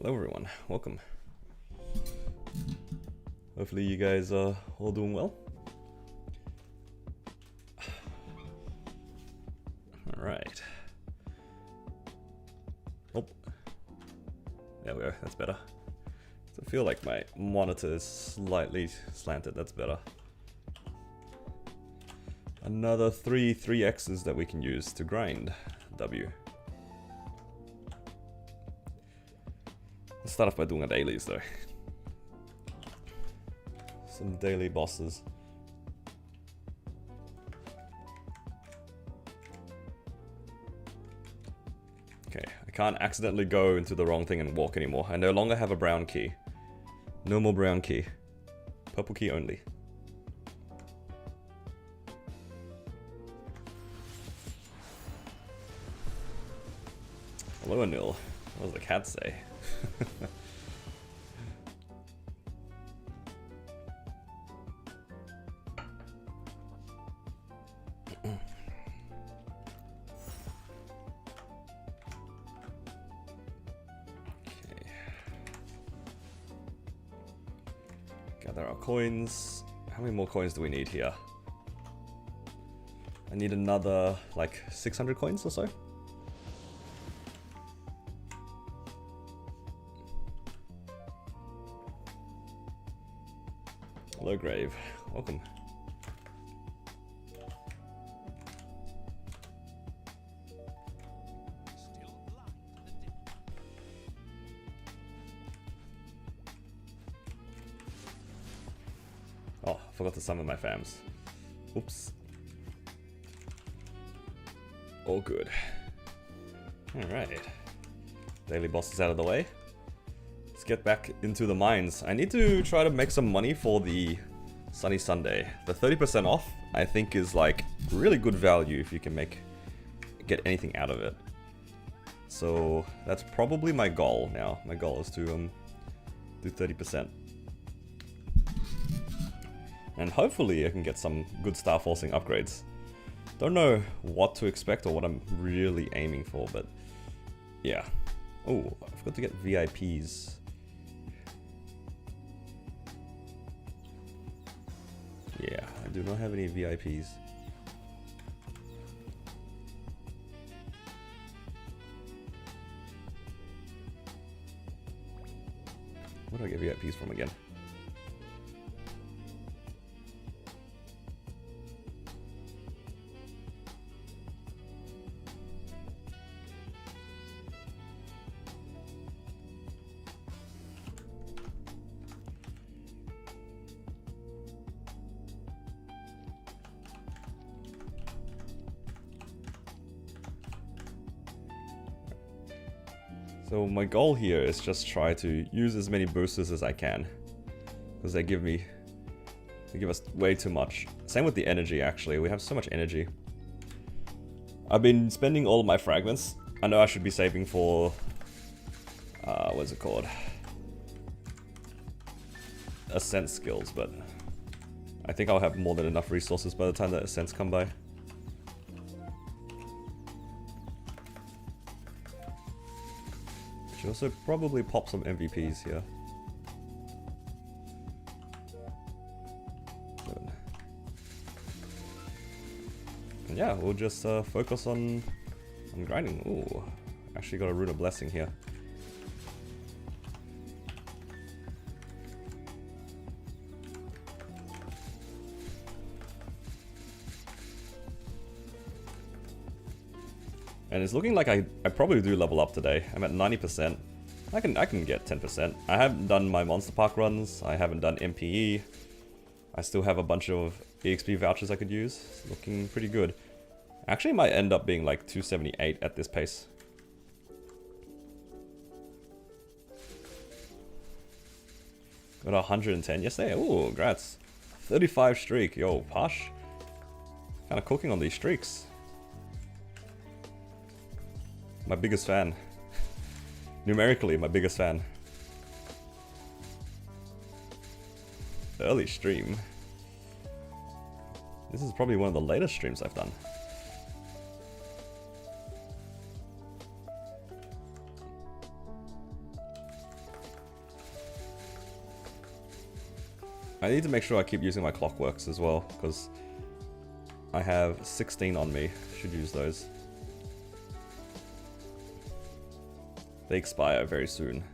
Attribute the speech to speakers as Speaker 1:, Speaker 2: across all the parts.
Speaker 1: Hello everyone, welcome. Hopefully you guys are all doing well. Alright. Oh. There we go, that's better. So I feel like my monitor is slightly slanted, that's better. Another 3x's that we can use to grind W. Let's start off by doing our dailies though. Some daily bosses. Okay, I can't accidentally go into the wrong thing and walk anymore. I no longer have a brown key. No more brown key. Purple key only. Hello, Anil. What does the cat say? Gather our coins. How many more coins do we need here? I need another, like, 600 coins or so? Hello, Grave. Welcome. Oh, forgot to summon my fams. Oops. All good. Alright. Daily boss is out of the way. Let's get back into the mines. I need to try to make some money for the Sunny Sunday. The 30% off, I think, is like really good value if you can get anything out of it. So that's probably my goal now. My goal is to do 30%. And hopefully I can get some good star forcing upgrades. Don't know what to expect or what I'm really aiming for, but yeah. Oh, I forgot to get VIPs. Yeah, I do not have any VIPs. Where do I get VIPs from again? So my goal here is just try to use as many boosters as I can, because they give us way too much. Same with the energy, actually. We have so much energy. I've been spending all of my fragments. I know I should be saving for what's it called? Ascent skills, but I think I'll have more than enough resources by the time that Ascents come by. Should also probably pop some MVPs here. Good. And yeah, we'll just focus on grinding. Ooh, actually got a Rune of Blessing here. And it's looking like I probably do level up today. I'm at 90%. I can get 10%. I haven't done my Monster Park runs. I haven't done MPE. I still have a bunch of EXP vouchers I could use. It's looking pretty good. Actually, it might end up being like 278 at this pace. Got 110 yesterday. Ooh, congrats. 35 streak. Yo, Posh. Kind of cooking on these streaks. My biggest fan. Numerically, my biggest fan. Early stream. This is probably one of the latest streams I've done. I need to make sure I keep using my clockworks as well, because I have 16 on me. Should use those. They expire very soon.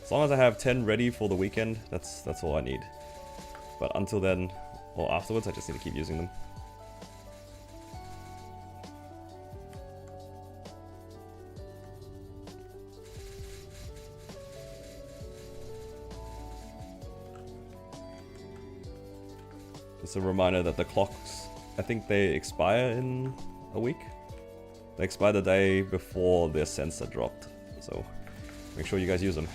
Speaker 1: As long as I have 10 ready for the weekend, that's all I need. But until then, or afterwards, I just need to keep using them. Just a reminder that the clocks, I think they expire in a week. They expire the day before their sensor dropped, so make sure you guys use them.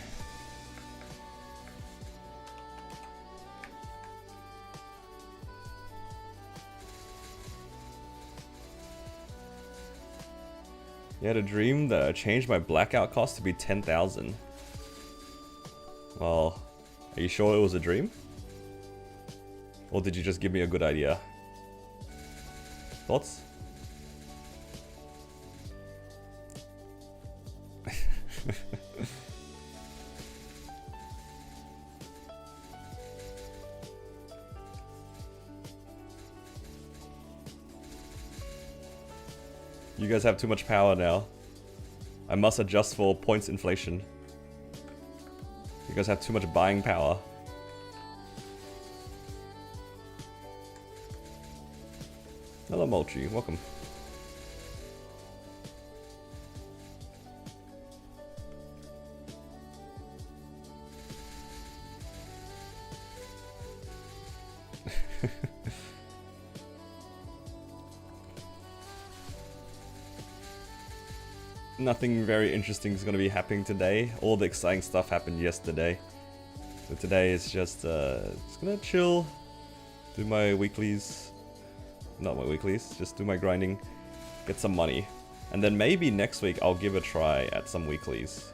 Speaker 1: You had a dream that I changed my blackout cost to be 10,000. Well, are you sure it was a dream? Or did you just give me a good idea? Thoughts? You guys have too much power now. I must adjust for points inflation. You guys have too much buying power. Hello Molchi, welcome. Nothing very interesting is going to be happening today. All the exciting stuff happened yesterday. So today is just gonna chill, do my weeklies. Not my weeklies, just do my grinding, get some money. And then maybe next week I'll give a try at some weeklies.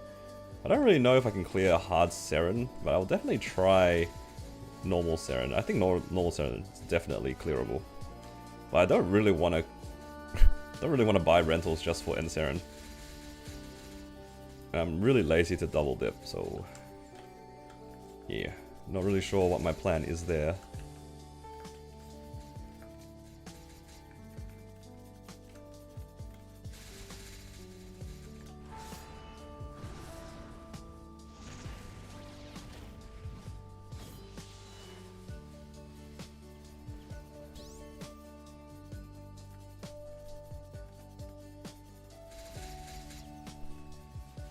Speaker 1: I don't really know if I can clear hard Seren, but I'll definitely try normal Seren. I think normal Seren is definitely clearable. But I don't really want to buy rentals just for End Seren. I'm really lazy to double dip, so yeah, not really sure what my plan is there.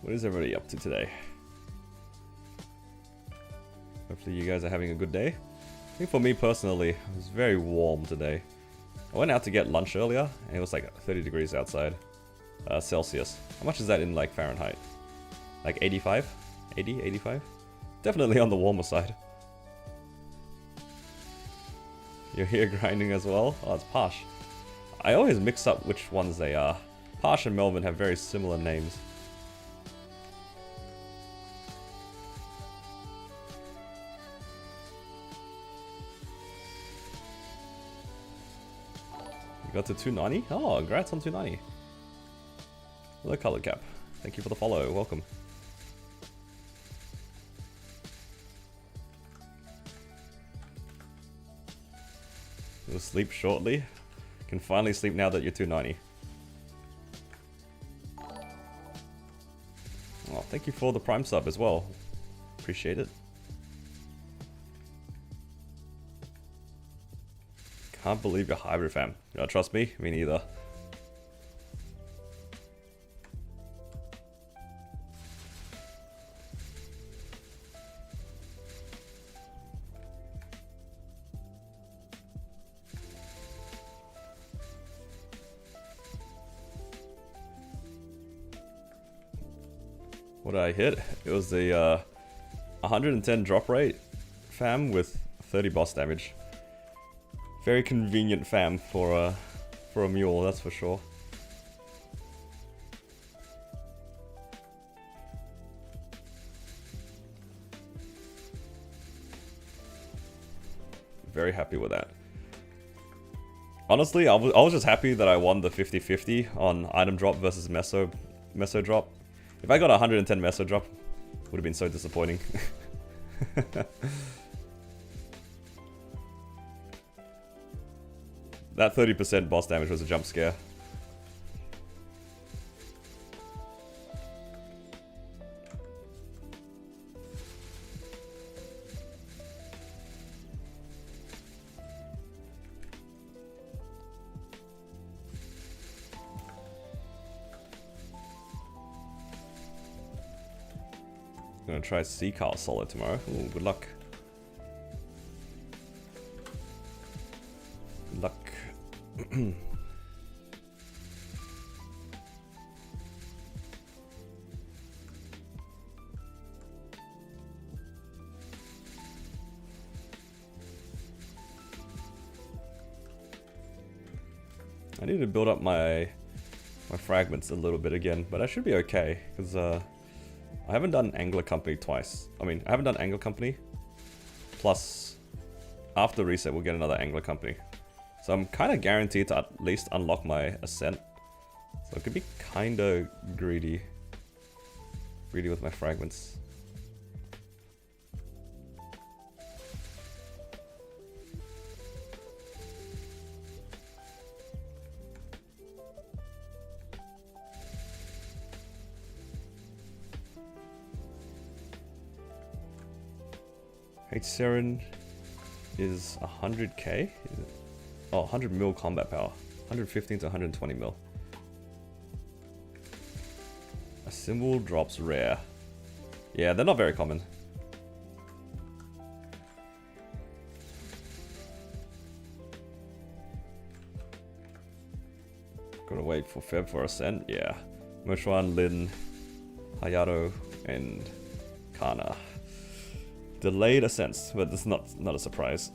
Speaker 1: What is everybody up to today? Hopefully you guys are having a good day. I think for me personally, it was very warm today. I went out to get lunch earlier, and it was like 30 degrees outside. Celsius. How much is that in like Fahrenheit? Like 85? 80? 85? Definitely on the warmer side. You're here grinding as well? Oh, it's Posh. I always mix up which ones they are. Posh and Melvin have very similar names. You got to 290? Oh, congrats on 290. Hello, Colored Cap. Thank you for the follow. Welcome. You'll sleep shortly. Can finally sleep now that you're 290. Oh, thank you for the Prime sub as well. Appreciate it. Can't believe you're hybrid, fam. You don't trust me? Me neither. What did I hit? It was the 110 drop rate fam with 30 boss damage. Very convenient fam for a mule, that's for sure. Very happy with that. Honestly, I was just happy that I won the 50-50 on item drop versus meso drop. If I got 110 meso drop, Would have been so disappointing. That 30% boss damage was a jump scare. I'm gonna try Sea Cow solo tomorrow. Ooh, good luck. Good luck. I need to build up my fragments a little bit again, but I should be okay, because I haven't done Angler Company twice. I mean, I haven't done Angler Company, plus after reset we'll get another Angler Company. So I'm kind of guaranteed to at least unlock my Ascent. So it could be kind of greedy with my fragments. H-Seren is 100k? Oh, 100 mil combat power. 115 to 120 mil. A symbol drops rare. Yeah, they're not very common. Gotta wait for Feb for Ascent. Yeah. Mershuan, Lin, Hayato, and Kana. Delayed Ascents, but it's not a surprise.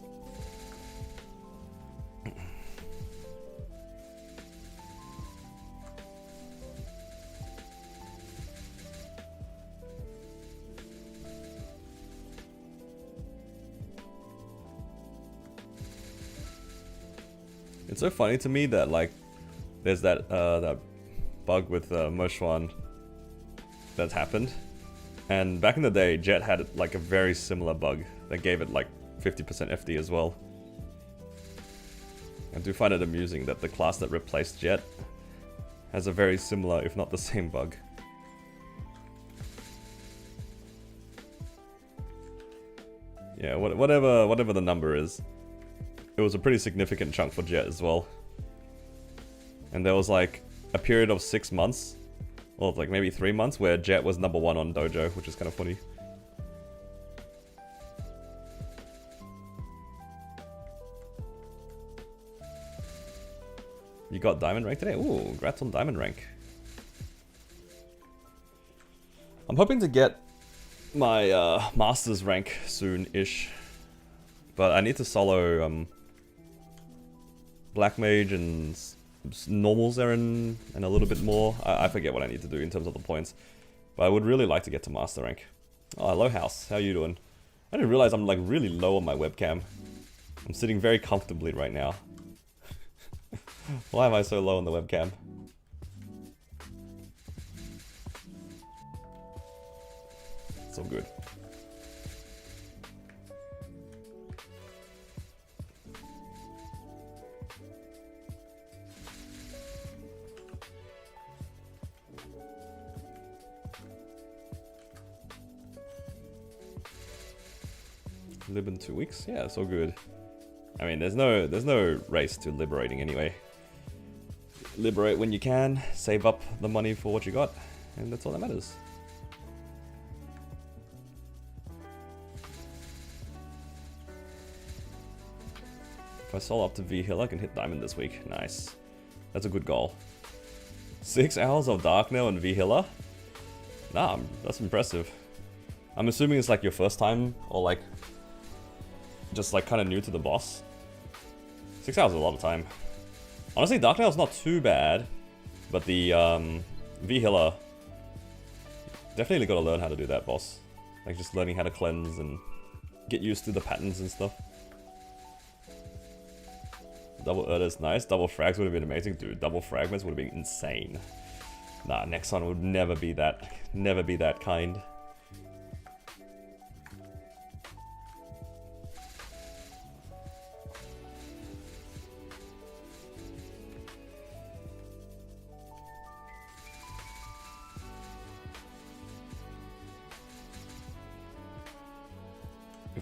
Speaker 1: It's so funny to me that like there's that bug with Mershuan that's happened. And back in the day, Jet had like a very similar bug that gave it like 50% FD as well. I do find it amusing that the class that replaced Jet has a very similar, if not the same bug. Yeah, whatever the number is, it was a pretty significant chunk for Jet as well. And there was like a period of 6 months, or like maybe 3 months, where Jet was #1 on Dojo, which is kind of funny. You got Diamond rank today? Ooh, congrats on Diamond rank. I'm hoping to get my Masters rank soon-ish. But I need to solo Black Mage and normal Zeren and a little bit more. I forget what I need to do in terms of the points. But I would really like to get to Master rank. Oh, hello House. How you doing? I didn't realize I'm like really low on my webcam. I'm sitting very comfortably right now. Why am I so low on the webcam? It's all good. Live in 2 weeks? Yeah, it's all good. I mean, there's no race to liberating anyway. Liberate when you can, save up the money for what you got, and that's all that matters. If I solo up to V Hill, I can hit Diamond this week. Nice. That's a good goal. 6 hours of Dark Nail and V Hiller? Nah, that's impressive. I'm assuming it's like your first time, or like just like kind of new to the boss. 6 hours is a lot of time. Honestly, Dark Nail's not too bad, but the V Hiller, definitely gotta learn how to do that boss. Like just learning how to cleanse and get used to the patterns and stuff. Double Erders, nice. Double frags would have been amazing, dude. Double fragments would have been insane. Nah, next one would never be that kind.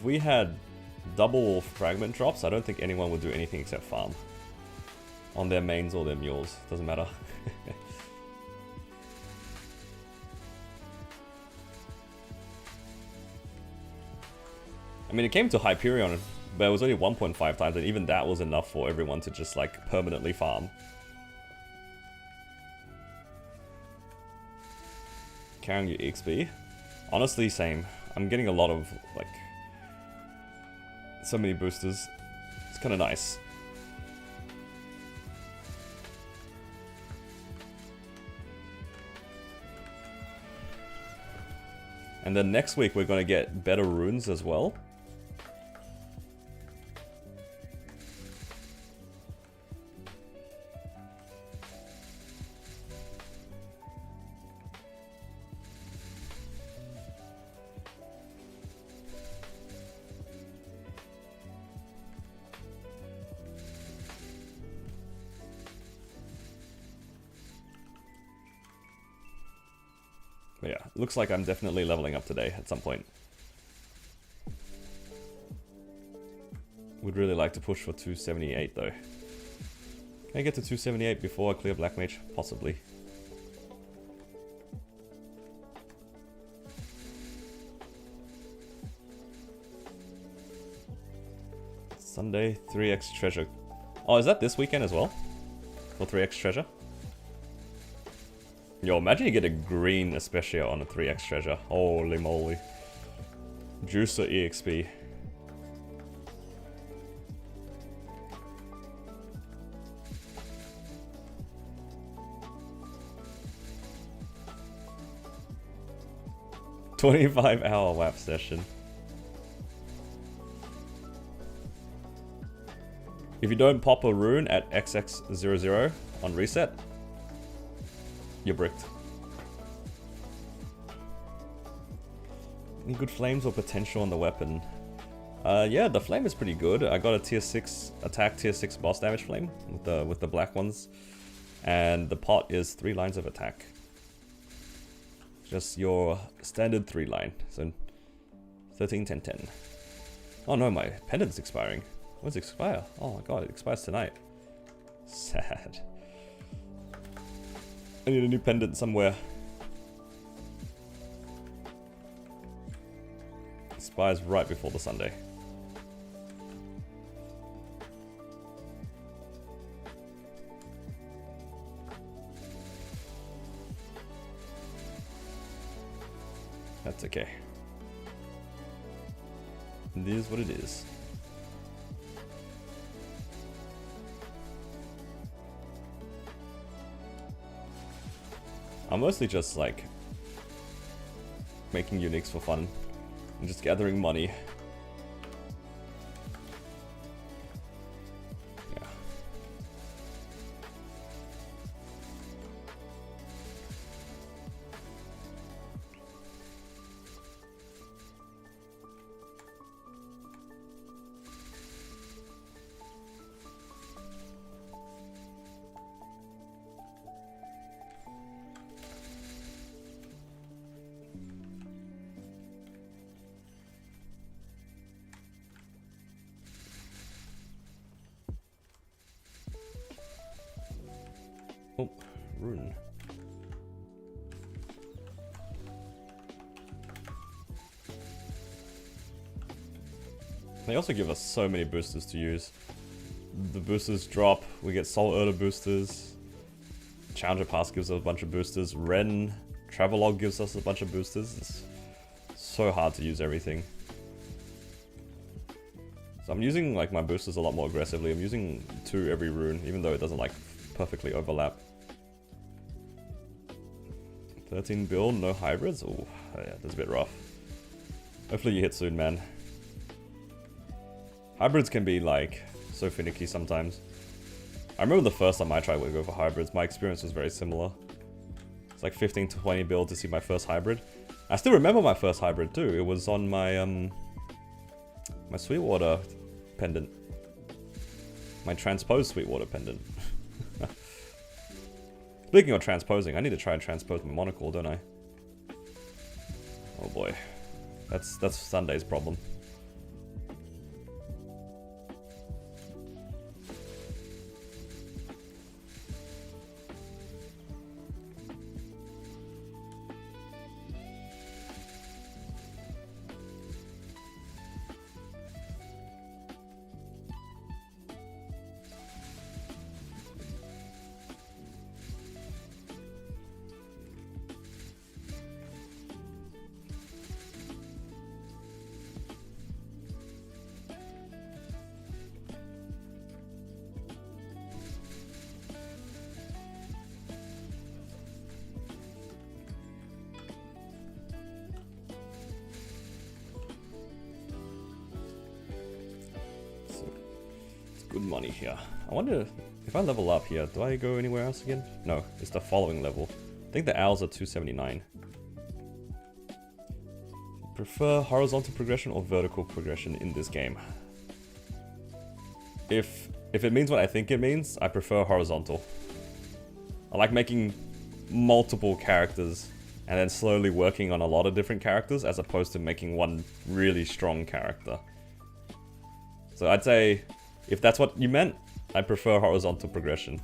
Speaker 1: if we had double fragment drops, I don't think anyone would do anything except farm. On their mains or their mules, doesn't matter. I mean, it came to Hyperion, but it was only 1.5 times, and even that was enough for everyone to just, like, permanently farm. Carrying your XP? Honestly, same. I'm getting a lot of, like, so many boosters. It's kind of nice. And then next week we're going to get better runes as well. But yeah, looks like I'm definitely leveling up today at some point. Would really like to push for 278 though. Can I get to 278 before I clear Black Mage? Possibly. Sunday, 3x treasure. Oh, is that this weekend as well? For 3x treasure? Yo, imagine you get a green Especia on a 3x treasure. Holy moly. Juicer EXP. "25-hour WAP session." If you don't pop a rune at XX00 on reset, you're bricked. Any good flames or potential on the weapon? Yeah, the flame is pretty good. I got a tier 6 attack, tier 6 boss damage flame with the black ones. And the pot is 3 lines of attack. Just your standard 3 line. So 13, 10, 10. Oh no, my pendant's expiring. When does it expire? Oh my god, it expires tonight. Sad. I need a new pendant somewhere. Expires right before the Sunday. That's okay. It is what it is. I'm mostly just like making uniques for fun and just gathering money. Yeah. Oh, rune. They also give us so many boosters to use. The boosters drop, we get Soul Earner boosters. Challenger Pass gives us a bunch of boosters. Ren Travelogue gives us a bunch of boosters. It's so hard to use everything. So I'm using like my boosters a lot more aggressively. I'm using 2 every rune, even though it doesn't like perfectly overlap. 13 build, no hybrids? Oh, yeah, that's a bit rough. Hopefully you hit soon, man. Hybrids can be like so finicky sometimes. I remember the first time I tried to go for hybrids, my experience was very similar. It's like 15 to 20 build to see my first hybrid. I still remember my first hybrid too. It was on my my Sweetwater pendant. My transposed Sweetwater pendant. Speaking of transposing, I need to try and transpose my monocle, don't I? Oh boy. That's Sunday's problem. money here. I wonder if I level up here, do I go anywhere else again? No, it's the following level. I think the owls are 279. Prefer horizontal progression or vertical progression in this game? If it means what I think it means, I prefer horizontal. I like making multiple characters and then slowly working on a lot of different characters as opposed to making one really strong character. So I'd say, if that's what you meant, I prefer horizontal progression.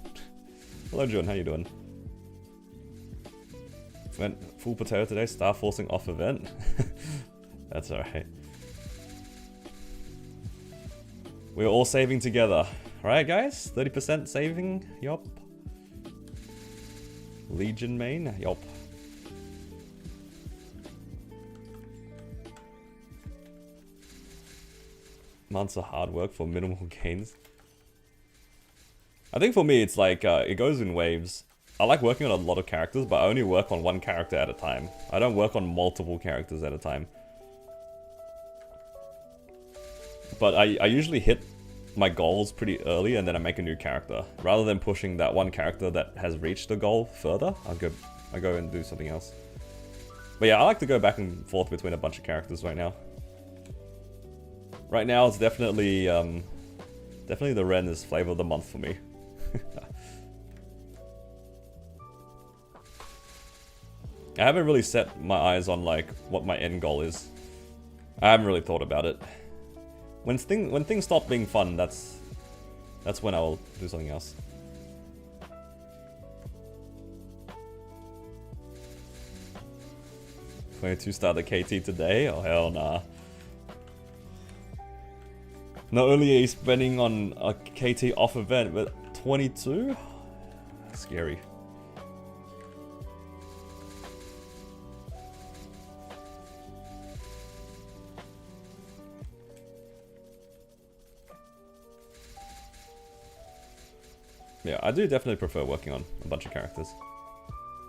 Speaker 1: Hello John, how you doing? Went full potato today, star forcing off event. That's alright. We're all saving together. Alright guys, 30% saving, yup. Legion main, yup. Months of hard work for minimal gains. I think for me it's like, it goes in waves. I like working on a lot of characters, but I only work on one character at a time. I don't work on multiple characters at a time. But I usually hit my goals pretty early and then I make a new character. Rather than pushing that one character that has reached the goal further, I go and do something else. But yeah, I like to go back and forth between a bunch of characters right now. Right now it's definitely the Ren is flavor of the month for me. I haven't really set my eyes on like what my end goal is. I haven't really thought about it. When things stop being fun, that's when I'll do something else. $22 star the KT today? Oh hell nah. Not only are you spending on a KT off event, but 22? Scary. Yeah, I do definitely prefer working on a bunch of characters.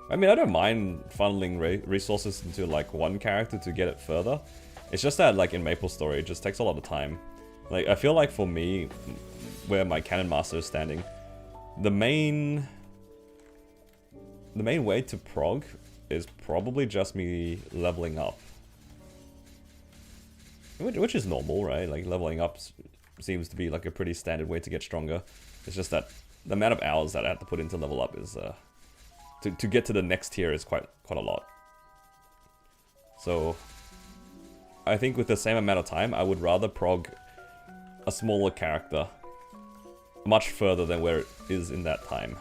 Speaker 1: I mean, I don't mind funneling resources into like one character to get it further. It's just that like in MapleStory, it just takes a lot of time. Like, I feel like for me, where my Cannon Master is standing, the main way to prog is probably just me leveling up. Which is normal, right? Like, leveling up seems to be like a pretty standard way to get stronger. It's just that the amount of hours that I have to put into level up is, to get to the next tier is quite a lot. So, I think with the same amount of time, I would rather prog a smaller character much further than where it is in that time.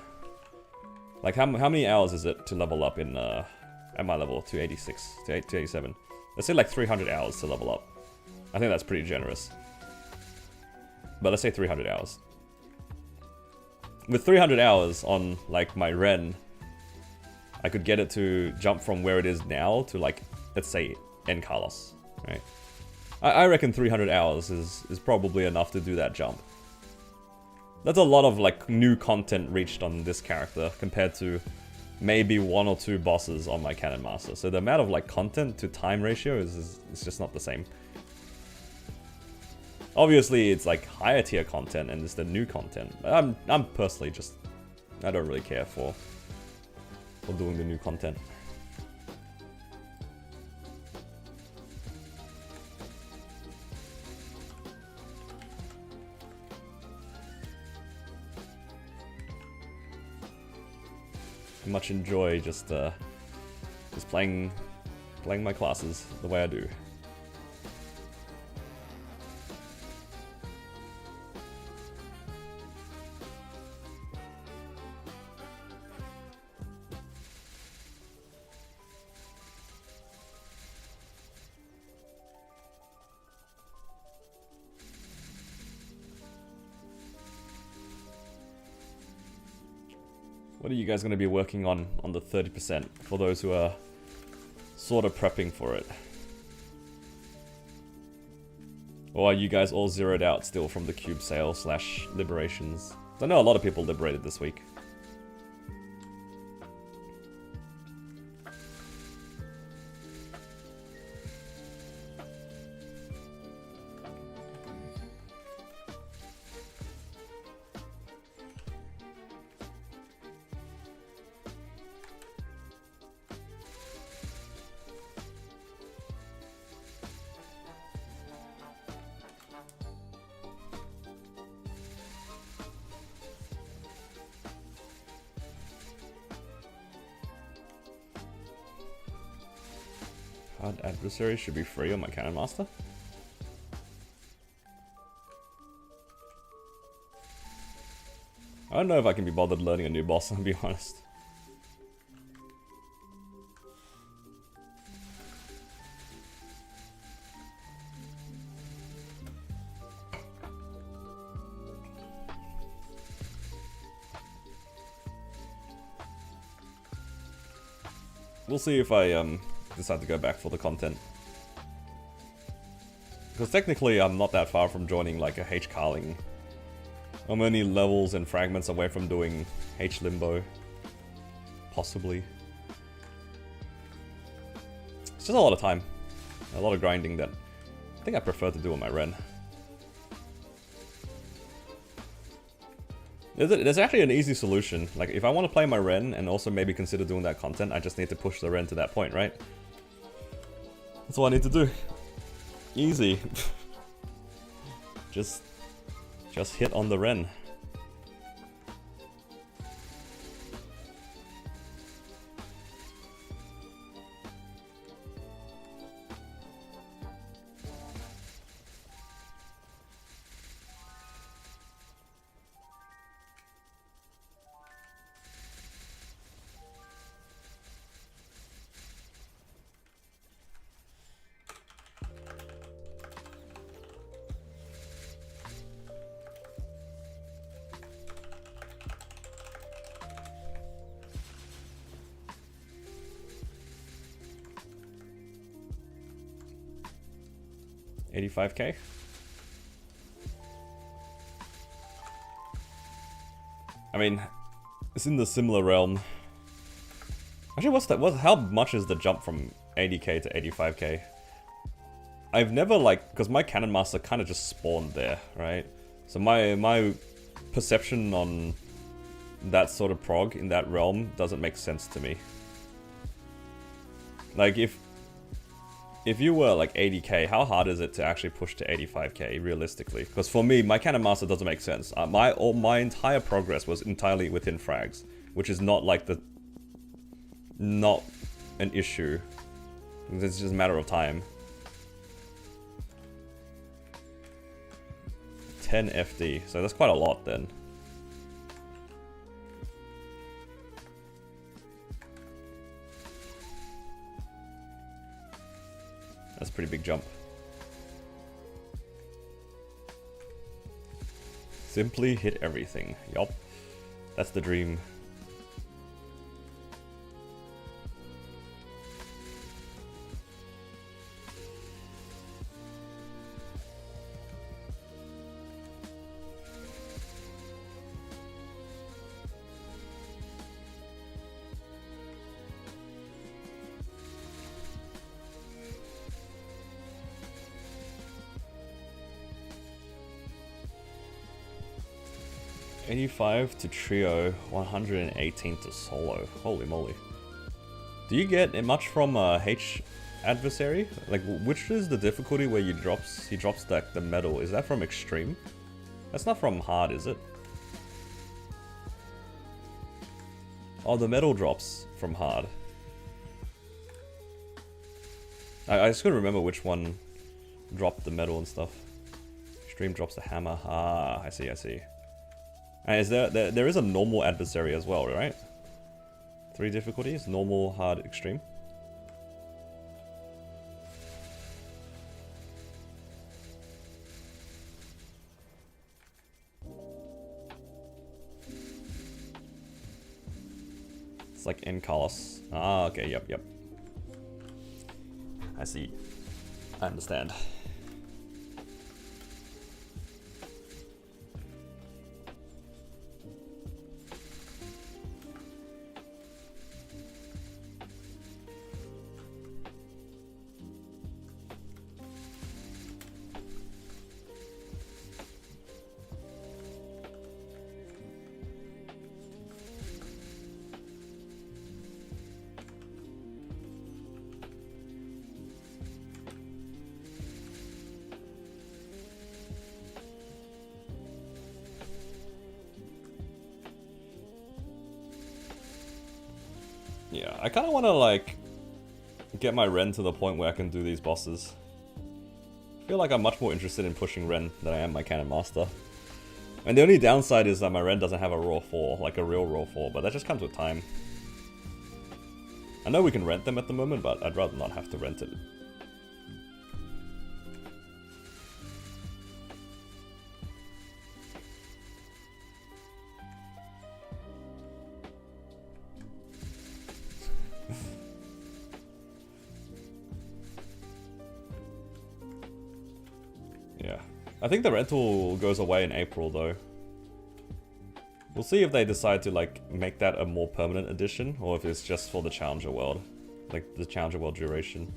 Speaker 1: Like how many hours is it to level up in at my level 286 to 287? Let's say like 300 hours to level up. I think that's pretty generous. But let's say 300 hours. With 300 hours on like my Ren, I could get it to jump from where it is now to like, let's say N Carlos, right? I reckon 300 hours is probably enough to do that jump. That's a lot of like new content reached on this character compared to maybe 1 or 2 bosses on my Cannon Master. So the amount of like content to time ratio is just not the same. Obviously it's like higher tier content and it's the new content. But I'm personally just, I don't really care for doing the new content. Much enjoy just playing my classes the way I do. What are you guys going to be working on the 30% for those who are sort of prepping for it? Or are you guys all zeroed out still from the cube sale / liberations? I know a lot of people liberated this week. Hard adversary should be free on my Cannon Master. I don't know if I can be bothered learning a new boss, I'll be honest. We'll see if I decide to go back for the content. Because technically I'm not that far from joining like a H Carling. I'm only levels and fragments away from doing H Limbo. Possibly. It's just a lot of time. A lot of grinding that I think I prefer to do on my Ren. There's actually an easy solution. Like, if I want to play my Ren and also maybe consider doing that content, I just need to push the Ren to that point, right? That's all I need to do. Easy. Just hit on the Ren. $85K. I mean, it's in the similar realm. Actually, what's that? How much is the jump from 80K to 85K? I've never because my Cannon Master kind of just spawned there, right? So my perception on that sort of prog in that realm doesn't make sense to me. Like, if you were like 80k, how hard is it to actually push to 85k realistically? Because for me, my Cannon Master doesn't make sense. My entire progress was entirely within frags, which is not like not an issue. It's just a matter of time. 10 FD, so that's quite a lot then. That's a pretty big jump. Simply hit everything. Yup. That's the dream. $85 to trio, 118 to solo. Holy moly. Do you get much from H adversary? Like, which is the difficulty where he drops like the medal? Is that from extreme? That's not from hard, is it? Oh, the medal drops from hard. I just couldn't remember which one dropped the medal and stuff. Extreme drops the hammer. Ah, I see, I see. And is there is a normal adversary as well, right? 3 difficulties, normal, hard, extreme. It's like Encalos. Ah, okay, yep. I see. I understand. Yeah, I kind of want to like get my Ren to the point where I can do these bosses. I feel like I'm much more interested in pushing Ren than I am my Cannon Master. And the only downside is that my Ren doesn't have a raw 4, like a real raw 4, but that just comes with time. I know we can rent them at the moment, but I'd rather not have to rent it. Yeah. I think the rental goes away in April though. We'll see if they decide to like make that a more permanent edition or if it's just for the Challenger World. Like the Challenger World duration.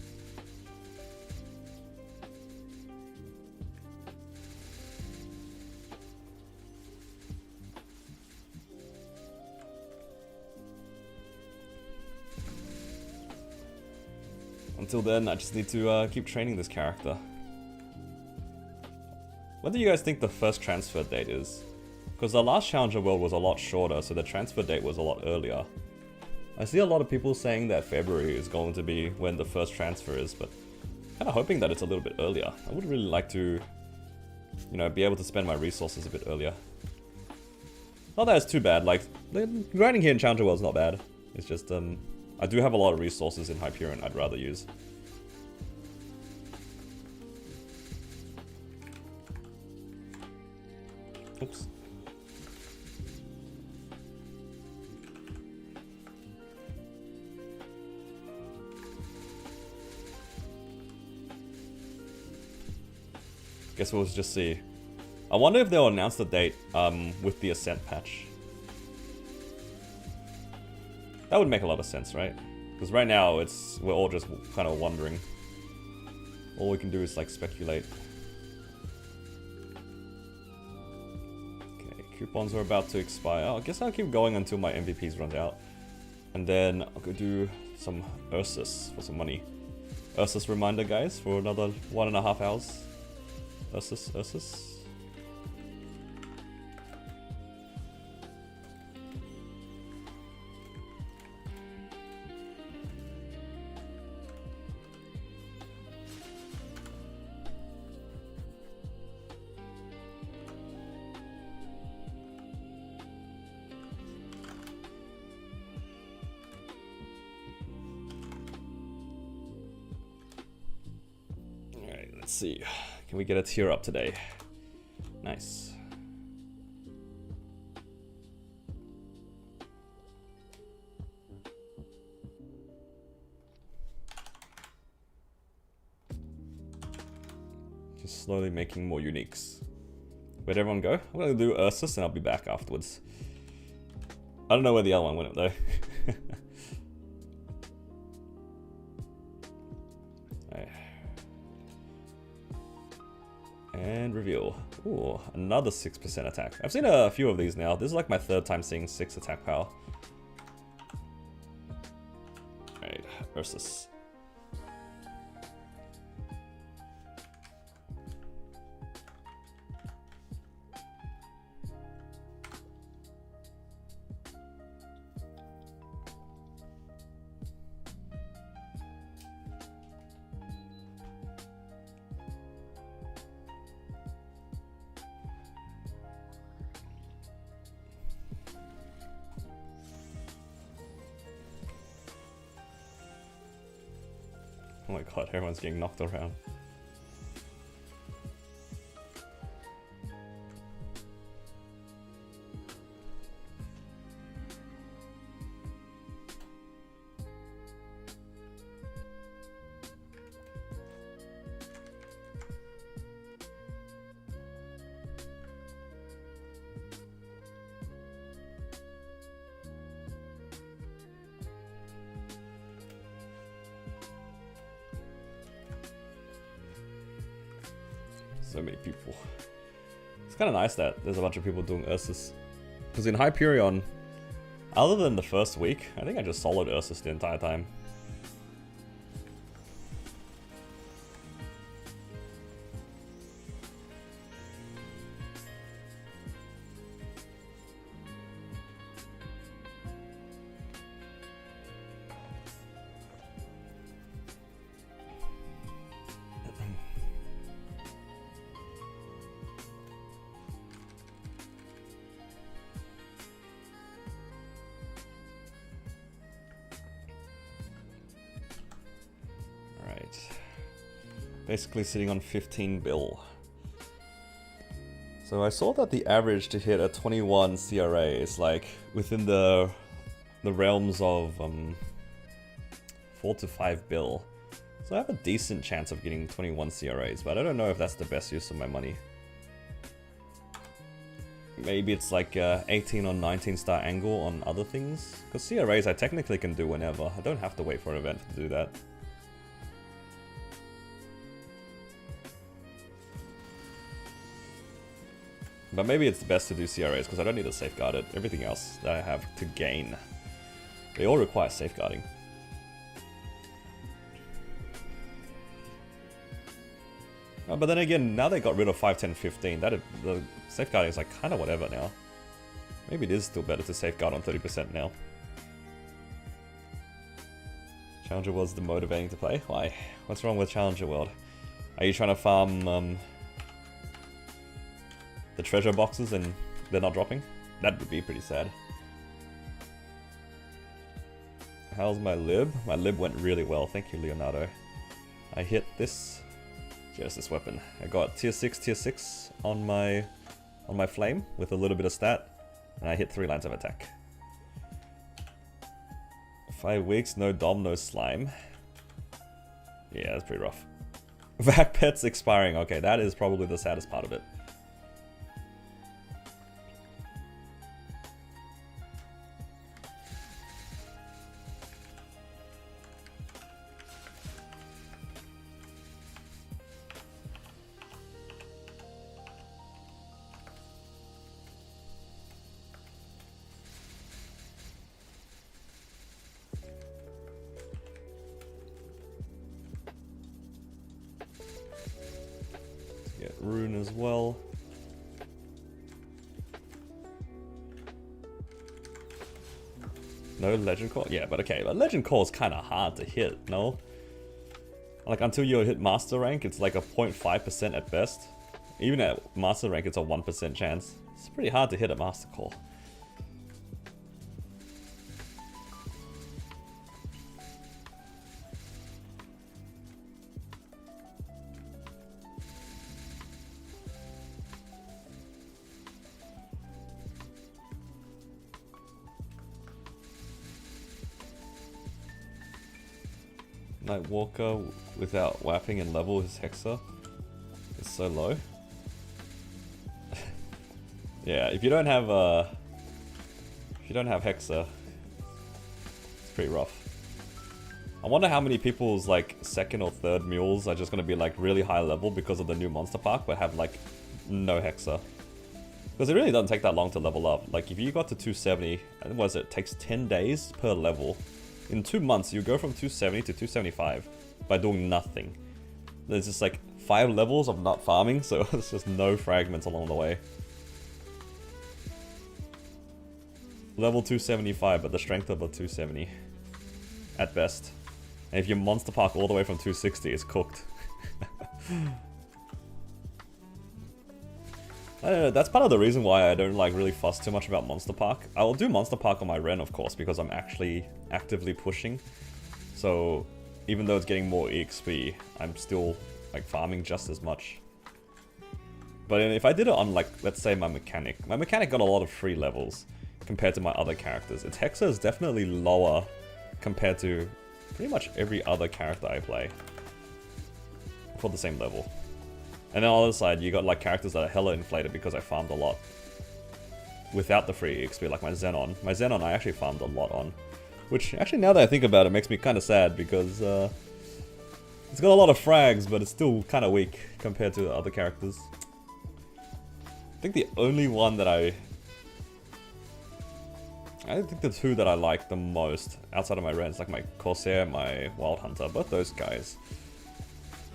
Speaker 1: Until then, I just need to keep training this character. When do you guys think the first transfer date is? Because the last Challenger World was a lot shorter, so the transfer date was a lot earlier. I see a lot of people saying that February is going to be when the first transfer is, but kind of hoping that it's a little bit earlier. I would really like to, you know, be able to spend my resources a bit earlier. Not that it's too bad, like, grinding here in Challenger World is not bad. It's just, I do have a lot of resources in Hyperion I'd rather use. Oops. Guess we'll just see. I wonder if they'll announce the date with the Ascent patch. That would make a lot of sense, right? Because right now we're all just kind of wondering. All we can do is like speculate. Okay, coupons are about to expire. I guess I'll keep going until my MVPs run out. And then I'll go do some Ursus for some money. Ursus reminder, guys, for another 1.5 hours. Ursus. Alright, let's see. Can we get a tier up today? Nice. Just slowly making more uniques. Where'd everyone go? I'm gonna do Ursus and I'll be back afterwards. I don't know where the other one went though. And reveal. Ooh, another 6% attack. I've seen a few of these now. This is like my third time seeing 6 attack power. Alright, Ursus. Oh my god, everyone's getting knocked around. So many people. It's kind of nice that there's a bunch of people doing Ursus. Because in Hyperion, other than the first week, I think I just soloed Ursus the entire time. Basically sitting on 15 bill. So I saw that the average to hit a 21 CRA is like within the realms of 4 to 5 bill. So I have a decent chance of getting 21 CRAs, but I don't know if that's the best use of my money. Maybe it's like 18 or 19 star angle on other things. Because CRAs I technically can do whenever. I don't have to wait for an event to do that. But maybe it's best to do CRAs because I don't need to safeguard it. Everything else that I have to gain, they all require safeguarding. Oh, but then again, now they got rid of 5, 10, 15, the safeguarding is like kind of whatever now. Maybe it is still better to safeguard on 30% now. Challenger World's demotivating to play? Why? What's wrong with Challenger World? Are you trying to farm the treasure boxes and they're not dropping? That would be pretty sad. How's my lib? My lib went really well, thank you Leonardo. I hit this Genesis weapon. I got tier 6 on my flame with a little bit of stat, and I hit 3 lines of attack. 5 weeks, no dom, no slime. Yeah, that's pretty rough. Vac pets expiring. Okay, that is probably the saddest part of it. Rune as well. No legend core? Yeah, but okay, but legend core is kind of hard to hit, no? Like until you hit master rank, it's like a 0.5% at best. Even at master rank, it's a 1% chance. It's pretty hard to hit a master core. Nightwalker without whapping and level his Hexa is so low. Yeah, if you don't have Hexa, it's pretty rough. I wonder how many people's like second or third mules are just gonna be like really high level because of the new monster park, but have like no Hexa. Because it really doesn't take that long to level up. Like if you got to 270, what is it? It takes 10 days per level. In 2 months, you go from 270 to 275 by doing nothing. There's just like 5 levels of not farming, so it's just no fragments along the way. Level 275, but the strength of a 270 at best. And if you monster park all the way from 260, it's cooked. I don't know, that's part of the reason why I don't like really fuss too much about Monster Park. I will do Monster Park on my Ren, of course, because I'm actually actively pushing. So even though it's getting more EXP, I'm still like farming just as much. But if I did it on like, let's say my mechanic got a lot of free levels compared to my other characters. Its Hexa is definitely lower compared to pretty much every other character I play for the same level. And then on the other side, you got like characters that are hella inflated because I farmed a lot. Without the free XP, like my Xenon. My Xenon I actually farmed a lot on. Which, actually now that I think about it, makes me kind of sad because it's got a lot of frags, but it's still kind of weak compared to the other characters. I think the only one that I think the two that I like the most, outside of my Rens, like my Corsair and my Wild Hunter, both those guys.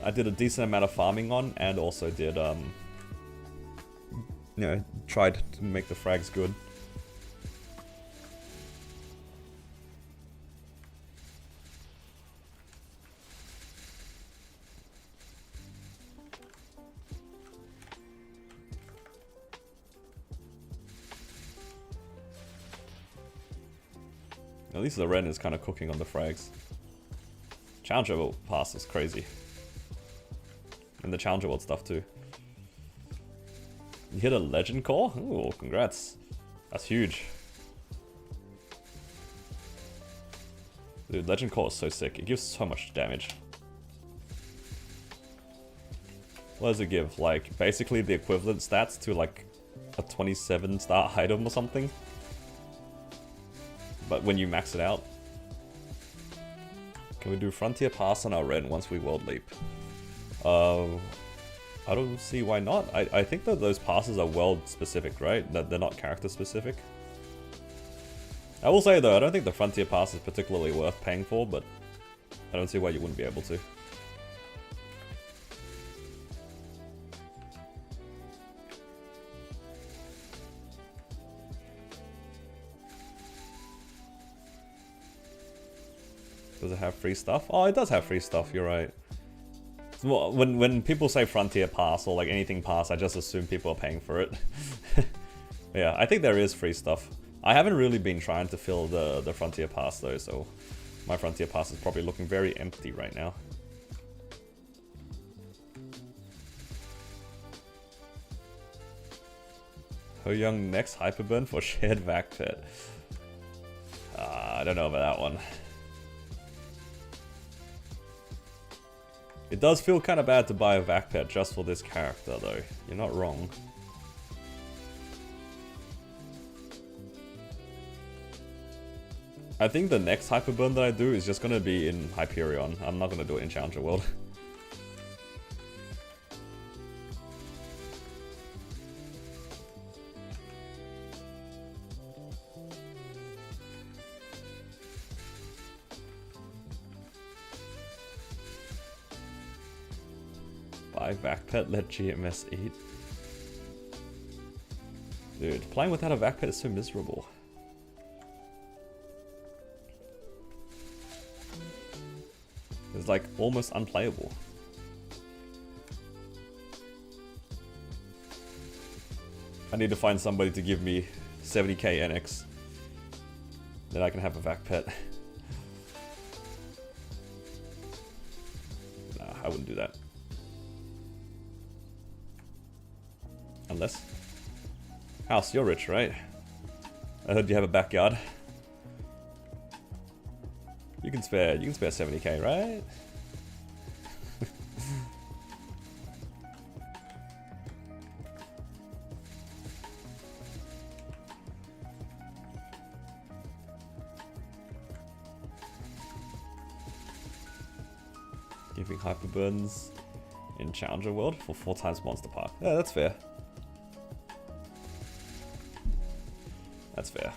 Speaker 1: I did a decent amount of farming on, and also did, you know, tried to make the frags good. At least the Ren is kind of cooking on the frags. Challenger will pass is crazy. in the Challenger World stuff too. You hit a Legend Core? Ooh, congrats. That's huge. Dude, Legend Core is so sick. It gives so much damage. What does it give? Like, basically the equivalent stats to like a 27-star item or something. But when you max it out. Can we do Frontier Pass on our Ren once we World Leap? I don't see why not. I think that those passes are world specific, right? That they're not character specific. I will say though, I don't think the Frontier Pass is particularly worth paying for, but I don't see why you wouldn't be able to. Does it have free stuff? Oh, it does have free stuff, you're right. Well, when people say Frontier Pass or like anything pass, I just assume people are paying for it. Yeah, I think there is free stuff. I haven't really been trying to fill the Frontier Pass though, so my Frontier Pass is probably looking very empty right now. Ho Young next Hyperburn for shared vac pet. I don't know about that one. It does feel kind of bad to buy a vac pet just for this character though. You're not wrong. I think the next Hyperburn that I do is just gonna be in Hyperion. I'm not gonna do it in Challenger World. Buy vac pet, let GMS eat. Dude, playing without a vac pet is so miserable. It's like almost unplayable. I need to find somebody to give me 70k NX. Then I can have a vac pet. Nah, I wouldn't do that. Unless... House, you're rich, right? I heard you have a backyard. You can spare 70k, right? Giving Hyperburns in Challenger World for 4 times Monster Park. Yeah, that's fair. That's fair.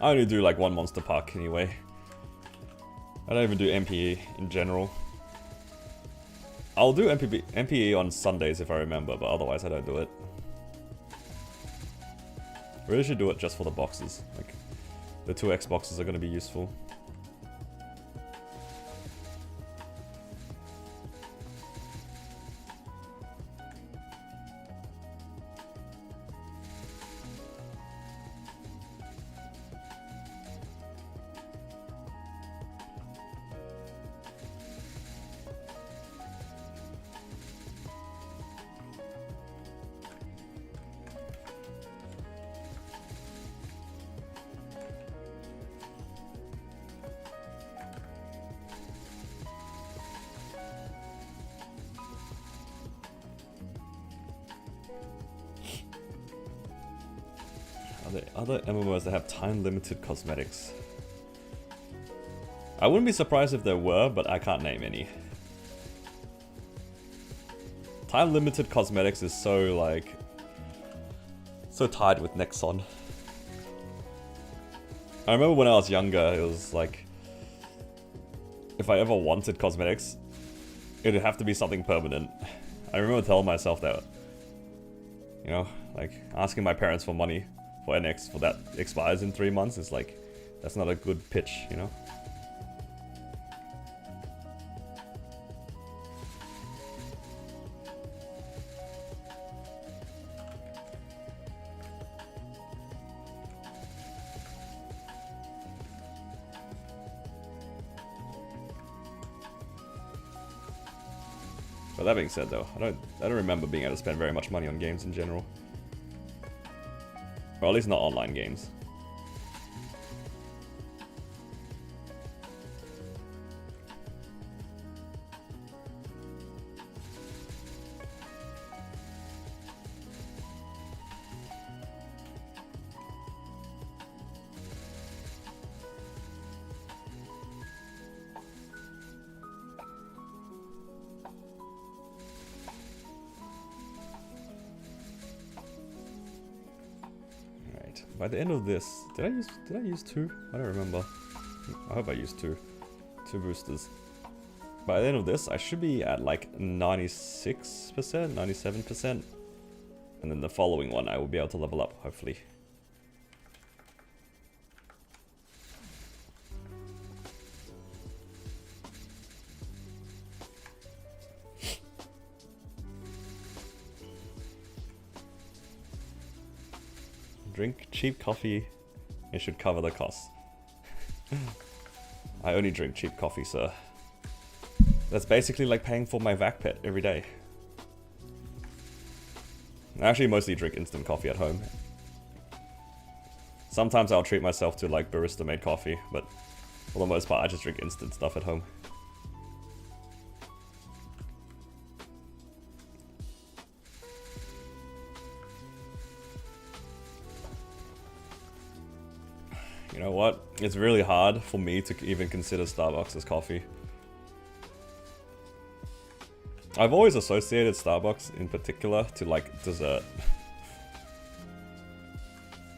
Speaker 1: I only do like 1 Monster Park anyway. I don't even do MPE in general. I'll do MPE on Sundays if I remember, but otherwise I don't do it. I really should do it just for the boxes. Like, the 2X boxes are going to be useful. Are there other MMOs that have time-limited cosmetics? I wouldn't be surprised if there were, but I can't name any. Time-limited cosmetics is so, like... so tied with Nexon. I remember when I was younger, it was like... if I ever wanted cosmetics, it'd have to be something permanent. I remember telling myself that, you know, like, asking my parents for money for NX for that expires in 3 months is like, that's not a good pitch, you know? But that being said though, I don't remember being able to spend very much money on games in general. Or at least not online games. By the end of this, did I use 2? I don't remember. I hope I used 2 boosters. By the end of this, I should be at like 96%, 97%. And then the following one, I will be able to level up, hopefully. Drink cheap coffee, it should cover the costs. I only drink cheap coffee, sir. That's basically like paying for my vac pet every day. I actually mostly drink instant coffee at home. Sometimes I'll treat myself to like barista made coffee, but for the most part I just drink instant stuff at home. You know what? It's really hard for me to even consider Starbucks as coffee. I've always associated Starbucks in particular to like dessert.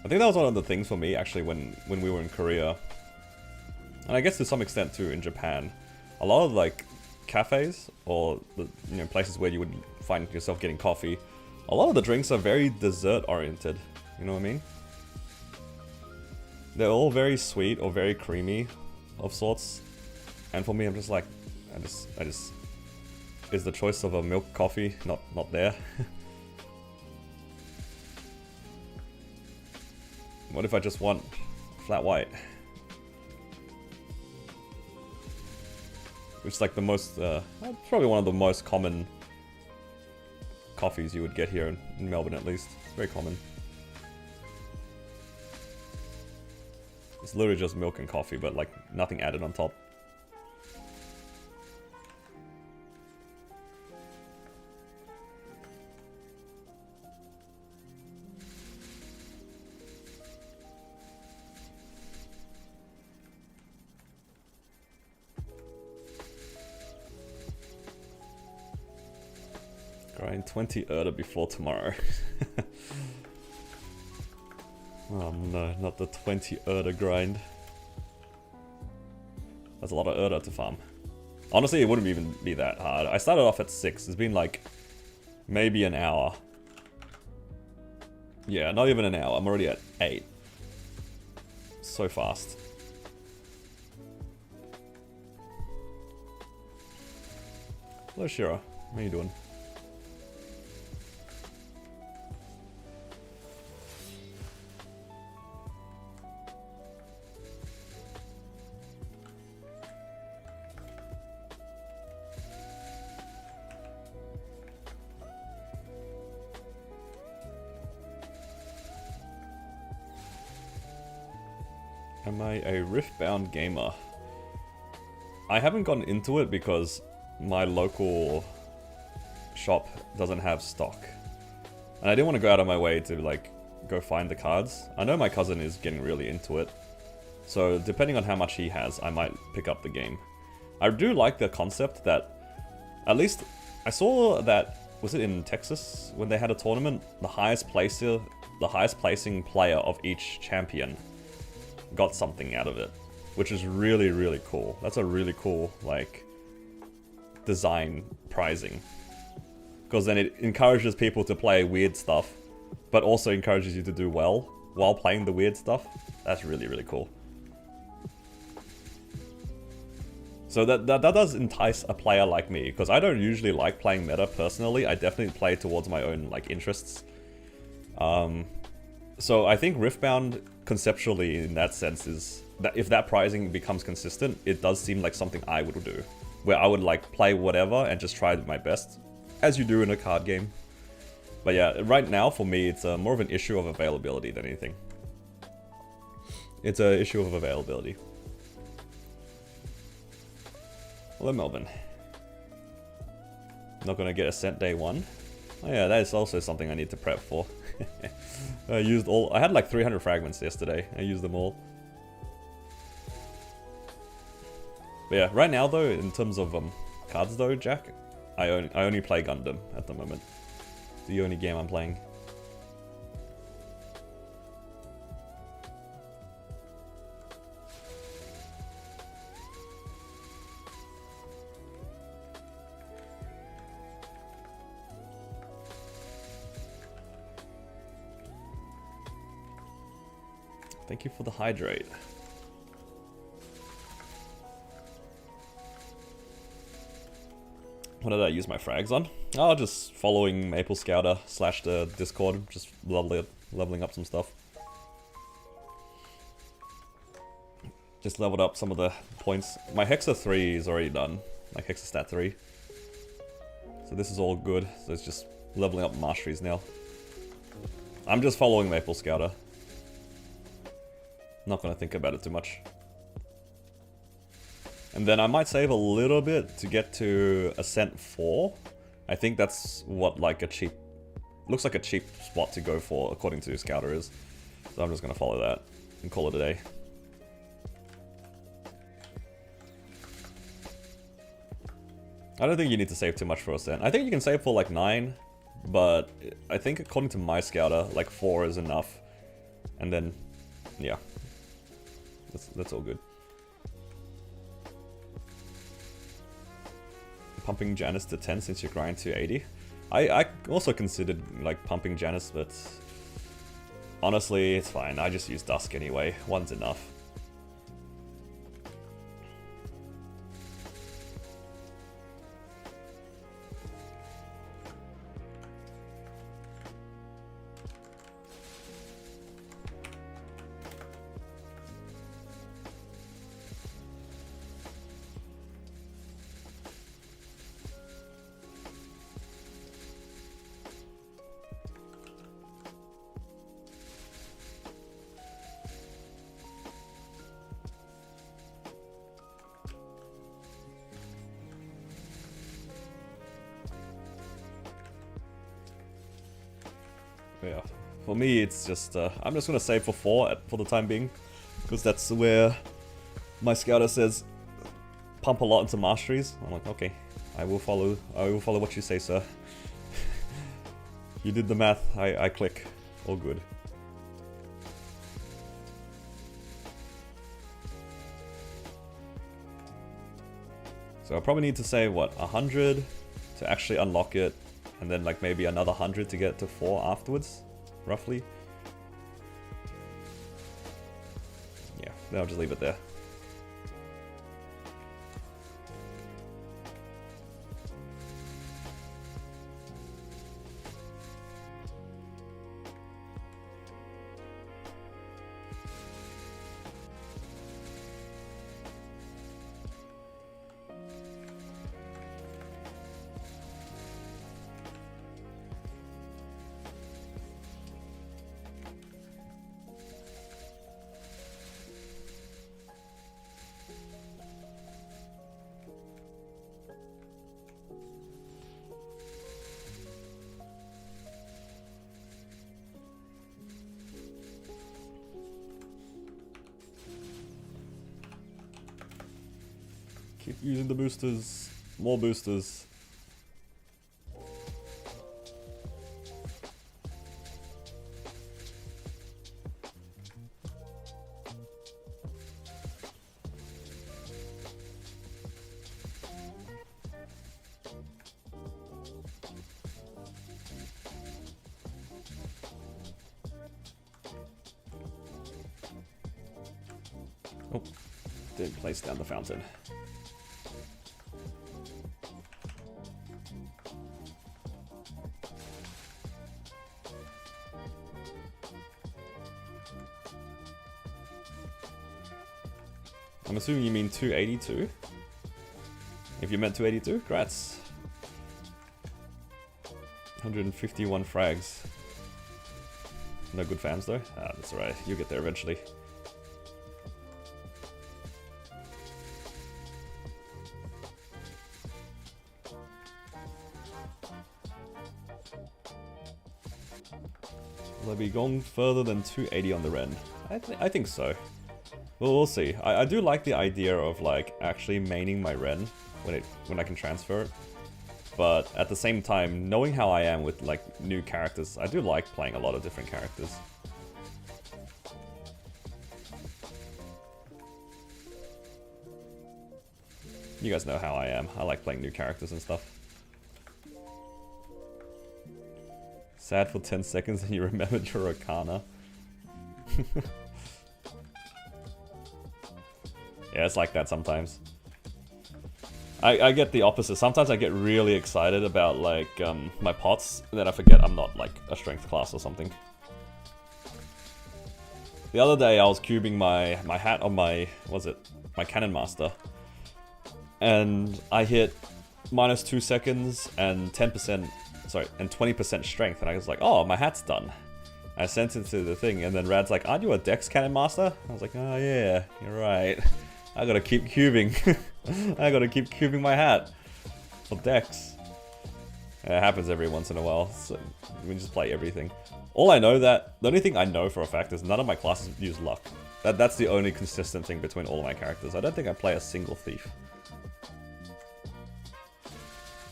Speaker 1: I think that was one of the things for me actually when we were in Korea. And I guess to some extent too in Japan. A lot of like cafes or the, you know, places where you would find yourself getting coffee, a lot of the drinks are very dessert oriented. You know what I mean? They're all very sweet or very creamy of sorts. And for me, I'm just like, I just is the choice of a milk coffee not there? What if I just want flat white? Which is like the most, probably one of the most common coffees you would get here in Melbourne at least. It's very common. It's literally just milk and coffee, but like nothing added on top. Grind 20 Erda before tomorrow. Oh no, not the 20 Erda grind. That's a lot of Erda to farm. Honestly, it wouldn't even be that hard. I started off at 6. It's been like maybe an hour. Yeah, not even an hour. I'm already at 8. So fast. Hello, Shira. How you doing? Am I a Rift-bound gamer? I haven't gotten into it because my local shop doesn't have stock. And I didn't want to go out of my way to like go find the cards. I know my cousin is getting really into it. So depending on how much he has, I might pick up the game. I do like the concept that, at least I saw that, was it in Texas when they had a tournament? The highest placing player of each champion got something out of it, which is really, really cool. That's a really cool, like, design prizing. Because then it encourages people to play weird stuff, but also encourages you to do well while playing the weird stuff. That's really, really cool. So that does entice a player like me, because I don't usually like playing meta personally. I definitely play towards my own, like, interests. So I think Riftbound, conceptually, in that sense, is that if that prizing becomes consistent, it does seem like something I would do. Where I would like play whatever and just try my best as you do in a card game. But yeah, right now for me it's more of an issue of availability than anything. It's an issue of availability. Hello Melbourne. Not gonna get Ascent day 1. Oh yeah, that is also something I need to prep for. I had like 300 fragments yesterday. I used them all. But yeah, right now though, in terms of cards though, Jack, I only play Gundam at the moment. It's the only game I'm playing. Thank you for the hydrate. What did I use my frags on? Oh, just following Maple Scouter / the Discord, just leveling up some stuff. Just leveled up some of the points. My Hexa 3 is already done, like Hexa Stat 3. So this is all good, so it's just leveling up masteries now. I'm just following Maple Scouter. Not gonna think about it too much. And then I might save a little bit to get to Ascent 4. I think that's what like a cheap... looks like a cheap spot to go for according to Scouter is. So I'm just gonna follow that and call it a day. I don't think you need to save too much for Ascent. I think you can save for like 9, but I think according to my Scouter, like 4 is enough. And then, yeah. That's all good. Pumping Janus to 10 since you grind to 80. I also considered like pumping Janus, but honestly, it's fine. I just use Dusk anyway. One's enough. Yeah, for me it's just, I'm just gonna save for 4 for the time being, because that's where my Scouter says pump a lot into masteries. I'm like, okay, I will follow what you say, sir. You did the math, I click, all good. So I probably need to say, what, 100 to actually unlock it, and then like maybe another 100 to get to 4 afterwards, roughly. Yeah, then I'll just leave it there. Keep using the boosters. More boosters. Oh, didn't place down the fountain. I'm assuming you mean 282? If you meant 282, congrats. 151 frags. No good fams though? Ah, that's alright. You'll get there eventually. Will I be going further than 280 on the Ren? I think so. Well, we'll see. I do like the idea of like actually maining my Ren when I can transfer it. But at the same time, knowing how I am with like new characters, I do like playing a lot of different characters. You guys know how I am. I like playing new characters and stuff. Sad for 10 seconds and you remembered your Arcana. Yeah, it's like that sometimes. I get the opposite. Sometimes I get really excited about like my pots, and then I forget I'm not like a strength class or something. The other day I was cubing my hat on my, my Cannon Master. And I hit -2 seconds and 10%, sorry, and 20% strength, and I was like, oh, my hat's done. I sent it to the thing, and then Rad's like, aren't you a Dex Cannon Master? I was like, oh yeah, you're right. I gotta keep cubing. I gotta keep cubing my hat. For Dex. Yeah, it happens every once in a while, so we just play everything. The only thing I know for a fact is none of my classes use luck. That's the only consistent thing between all of my characters. I don't think I play a single thief.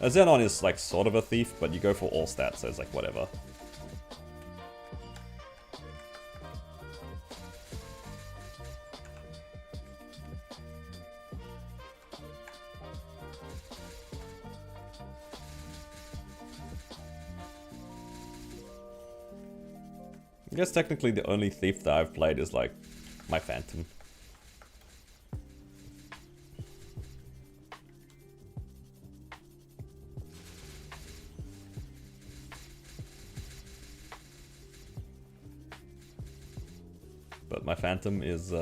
Speaker 1: Xenon is like sort of a thief, but you go for all stats, so it's like whatever. I guess technically the only thief that I've played is like my Phantom. But my Phantom is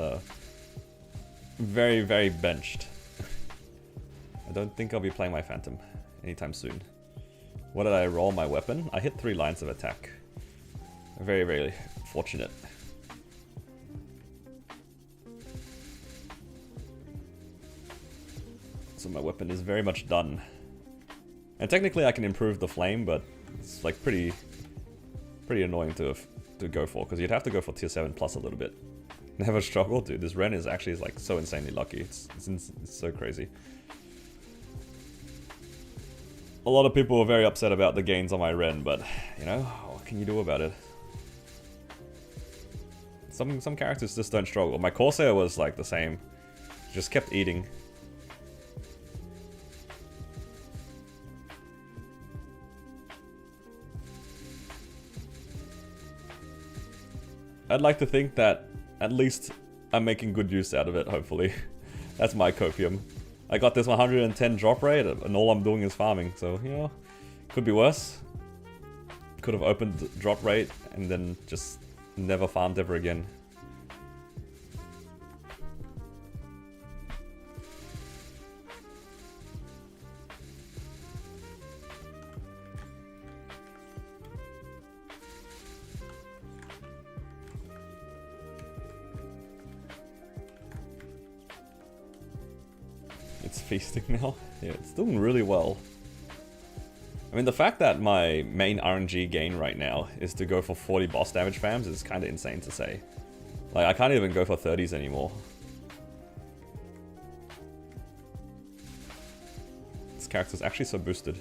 Speaker 1: very, very benched. I don't think I'll be playing my Phantom anytime soon. What did I roll my weapon? I hit 3 lines of attack. Very, very fortunate. So my weapon is very much done. And technically I can improve the flame, but it's like pretty annoying to go for, because you'd have to go for tier 7 plus a little bit. Never struggle, dude. This Ren is actually like so insanely lucky. It's so crazy. A lot of people are very upset about the gains on my Ren, but you know, what can you do about it? Some characters just don't struggle. My Corsair was like the same. Just kept eating. I'd like to think that at least I'm making good use out of it, hopefully. That's my copium. I got this 110 drop rate and all I'm doing is farming, so, you know, could be worse. Could have opened drop rate and then just never farmed ever again. It's feasting now. Yeah, it's doing really well. I mean, the fact that my main RNG gain right now is to go for 40 boss damage fams is kind of insane to say. Like, I can't even go for 30s anymore. This character's actually so boosted.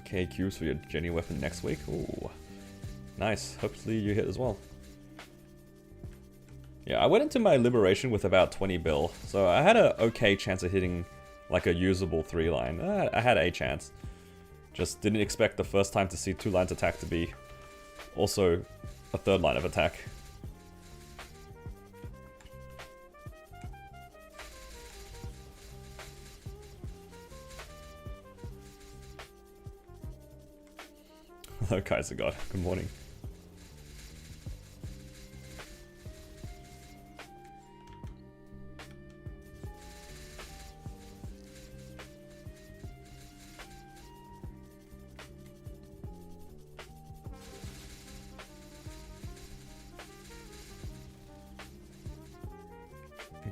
Speaker 1: Qs for your Jenny weapon next week. Ooh, nice. Hopefully you hit as well. Yeah, I went into my Liberation with about 20 bill, so I had a okay chance of hitting like a usable 3-line. I had a chance. Just didn't expect the first time to see 2 lines attack to be also a 3rd line of attack. Hello, Kaiser God. Good morning.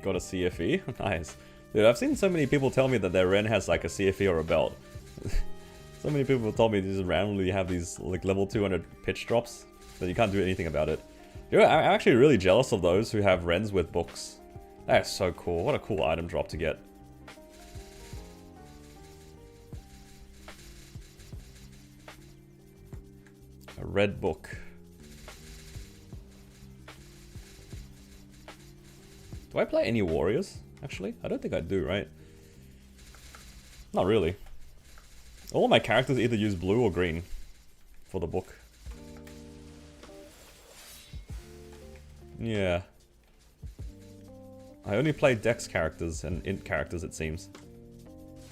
Speaker 1: Got a CFE? Nice. Dude, I've seen so many people tell me that their Ren has like a CFE or a belt. So many people told me to just randomly have these like level 200 pitch drops that you can't do anything about it. You know, I'm actually really jealous of those who have Rens with books. That is so cool. What a cool item drop to get. A red book. Do I play any warriors, actually? I don't think I do, right? Not really. All of my characters either use blue or green for the book. Yeah. I only play Dex characters and Int characters, it seems.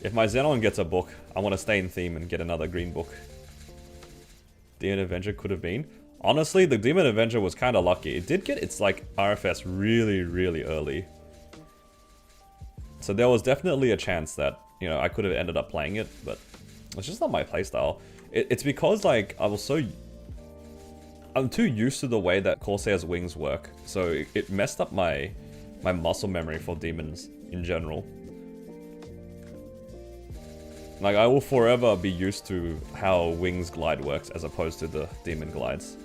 Speaker 1: If my Xenon gets a book, I want to stay in theme and get another green book. Demon Avenger could have been. Honestly, the Demon Avenger was kind of lucky. It did get its like RFS really, really early. So there was definitely a chance that, you know, I could have ended up playing it, but it's just not my playstyle. It's because like I'm too used to the way that Corsair's wings work, so it messed up my muscle memory for demons in general. Like, I will forever be used to how Wings Glide works as opposed to the Demon Glides.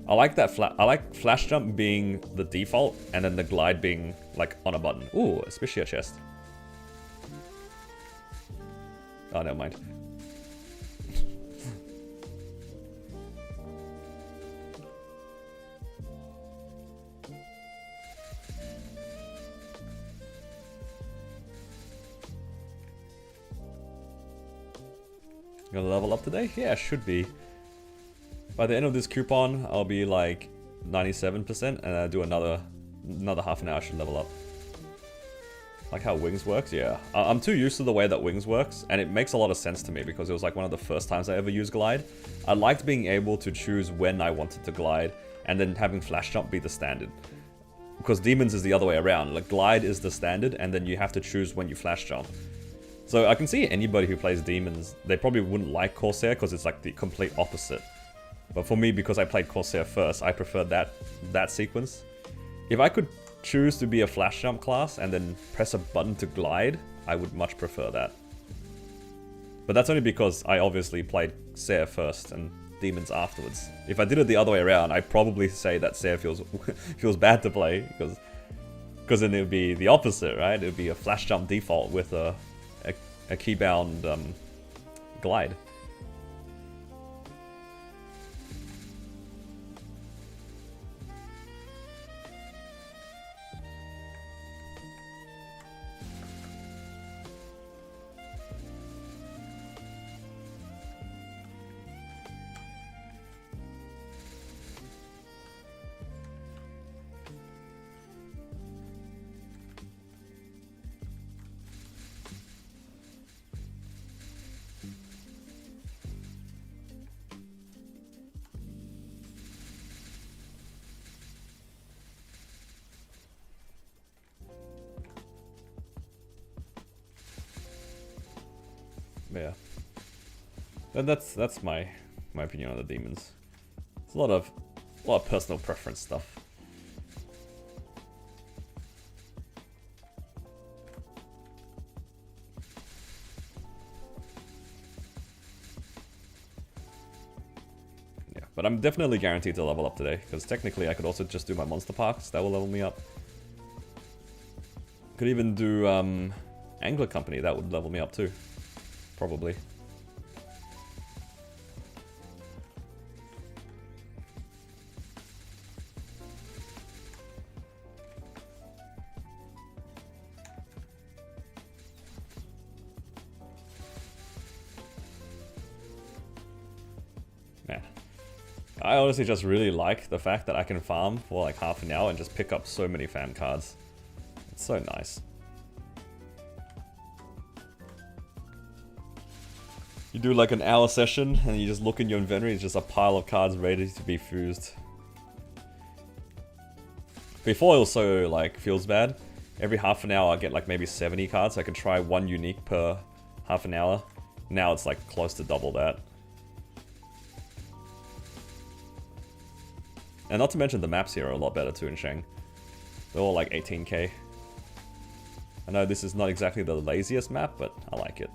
Speaker 1: I like that I like Flash Jump being the default, and then the Glide being, like, on a button. Ooh, especially a chest. Oh, never mind. Gonna level up today? Yeah, should be. By the end of this coupon, I'll be like 97%, and I'll do another half an hour, I should level up. Like how Wings works? Yeah. I'm too used to the way that Wings works, and it makes a lot of sense to me because it was like one of the first times I ever used Glide. I liked being able to choose when I wanted to glide, and then having Flash Jump be the standard. Because Demons is the other way around. Like, Glide is the standard, and then you have to choose when you Flash Jump. So I can see anybody who plays Demons, they probably wouldn't like Corsair because it's like the complete opposite. But for me, because I played Corsair first, I prefer that sequence. If I could choose to be a Flash Jump class and then press a button to glide, I would much prefer that. But that's only because I obviously played Seir first and Demons afterwards. If I did it the other way around, I'd probably say that Seir feels bad to play, because then it would be the opposite, right? It would be a Flash Jump default with a keybound glide. Yeah. And that's my opinion on the Demons. It's a lot of personal preference stuff. Yeah, but I'm definitely guaranteed to level up today, because technically I could also just do my monster parks, that will level me up. Could even do Angler Company, that would level me up too. Probably. Man. I honestly just really like the fact that I can farm for like half an hour and just pick up so many fan cards. It's so nice. You do like an hour session and you just look in your inventory, it's just a pile of cards ready to be fused. Before it also like feels bad. Every half an hour I get like maybe 70 cards, so I can try one unique per half an hour. Now it's like close to double that. And not to mention the maps here are a lot better too in Shang. They're all like 18k. I know this is not exactly the laziest map, but I like it.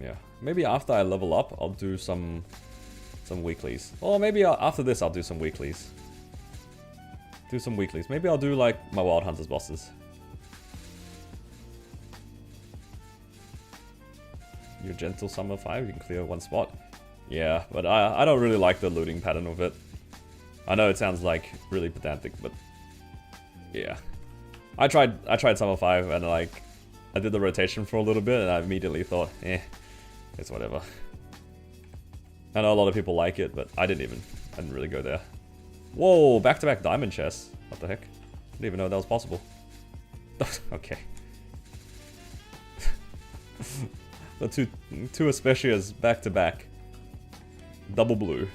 Speaker 1: Yeah, maybe after I level up, I'll do some weeklies. Or maybe after this, I'll do some weeklies. Maybe I'll do like my Wild Hunters bosses. Your Gentle Summer 5, you can clear one spot. Yeah, but I don't really like the looting pattern of it. I know it sounds like really pedantic, but yeah. I tried Summer 5 and like I did the rotation for a little bit and I immediately thought, it's whatever. I know a lot of people like it, but I didn't really go there. Whoa, back-to-back diamond chests. What the heck? I didn't even know that was possible. Okay. The two especially as back-to-back. Double blue.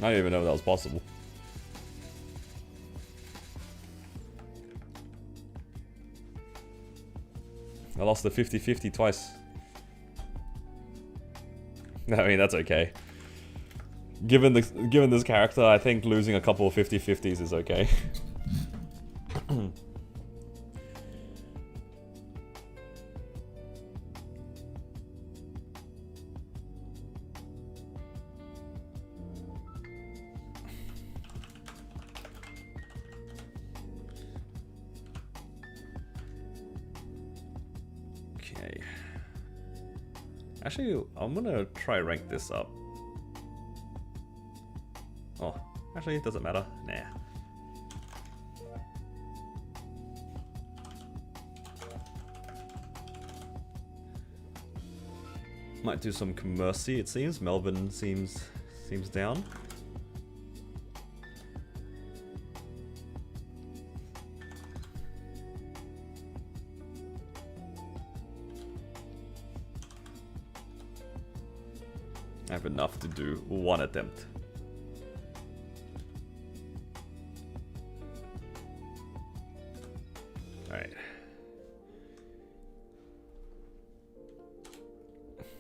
Speaker 1: I didn't even know that was possible. I lost the 50-50 twice. I mean, that's okay. Given this character, I think losing a couple of 50-50s is okay. Okay. Actually, I'm gonna try rank this up. Oh, actually, it doesn't matter. Nah. Might do some Commercy, it seems. Melbourne seems down. I have enough to do one attempt. Alright.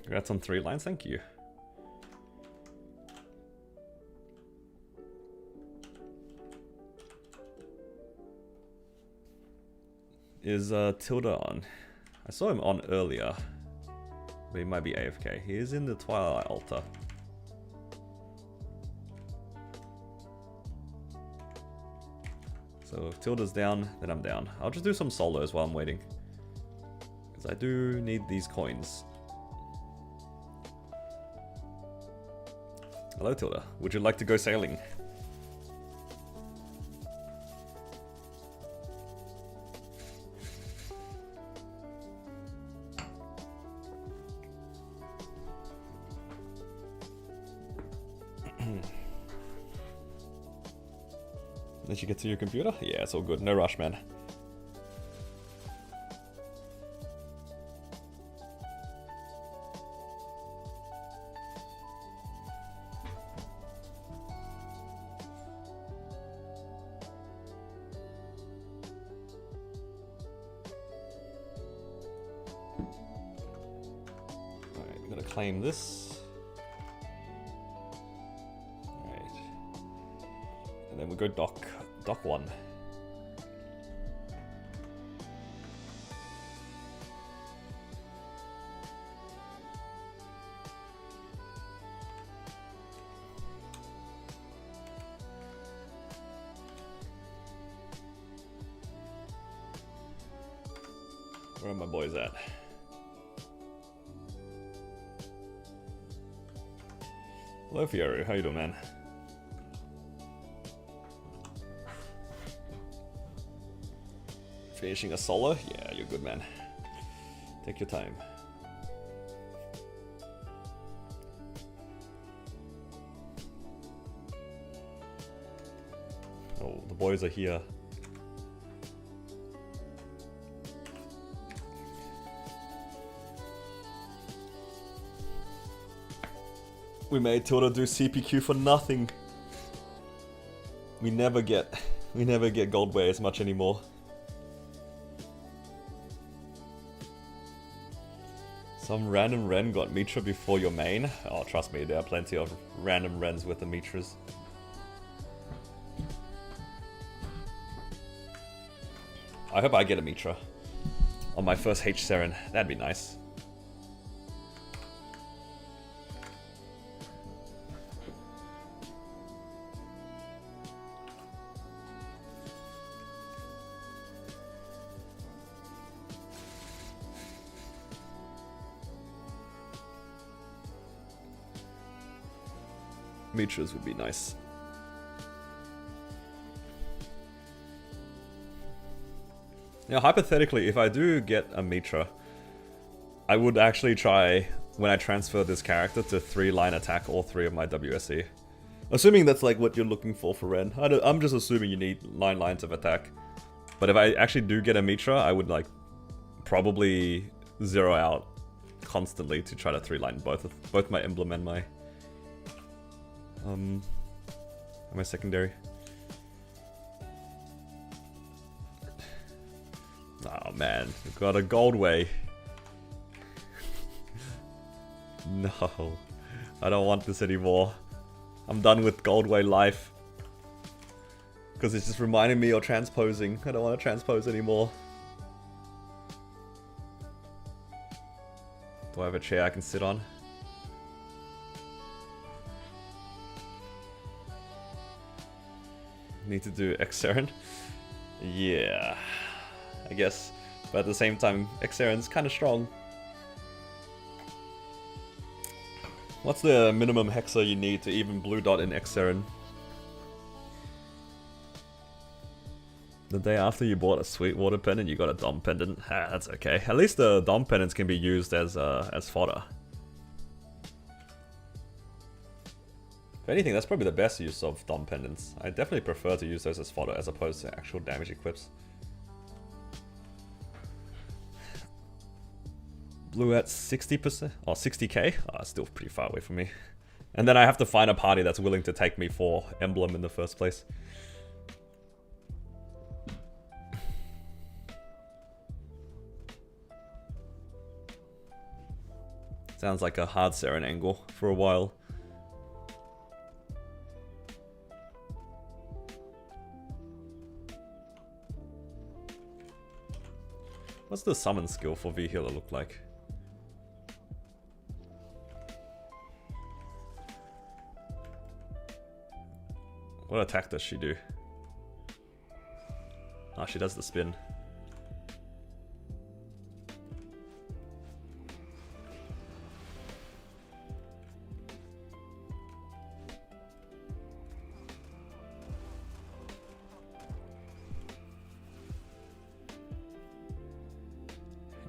Speaker 1: Congrats on 3 lines, thank you. Is Tilda on? I saw him on earlier. But he might be AFK. He is in the Twilight Altar. So if Tilda's down, then I'm down. I'll just do some solos while I'm waiting. Because I do need these coins. Hello Tilda, would you like to go sailing? Did you get to your computer? Yeah, it's all good. No rush, man. Alright, I'm gonna claim this. And then we go dock 1. Where are my boys at? Hello Fioru, how you doing, man? Finishing a solo? Yeah, you're good, man. Take your time. Oh, the boys are here. We made Tilda do CPQ for nothing. We never get Goldway as much anymore. Some random Ren got Mitra before your main. Oh, trust me, there are plenty of random Rens with the Mitras. I hope I get a Mitra on my first H Seren. That'd be nice. Mitras would be nice. Now, hypothetically, if I do get a Mitra, I would actually try, when I transfer this character, to 3-line attack all 3 of my WSE. Assuming that's like what you're looking for Ren. I'm just assuming you need 9 lines of attack. But if I actually do get a Mitra, I would like probably zero out constantly to try to 3-line both my emblem and my secondary. Oh man, we've got a Goldway. No, I don't want this anymore. I'm done with Goldway life. Because it's just reminding me of transposing. I don't want to transpose anymore. Do I have a chair I can sit on? Need to do Xeren? Yeah, I guess. But at the same time, Xeren's kind of strong. What's the minimum hexa you need to even blue dot in Xeren? The day after you bought a Sweetwater pendant, you got a Dom pendant. Ah, that's okay. At least the Dom pendants can be used as fodder. If anything, that's probably the best use of Dom pendants. I definitely prefer to use those as fodder as opposed to actual damage equips. Blue at 60%? Or 60k? Oh, still pretty far away from me. And then I have to find a party that's willing to take me for emblem in the first place. Sounds like a hard Seren angle for a while. What's the summon skill for V-Healer look like? What attack does she do? Oh, she does the spin.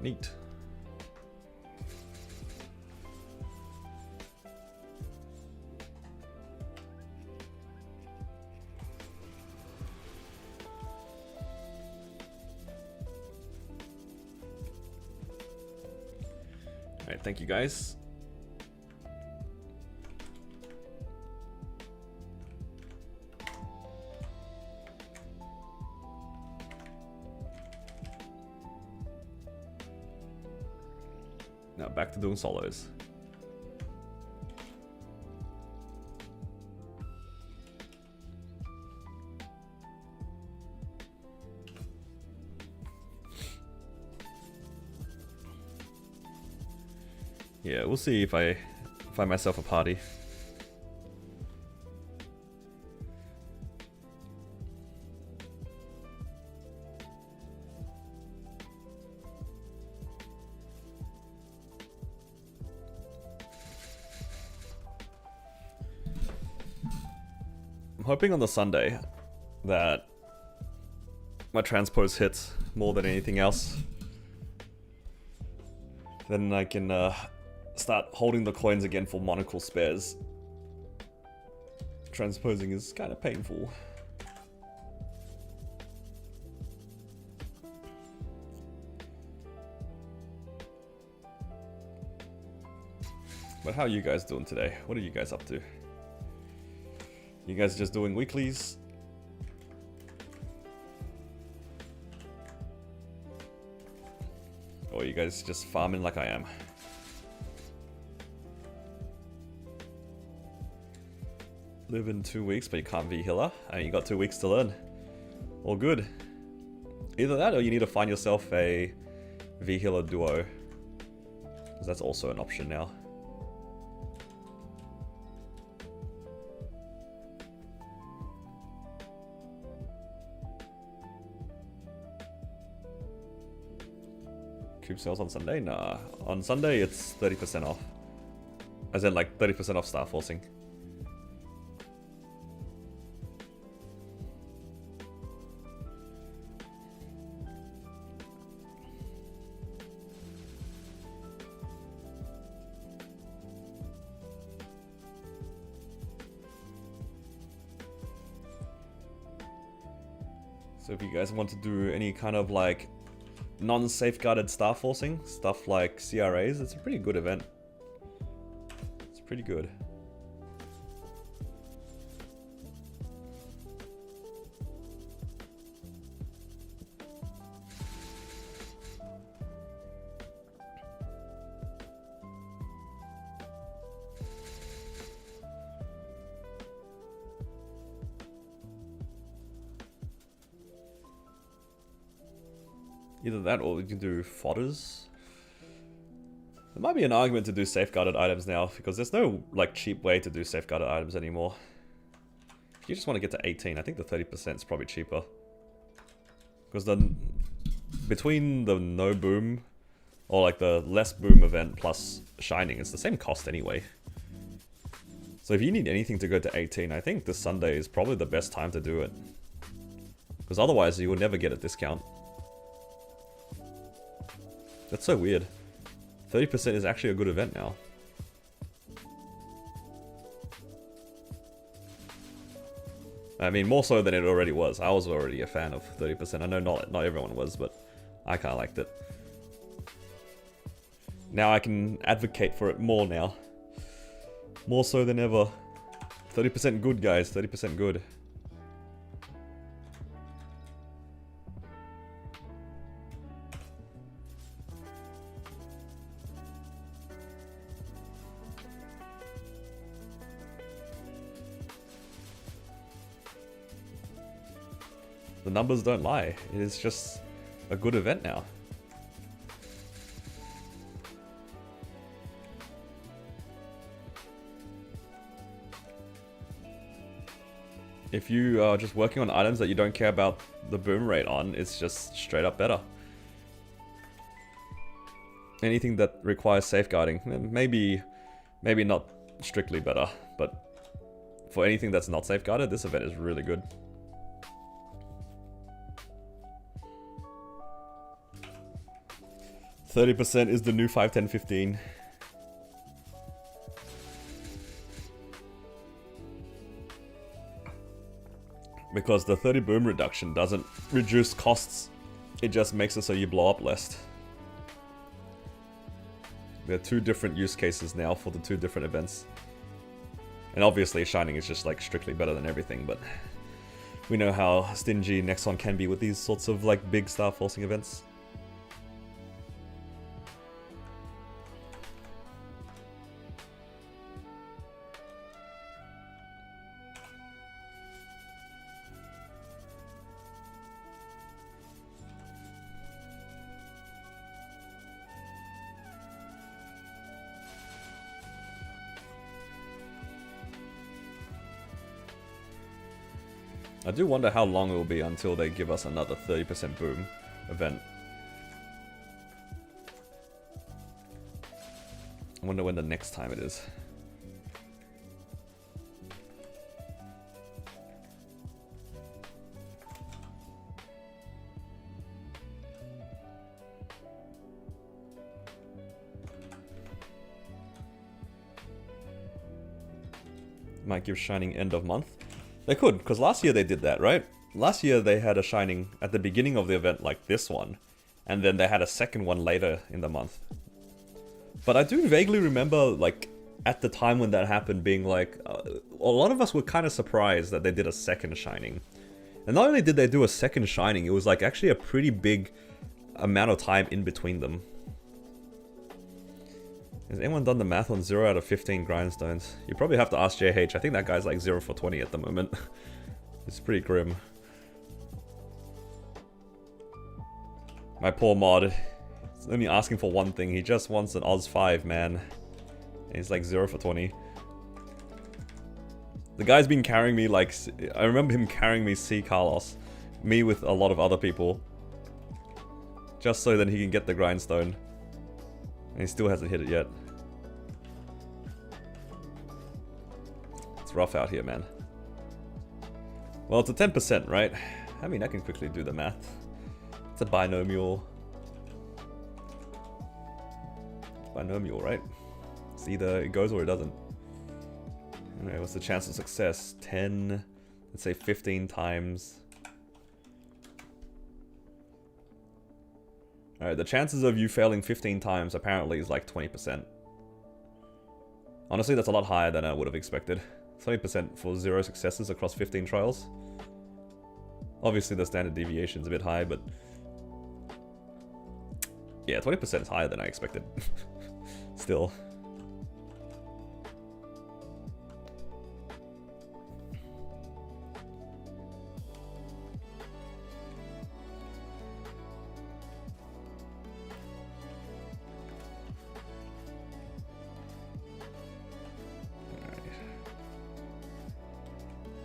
Speaker 1: Neat. Alright, thank you guys. Now back to doing solos. Yeah, we'll see if I find myself a party. I'm hoping on the Sunday that my transpose hits more than anything else. Then I can start holding the coins again for monocle spares. Transposing is kind of painful. But how are you guys doing today? What are you guys up to? You guys just doing weeklies? Or are you guys just farming like I am? Live in 2 weeks, but you can't be healer, and you got 2 weeks to learn. All good. Either that, or you need to find yourself a V-healer duo. Because that's also an option now. Cube sales on Sunday? Nah. On Sunday, it's 30% off. As in, like, 30% off Star Forcing. So if you guys want to do any kind of, like, non-safeguarded star forcing, stuff like CRAs, it's a pretty good event. It's pretty good. Either that or you can do fodders. There might be an argument to do safeguarded items now, because there's no like cheap way to do safeguarded items anymore. If you just want to get to 18, I think the 30% is probably cheaper. Because between the no boom, or like the less boom event plus shining, it's the same cost anyway. So if you need anything to go to 18, I think this Sunday is probably the best time to do it. Because otherwise you will never get a discount. That's so weird. 30% is actually a good event now. I mean, more so than it already was. I was already a fan of 30%. I know not everyone was, but I kind of liked it. Now I can advocate for it more now. More so than ever. 30% good, guys. 30% good. The numbers don't lie. It is just a good event now. If you are just working on items that you don't care about the boom rate on, it's just straight up better. Anything that requires safeguarding, maybe not strictly better, but for anything that's not safeguarded, this event is really good. 30% is the new 5, 10, 15. Because the 30 boom reduction doesn't reduce costs. It just makes it so you blow up less. There are two different use cases now for the two different events. And obviously Shining is just like strictly better than everything, but we know how stingy Nexon can be with these sorts of like big star forcing events. I do wonder how long it will be until they give us another 30% boom event. I wonder when the next time it is. might give shining end of month. They could, because last year they did that, right? Last year they had a shining at the beginning of the event like this one, and then they had a second one later in the month. But I do vaguely remember, like, at the time when that happened being like, a lot of us were kind of surprised that they did a second shining. And not only did they do a second shining, it was like actually a pretty big amount of time in between them. Has anyone done the math on 0 out of 15 grindstones? You probably have to ask JH. I think that guy's like 0 for 20 at the moment. It's pretty grim. My poor mod. He's only asking for one thing. He just wants an Oz 5, man. And he's like 0 for 20. The guy's been carrying me like... I remember him carrying me C. Carlos. Me with a lot of other people. Just so that he can get the grindstone. And he still hasn't hit it yet. It's rough out here, man. Well, it's a 10%, right? I mean, I can quickly do the math. It's a binomial. It's binomial, right? It's either it goes or it doesn't. Anyway, what's the chance of success? 10, let's say 15 times. Alright, the chances of you failing 15 times apparently is like 20%. Honestly, that's a lot higher than I would have expected. 20% for 0 successes across 15 trials. Obviously the standard deviation is a bit high, but... yeah, 20% is higher than I expected. Still.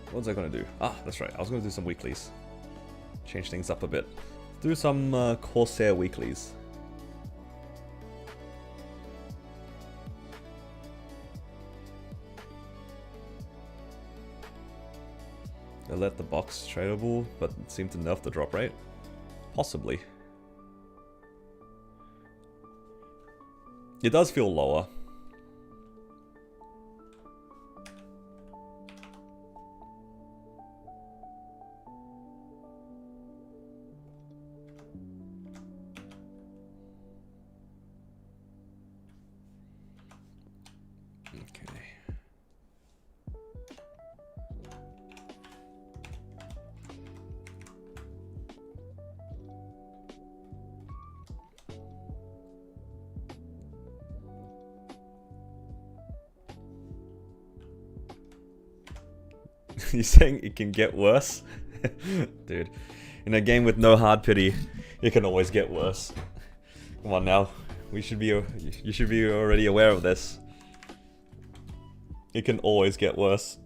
Speaker 1: What was I gonna do? Ah, that's right. I was gonna do some weeklies. Change things up a bit. Do some Corsair weeklies. They let the box tradable, but it seemed to nerf the drop rate. Possibly. It does feel lower. You're saying it can get worse? Dude, in a game with no hard pity, it can always get worse. Come on now. You should be already aware of this. It can always get worse.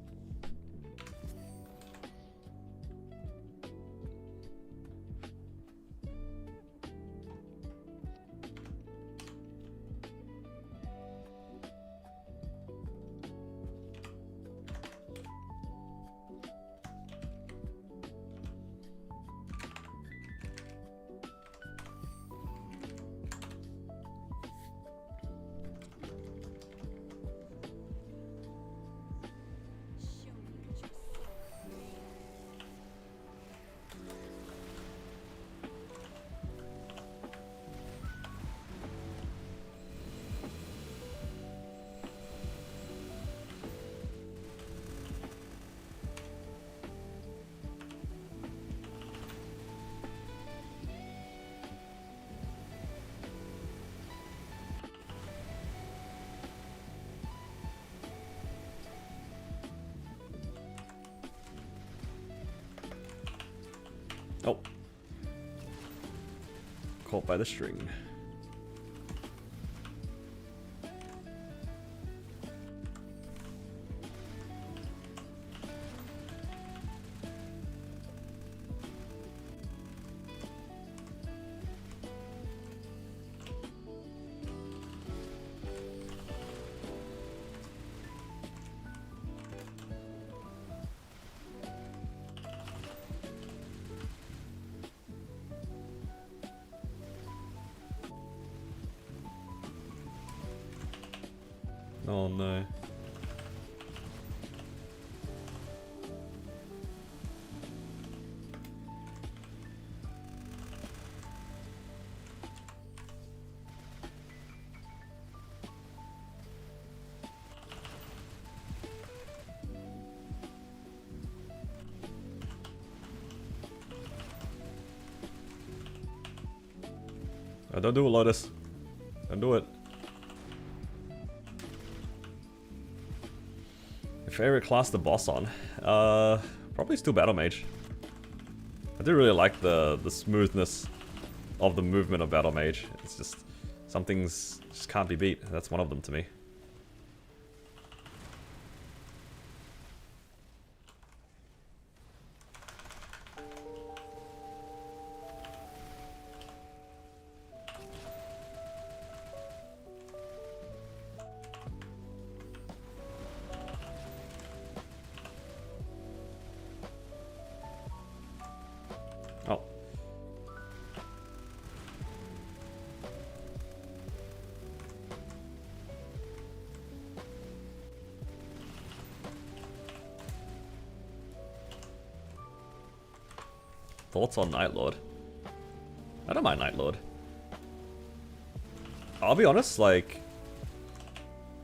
Speaker 1: Oh. Caught by the string. Oh no. Oh, don't do it, Lotus. Don't do it. Your favorite class to boss on? Probably still Battle Mage. I do really like the smoothness of the movement of Battle Mage. It's just, some things just can't be beat. That's one of them to me. Oh. Thoughts on Night Lord? I don't mind Night Lord. I'll be honest, like,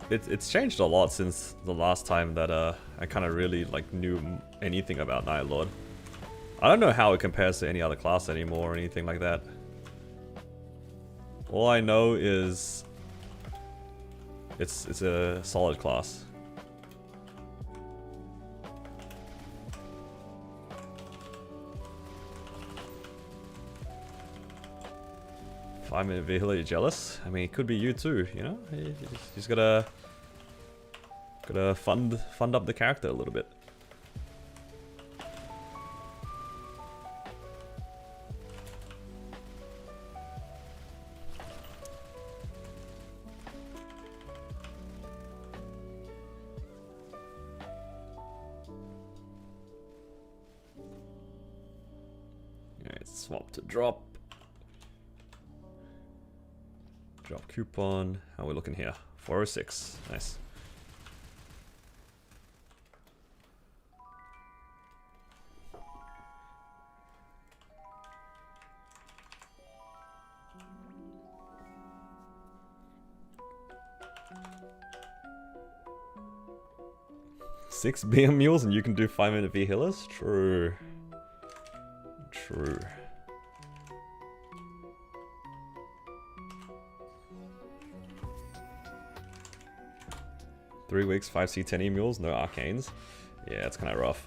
Speaker 1: it's changed a lot since the last time that I kind of really like knew anything about Night Lord. I don't know how it compares to any other class anymore or anything like that. All I know is it's a solid class. I'm really jealous. I mean, it could be you too, you know? You just gotta fund up the character a little bit. Alright, swap to drop. Drop coupon. How are we looking here? 406. Nice. Six BM mules and you can do 5-minute V healers? True. True. 3 weeks, 5C10E mules, no arcanes. Yeah, it's kind of rough.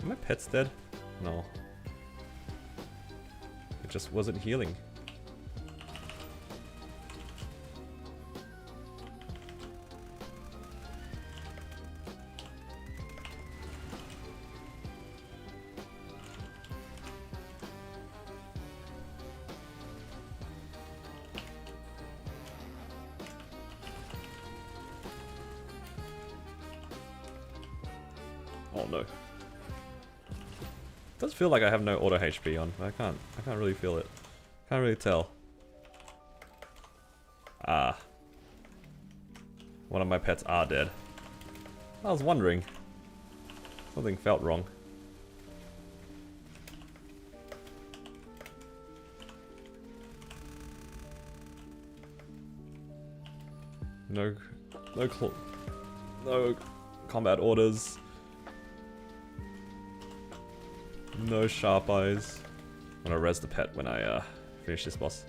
Speaker 1: Are my pets dead? No. It just wasn't healing. Oh no. Does feel like I have no auto HP on. I can't really feel it. Can't really tell. Ah. One of my pets are dead. I was wondering. Something felt wrong. No combat orders. No sharp eyes. I'm gonna res the pet when I finish this boss.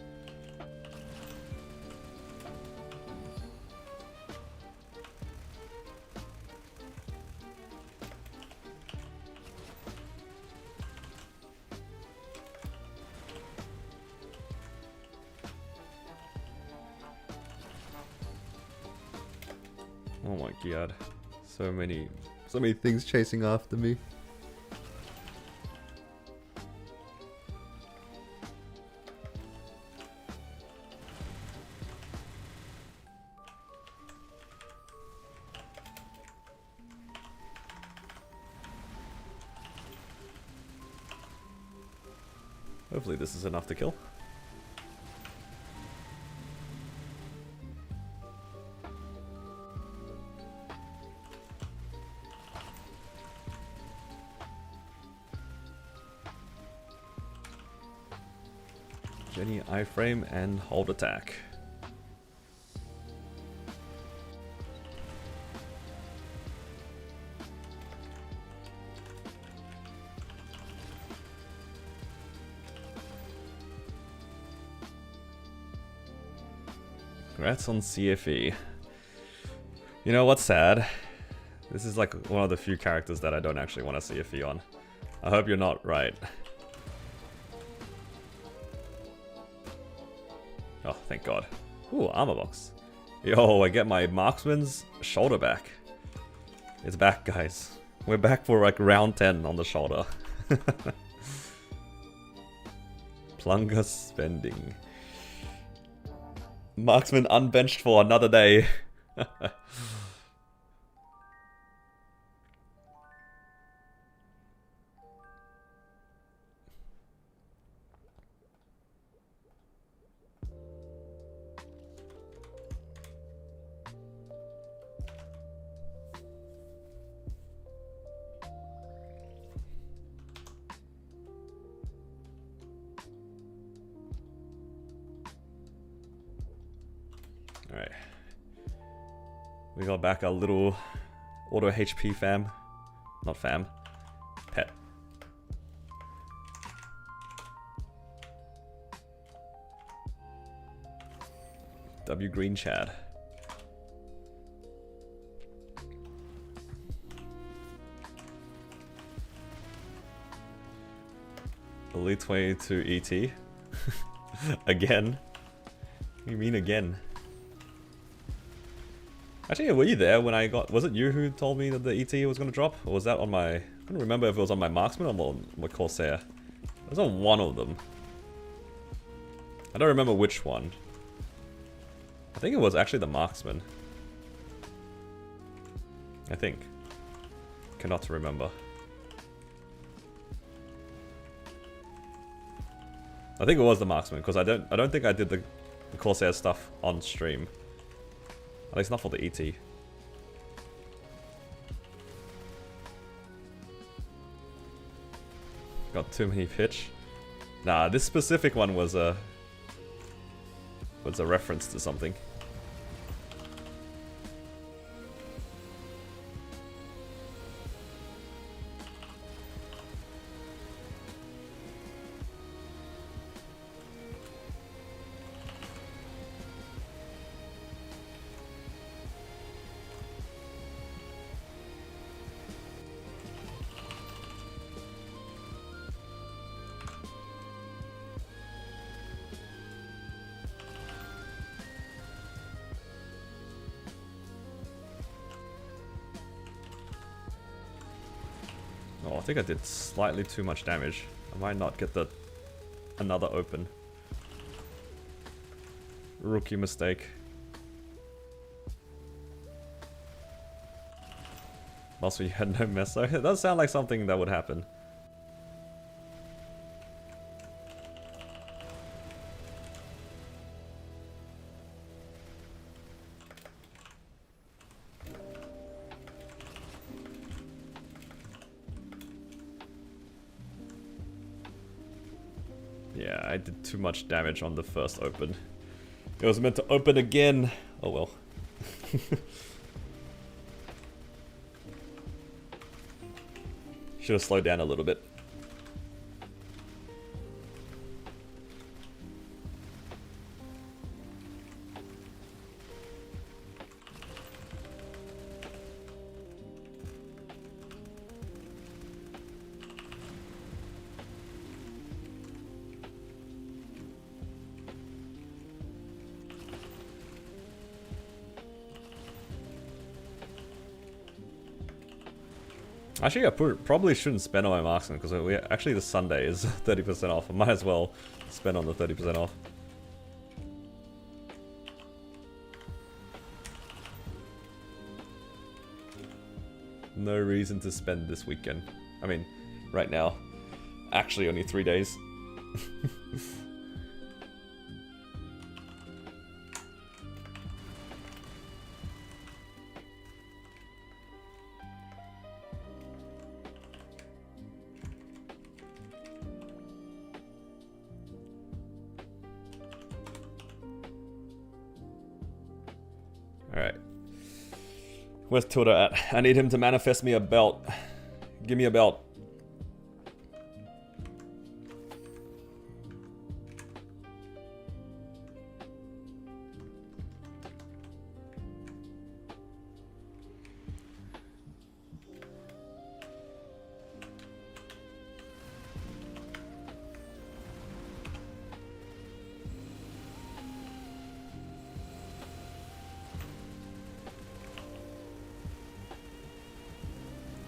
Speaker 1: Oh my god. So many things chasing after me. Hopefully this is enough to kill. Jenny iframe and hold attack. Congrats on CFE. You know what's sad? This is like one of the few characters that I don't actually want to CFE on. I hope you're not right. Oh, thank God. Ooh, armor box. Yo, I get my marksman's shoulder back. It's back, guys. We're back for like round 10 on the shoulder. Plunger spending. Marksman unbenched for another day. Alright. We got back our little auto HP fam. Not fam. Pet. W Green Chad. Elite way to ET. Again? What do you mean again? Actually, were you there when I got... Was it you who told me that the ET was going to drop? Or was that on my... I couldn't remember if it was on my Marksman or on my Corsair. It was on one of them. I don't remember which one. I think it was actually the Marksman. I think. Cannot remember. I think it was the Marksman, because I don't think I did the Corsair stuff on stream. At least not for the ET. Got too many pitch. Nah, this specific one was a reference to something. Oh, I think I did slightly too much damage. I might not get the another open. Rookie mistake. Also, you had no meso. It does sound like something that would happen. Yeah, I did too much damage on the first open. It was meant to open again. Oh well. Should have slowed down a little bit. Actually, I probably shouldn't spend on my marksman because actually the Sunday is 30% off. I might as well spend on the 30% off. No reason to spend this weekend. I mean, right now. Actually, only 3 days. Where's Tilda at? I need him to manifest me a belt. Give me a belt.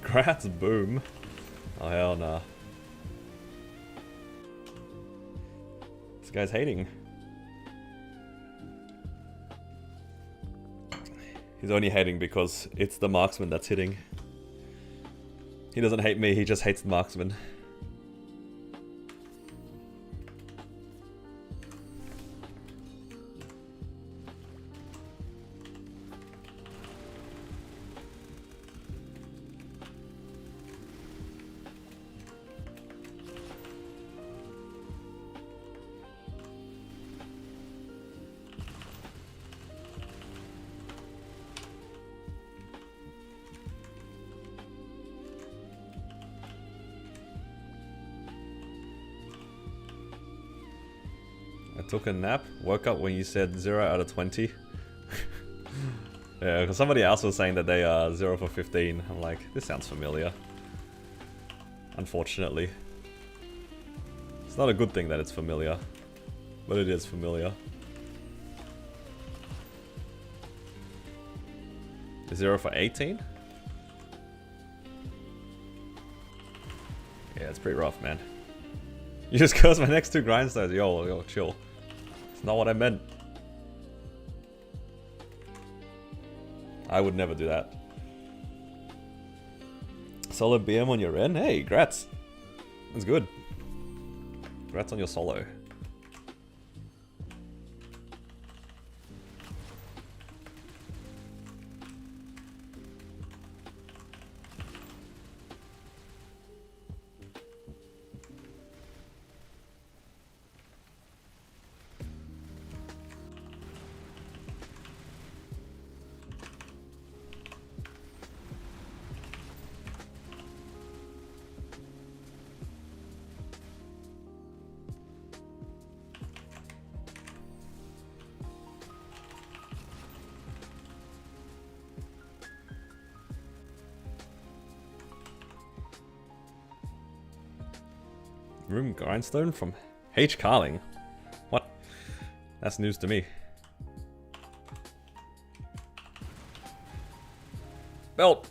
Speaker 1: Grats, boom. Oh hell nah. This guy's hating. He's only hating because it's the marksman that's hitting. He doesn't hate me, he just hates the marksman. Took a nap, woke up when you said 0 out of 20. Yeah, because somebody else was saying that they are 0 for 15. I'm like, this sounds familiar. Unfortunately. It's not a good thing that it's familiar, but it is familiar. 0 for 18? Yeah, it's pretty rough, man. You just cursed my next 2 grindstones. Yo, chill. It's not what I meant. I would never do that. Solid BM on your Ren? Hey, grats. That's good. Grats on your solo. Room grindstone from H. Carling. What? That's news to me. Belt!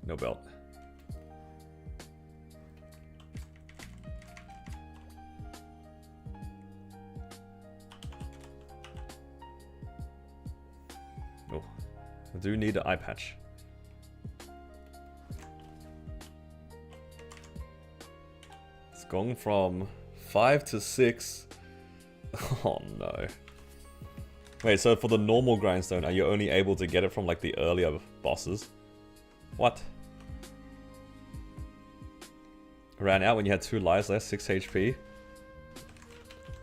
Speaker 1: No belt. Oh, I do need an eye patch. Gone from 5 to 6. Oh no. Wait, so for the normal grindstone, are you only able to get it from like the earlier bosses? What? Ran out when you had 2 lives left, 6 HP?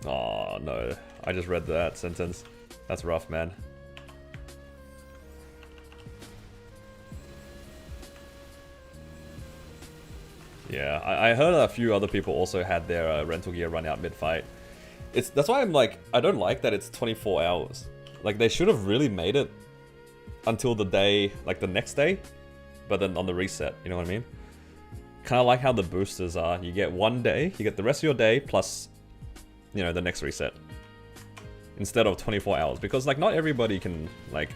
Speaker 1: Oh no, I just read that sentence. That's rough, man. Yeah, I heard a few other people also had their rental gear run out mid-fight. That's why I'm like, I don't like that it's 24 hours. Like, they should have really made it until the day, like the next day, but then on the reset, you know what I mean? Kind of like how the boosters are. You get 1 day, you get the rest of your day, plus, you know, the next reset. Instead of 24 hours. Because, like, not everybody can, like,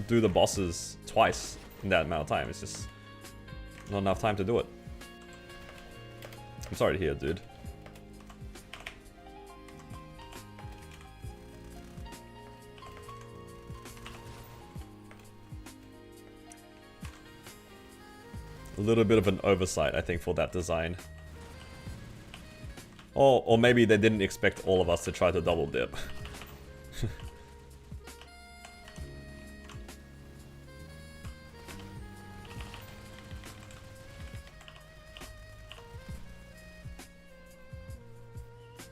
Speaker 1: do the bosses twice in that amount of time. It's just not enough time to do it. I'm sorry to hear, dude. A little bit of an oversight, I think, for that design. Or maybe they didn't expect all of us to try to double dip.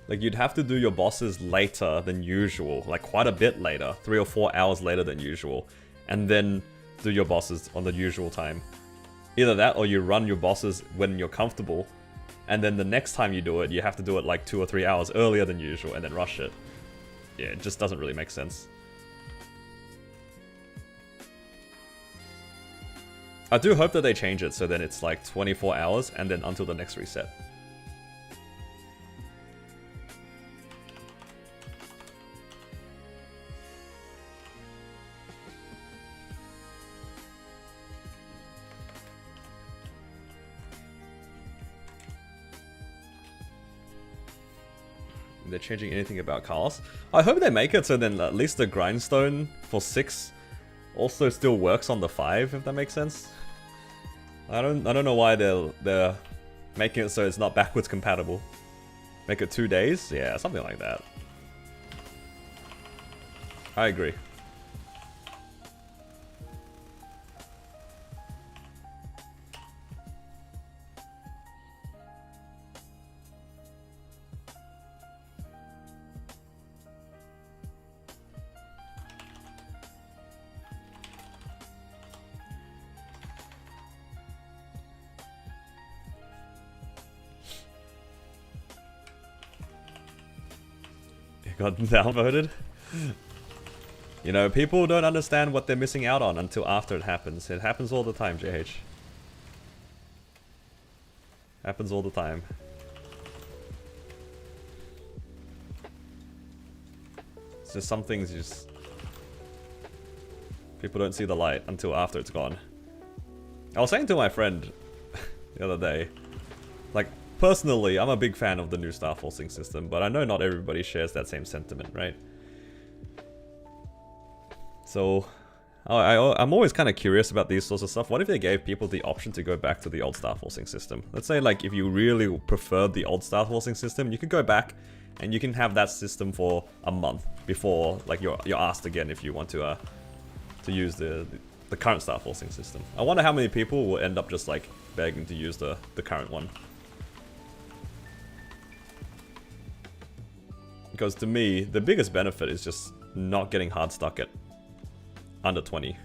Speaker 1: Like, you'd have to do your bosses later than usual, like quite a bit later, 3 or 4 hours later than usual, and then do your bosses on the usual time. Either that or you run your bosses when you're comfortable, and then the next time you do it, you have to do it like 2 or 3 hours earlier than usual and then rush it. Yeah, it just doesn't really make sense. I do hope that they change it so then it's like 24 hours and then until the next reset. They're changing anything about Carlos. I hope they make it so then at least the grindstone for 6 also still works on the 5, if that makes sense. I don't know why they're making it so it's not backwards compatible. Make it 2 days? Yeah, something like that. I agree. Got downvoted. You know, people don't understand what they're missing out on until after it happens. It happens all the time, JH. Happens all the time. It's just some things just... people don't see the light until after it's gone. I was saying to my friend the other day, like, personally, I'm a big fan of the new star forcing system, but I know not everybody shares that same sentiment, right? So, I'm always kind of curious about these sorts of stuff. What if they gave people the option to go back to the old star forcing system? Let's say, like, if you really preferred the old star forcing system, you could go back and you can have that system for a month before, like, you're asked again if you want to use the current star forcing system. I wonder how many people will end up just, like, begging to use the current one. Because to me, the biggest benefit is just not getting hard stuck at under 20.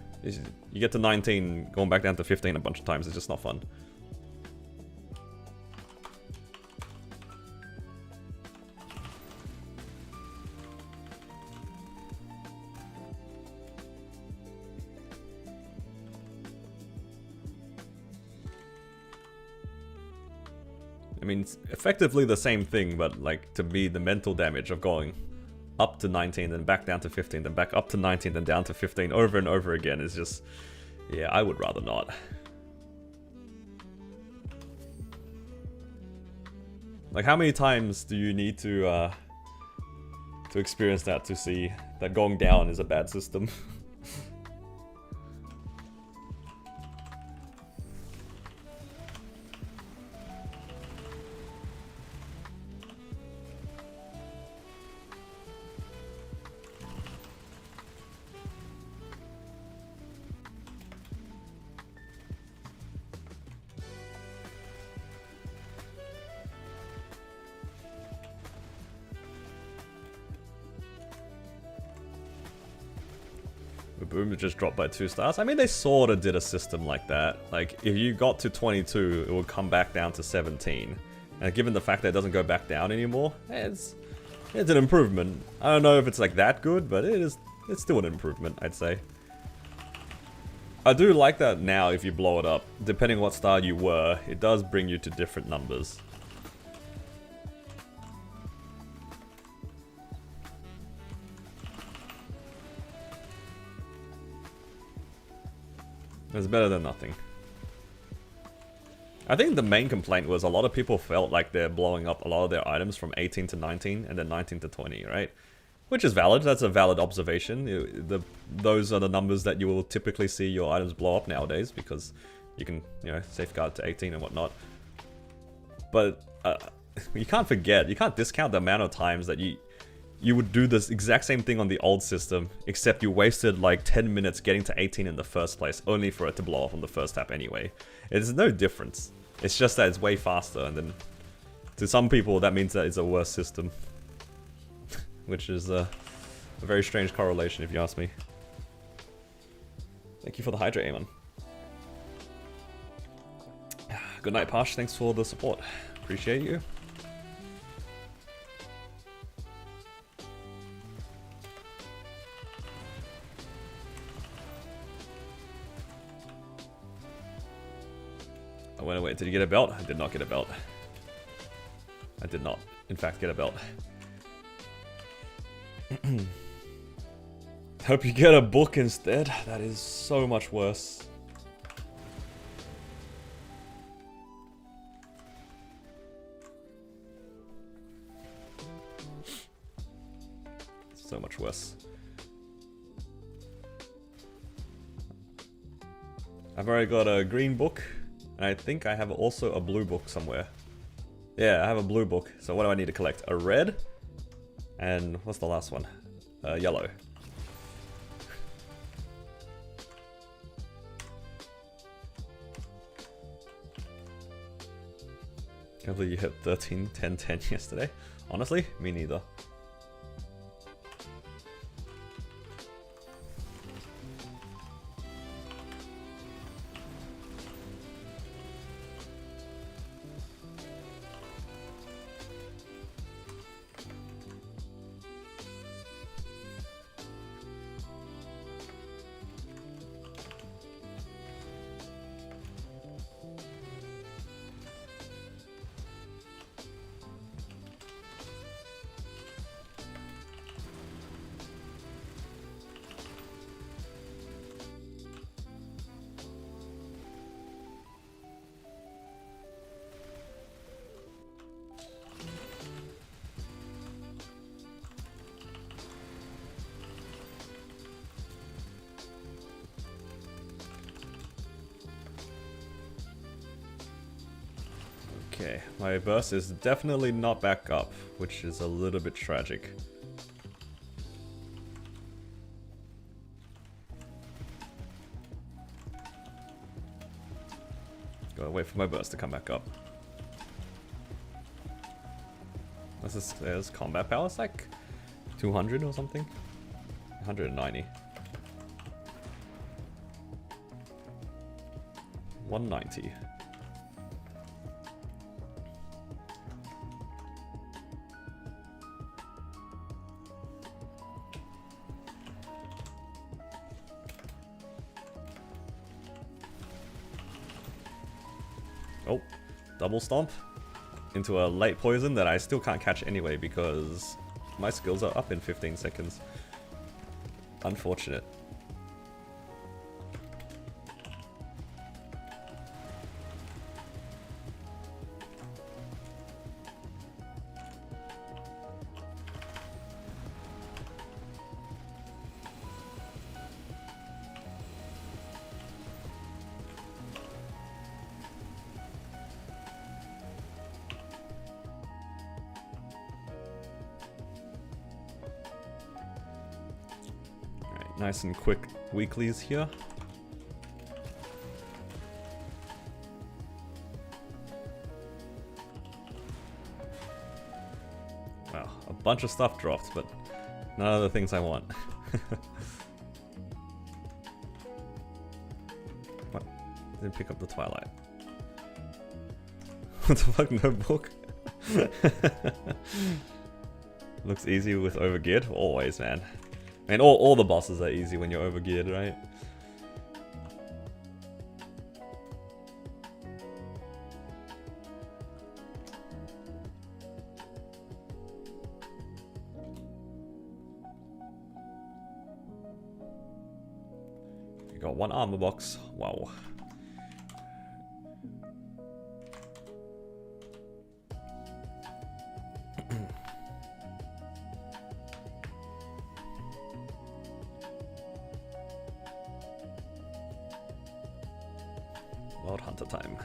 Speaker 1: You get to 19, going back down to 15 a bunch of times, it's just not fun. I mean, it's effectively the same thing, but like, to me, the mental damage of going up to 19, then back down to 15, then back up to 19, then down to 15 over and over again is just... yeah, I would rather not. Like, how many times do you need to experience that to see that going down is a bad system? Boom, it just dropped by 2 stars. I mean, they sort of did a system like that. Like, if you got to 22, it would come back down to 17. And given the fact that it doesn't go back down anymore, it's an improvement. I don't know if it's like that good, but it's still an improvement, I'd say. I do like that now if you blow it up. Depending on what star you were, it does bring you to different numbers. It's better than nothing. I think the main complaint was a lot of people felt like they're blowing up a lot of their items from 18 to 19 and then 19 to 20, right? Which is valid, that's a valid observation. Those are the numbers that you will typically see your items blow up nowadays because you can, you know, safeguard to 18 and whatnot. But you can't forget, you can't discount the amount of times that you would do this exact same thing on the old system, except you wasted like 10 minutes getting to 18 in the first place, only for it to blow off on the first tap anyway. It's no difference. It's just that it's way faster, and then to some people that means that it's a worse system. Which is a very strange correlation if you ask me. Thank you for the Hydra, Amon. Good night, Posh. Thanks for the support. Appreciate you. I went away. Did you get a belt? I did not get a belt. I did not, in fact, get a belt. Hope you get a book instead. That is so much worse. So much worse. I've already got a green book, and I think I have also a blue book somewhere. Yeah, I have a blue book. So what do I need to collect? A red? And what's the last one? Yellow. Can't believe you hit 13, 10, 10 yesterday. Honestly, me neither. Okay, my burst is definitely not back up, which is a little bit tragic. Gotta wait for my burst to come back up. What's this? There's combat power? It's like 200 or something? 190. 190. Oh, double stomp into a late poison that I still can't catch anyway because my skills are up in 15 seconds. Unfortunate. Nice and quick weeklies here. Wow, a bunch of stuff dropped, but none of the things I want. What? Didn't pick up the Twilight. What the fuck, no book? Looks easy with overgeared? Always, man. I mean, all the bosses are easy when you're overgeared, right? You got one armor box. Wow. Lord Hunter time.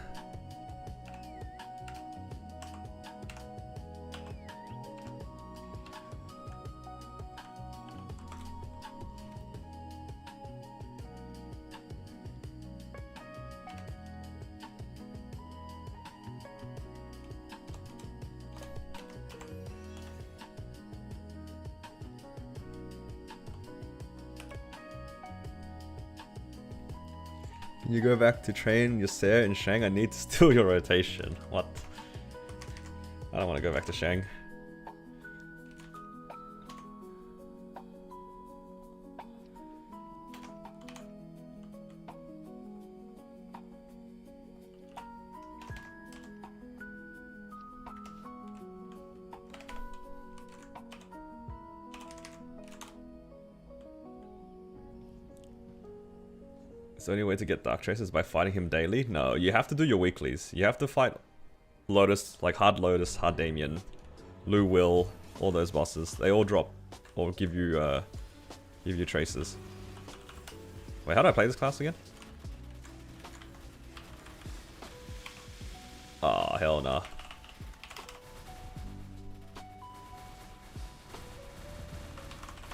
Speaker 1: You go back to train your Sare in Shang. I need to steal your rotation. What? I don't want to go back to Shang. Is there any way to get Dark Traces by fighting him daily? No, you have to do your weeklies. You have to fight Lotus, like Hard Lotus, Hard Damien, Lu Will, all those bosses. They all drop or give you traces. Wait, how do I play this class again? Oh, hell nah.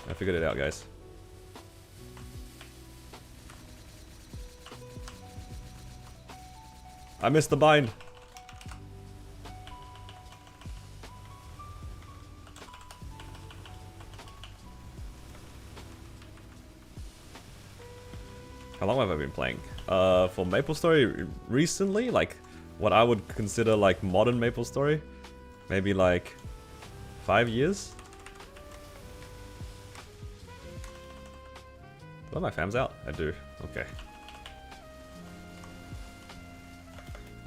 Speaker 1: I figured it out, guys. I missed the bind. How long have I been playing? For MapleStory recently, like what I would consider like modern MapleStory, maybe like 5 years. Do I have my fams out? I do. Okay.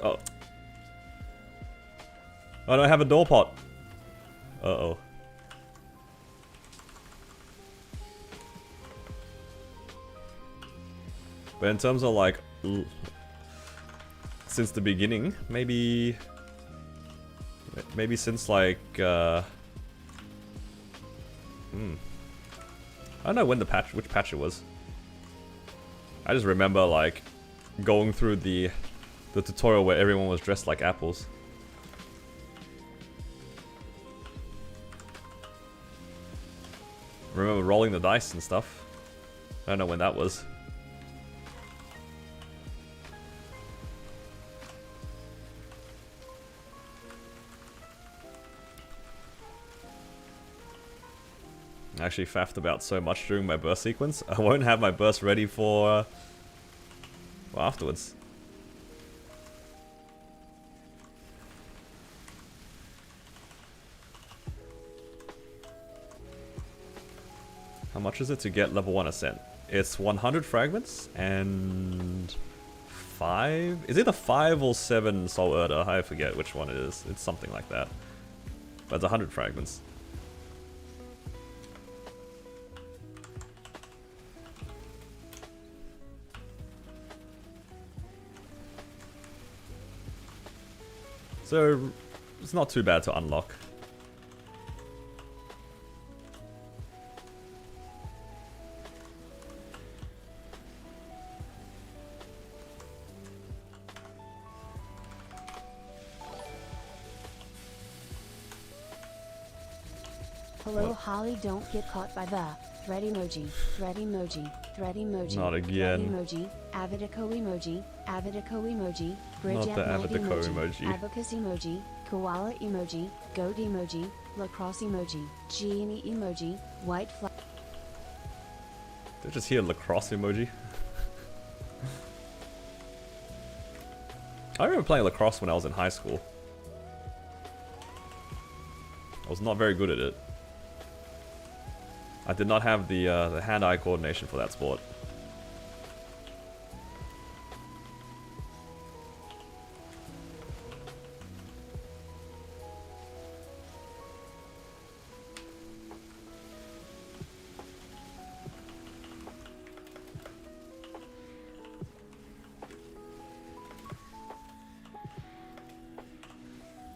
Speaker 1: Oh. I don't have a door pot. Uh-oh. But in terms of like, since the beginning, maybe since like, I don't know when which patch it was. I just remember like going through the tutorial where everyone was dressed like apples. Remember rolling the dice and stuff. I don't know when that was. I actually faffed about so much during my burst sequence. I won't have my burst ready for well, afterwards. How much is it to get level 1 Ascent? It's 100 fragments and 5... Is it a 5 or 7 Soul Erda? I forget which one it is. It's something like that. But it's 100 fragments. So, it's not too bad to unlock.
Speaker 2: Hello, Holly, don't get caught by the thread emoji, thread emoji, thread emoji.
Speaker 1: Not again.
Speaker 2: Thread emoji, Avidico emoji, Avidico emoji, bridge
Speaker 1: Not the Avidico emoji.
Speaker 2: Abacus emoji, koala emoji, goat emoji, lacrosse emoji, genie emoji, white flag.
Speaker 1: Did I just hear lacrosse emoji? I remember playing lacrosse when I was in high school. I was not very good at it. I did not have the hand-eye coordination for that sport.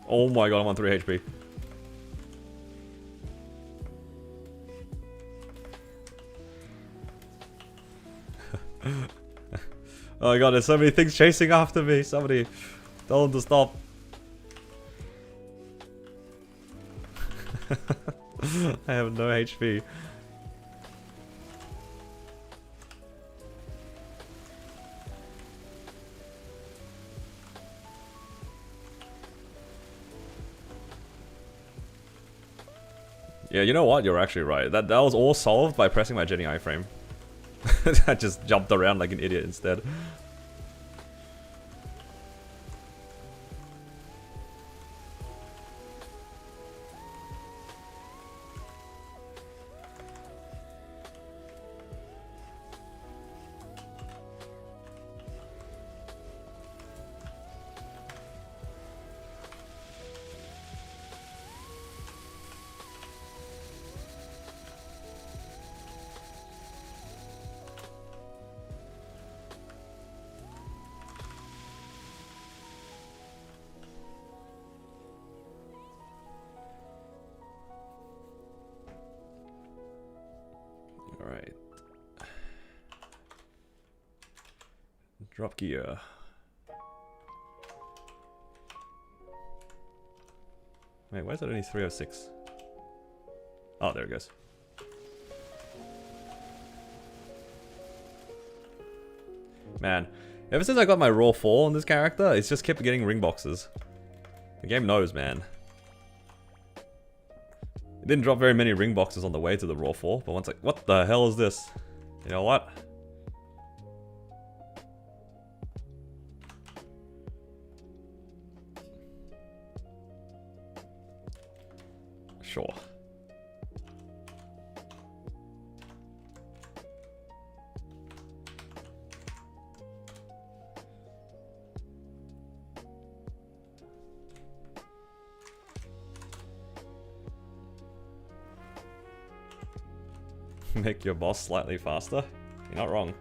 Speaker 1: Oh my god, I'm on 3 HP. Oh my god, there's so many things chasing after me. Somebody tell them to stop. I have no HP. Yeah, you know what? You're actually right. That was all solved by pressing my Jenny iframe. I just jumped around like an idiot instead. Drop gear. Wait, why is it only 306? Oh, there it goes. Man, ever since I got my raw 4 on this character, it's just kept getting ring boxes. The game knows, man. It didn't drop very many ring boxes on the way to the raw 4, but once what the hell is this? You know what? Sure. Make your boss slightly faster? You're not wrong.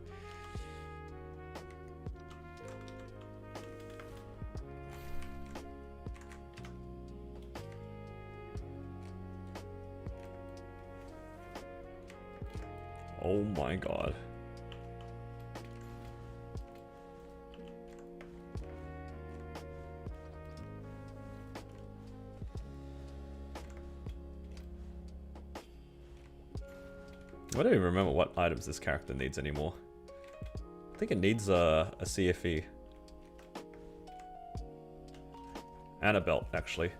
Speaker 1: Oh my god. I don't even remember what items this character needs anymore. I think it needs a CFE. And a belt, actually.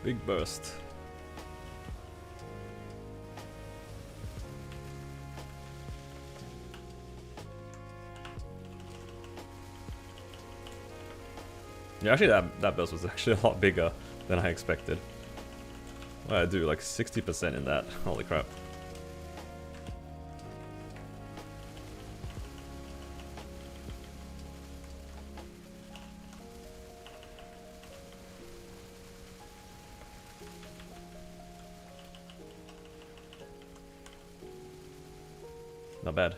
Speaker 1: Big burst. Yeah, actually that burst was actually a lot bigger than I expected. What did I do? Like 60% in that. Holy crap. Not bad.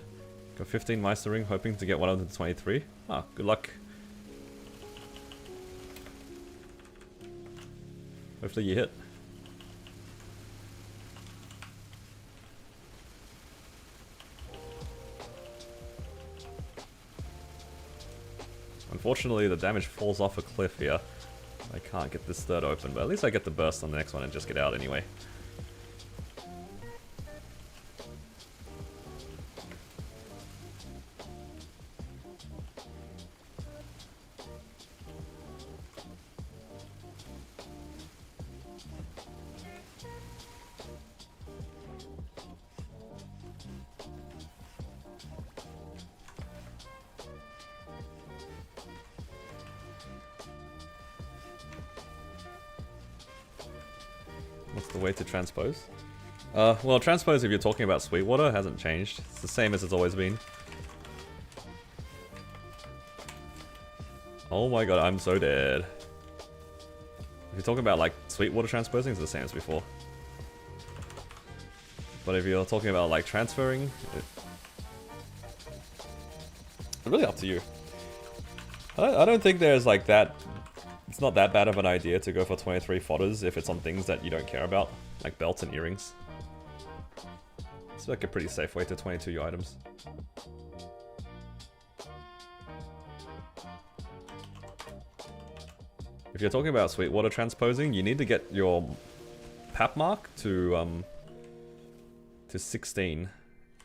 Speaker 1: Got 15 Meister Ring, hoping to get 123. Ah, good luck. Hopefully you hit. Unfortunately, the damage falls off a cliff here. I can't get this third open, but at least I get the burst on the next one and just get out anyway. What's the way to transpose? Well, transpose, if you're talking about Sweetwater, hasn't changed. It's the same as it's always been. Oh my god, I'm so dead. If you're talking about like Sweetwater transposing, it's the same as before. But if you're talking about like transferring, it's really up to you. I don't think there's like that. It's not that bad of an idea to go for 23 fodders if it's on things that you don't care about, like belts and earrings. It's like a pretty safe way to 22 your items. If you're talking about Sweetwater transposing, you need to get your pap mark to 16,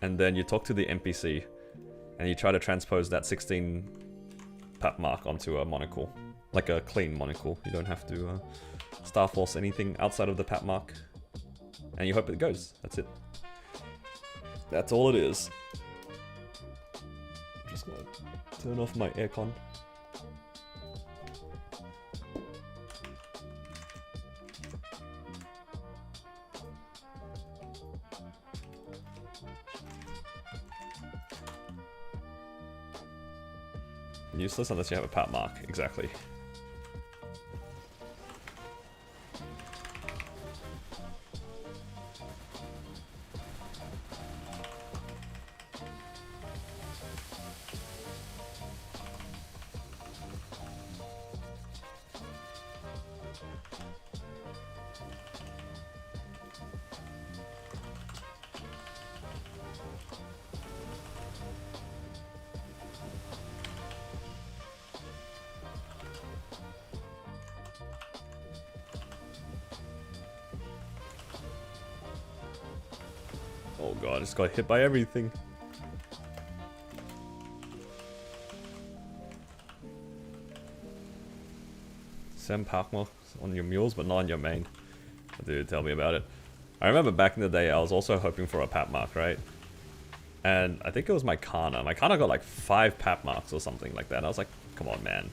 Speaker 1: and then you talk to the NPC, and you try to transpose that 16 pap mark onto a monocle. Like a clean monocle. You don't have to Star Force anything outside of the pap mark. And you hope it goes. That's it. That's all it is. I'm just gonna Turn off my aircon. Useless unless you have a pat mark, exactly. Oh god, I just got hit by everything. Send park marks on your mules, but not on your main. Dude, tell me about it. I remember back in the day, I was also hoping for a pat mark, right? And I think it was my Kana. My Kana got like 5 pat marks or something like that. I was like, come on, man.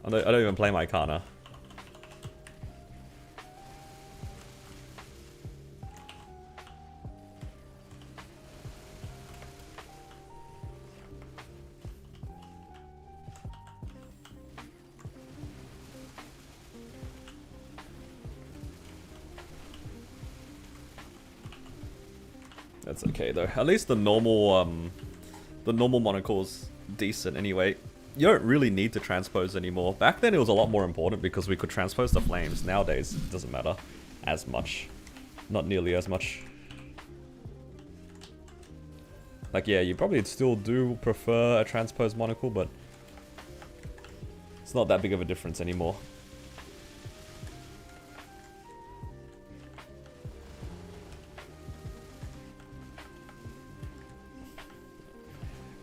Speaker 1: I don't even play my Kana. That's okay though. At least the normal monocle's decent anyway. You don't really need to transpose anymore. Back then it was a lot more important because we could transpose the flames. Nowadays it doesn't matter as much. Not nearly as much. Like yeah, you probably still do prefer a transposed monocle, but it's not that big of a difference anymore.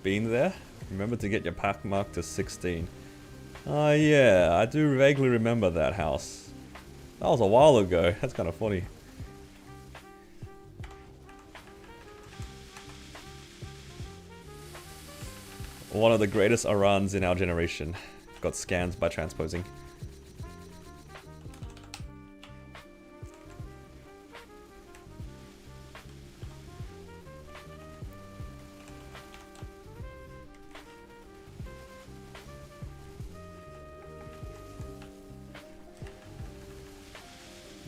Speaker 1: Been there? Remember to get your pack mark to 16. Oh yeah, I do vaguely remember that house. That was a while ago. That's kind of funny. One of the greatest Arans in our generation. Got scanned by transposing.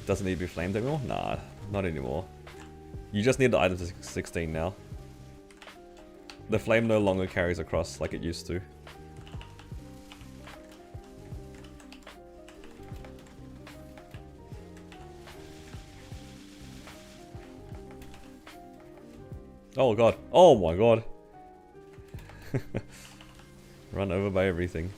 Speaker 1: Doesn't need to be flamed anymore? Nah, not anymore. You just need the item to 16 now. The flame no longer carries across like it used to. Oh god. Oh my god. Run over by everything.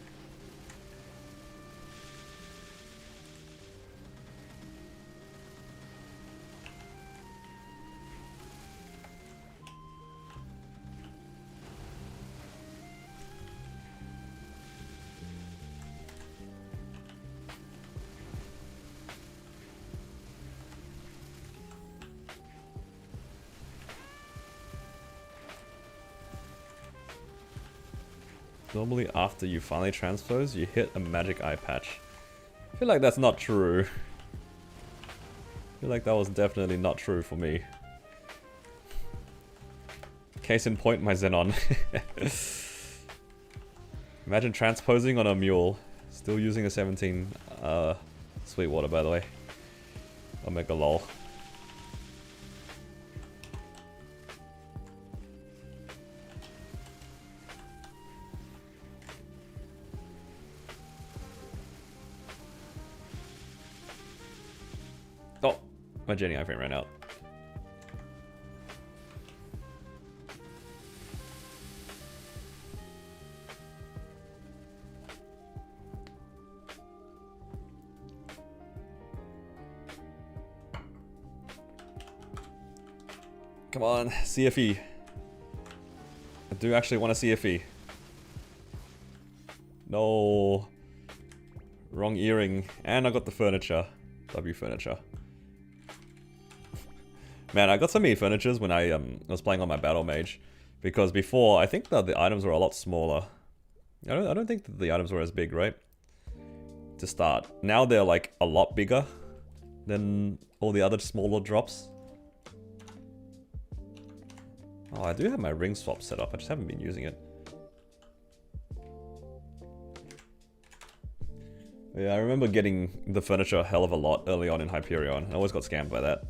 Speaker 1: Normally after you finally transpose, you hit a magic eye patch. I feel like that's not true. I feel like that was definitely not true for me. Case in point, my Xenon. Imagine transposing on a mule. Still using a 17 Sweetwater, by the way. Omega lol. Oh, my Jenny iframe ran out. Come on, CFE. I do actually want a CFE. No. Wrong earring. And I got the furniture. W furniture. Man, I got so many furnitures when I was playing on my battle mage. Because before, I think that the items were a lot smaller. I don't think that the items were as big, right? To start. Now they're like a lot bigger than all the other smaller drops. Oh, I do have my ring swap set up. I just haven't been using it. Yeah, I remember getting the furniture a hell of a lot early on in Hyperion. I always got scammed by that.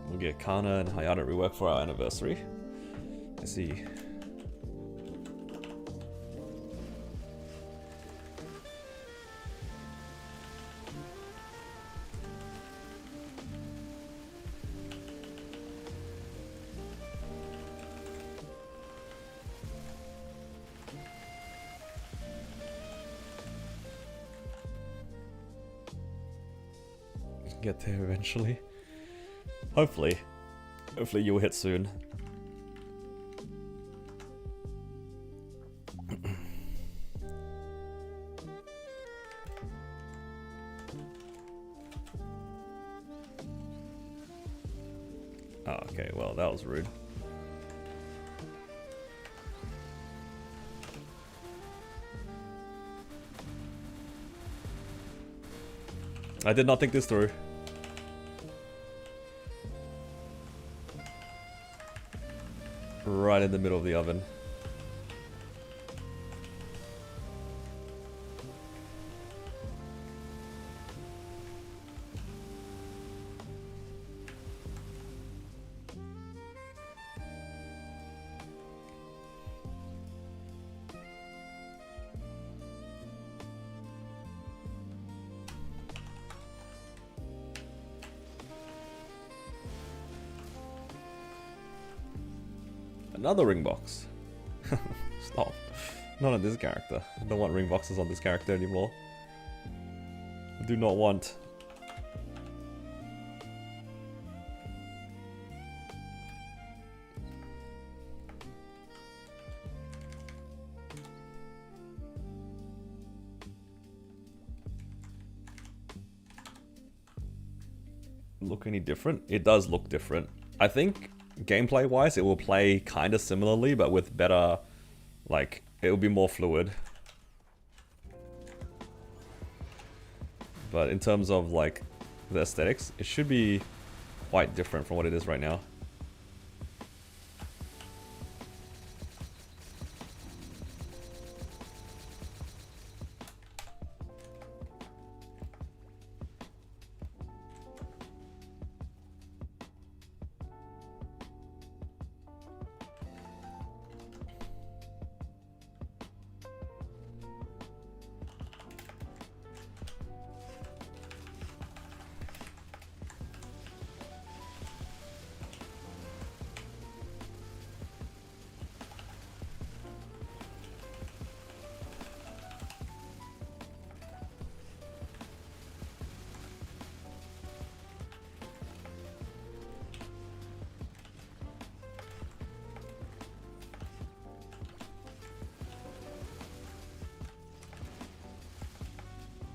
Speaker 1: We'll get Kana and Hayata rework for our anniversary. Let's see. Get there eventually. Hopefully. Hopefully you'll hit soon. Oh, okay, well, that was rude. I did not think this through. Right in the middle of the oven. Another ring box. Stop. Not on this character. I don't want ring boxes on this character anymore. I do not want. Look any different? It does look different. I think gameplay wise it will play kind of similarly, but with better, like, it will be more fluid. But in terms of like the aesthetics, it should be quite different from what it is right now.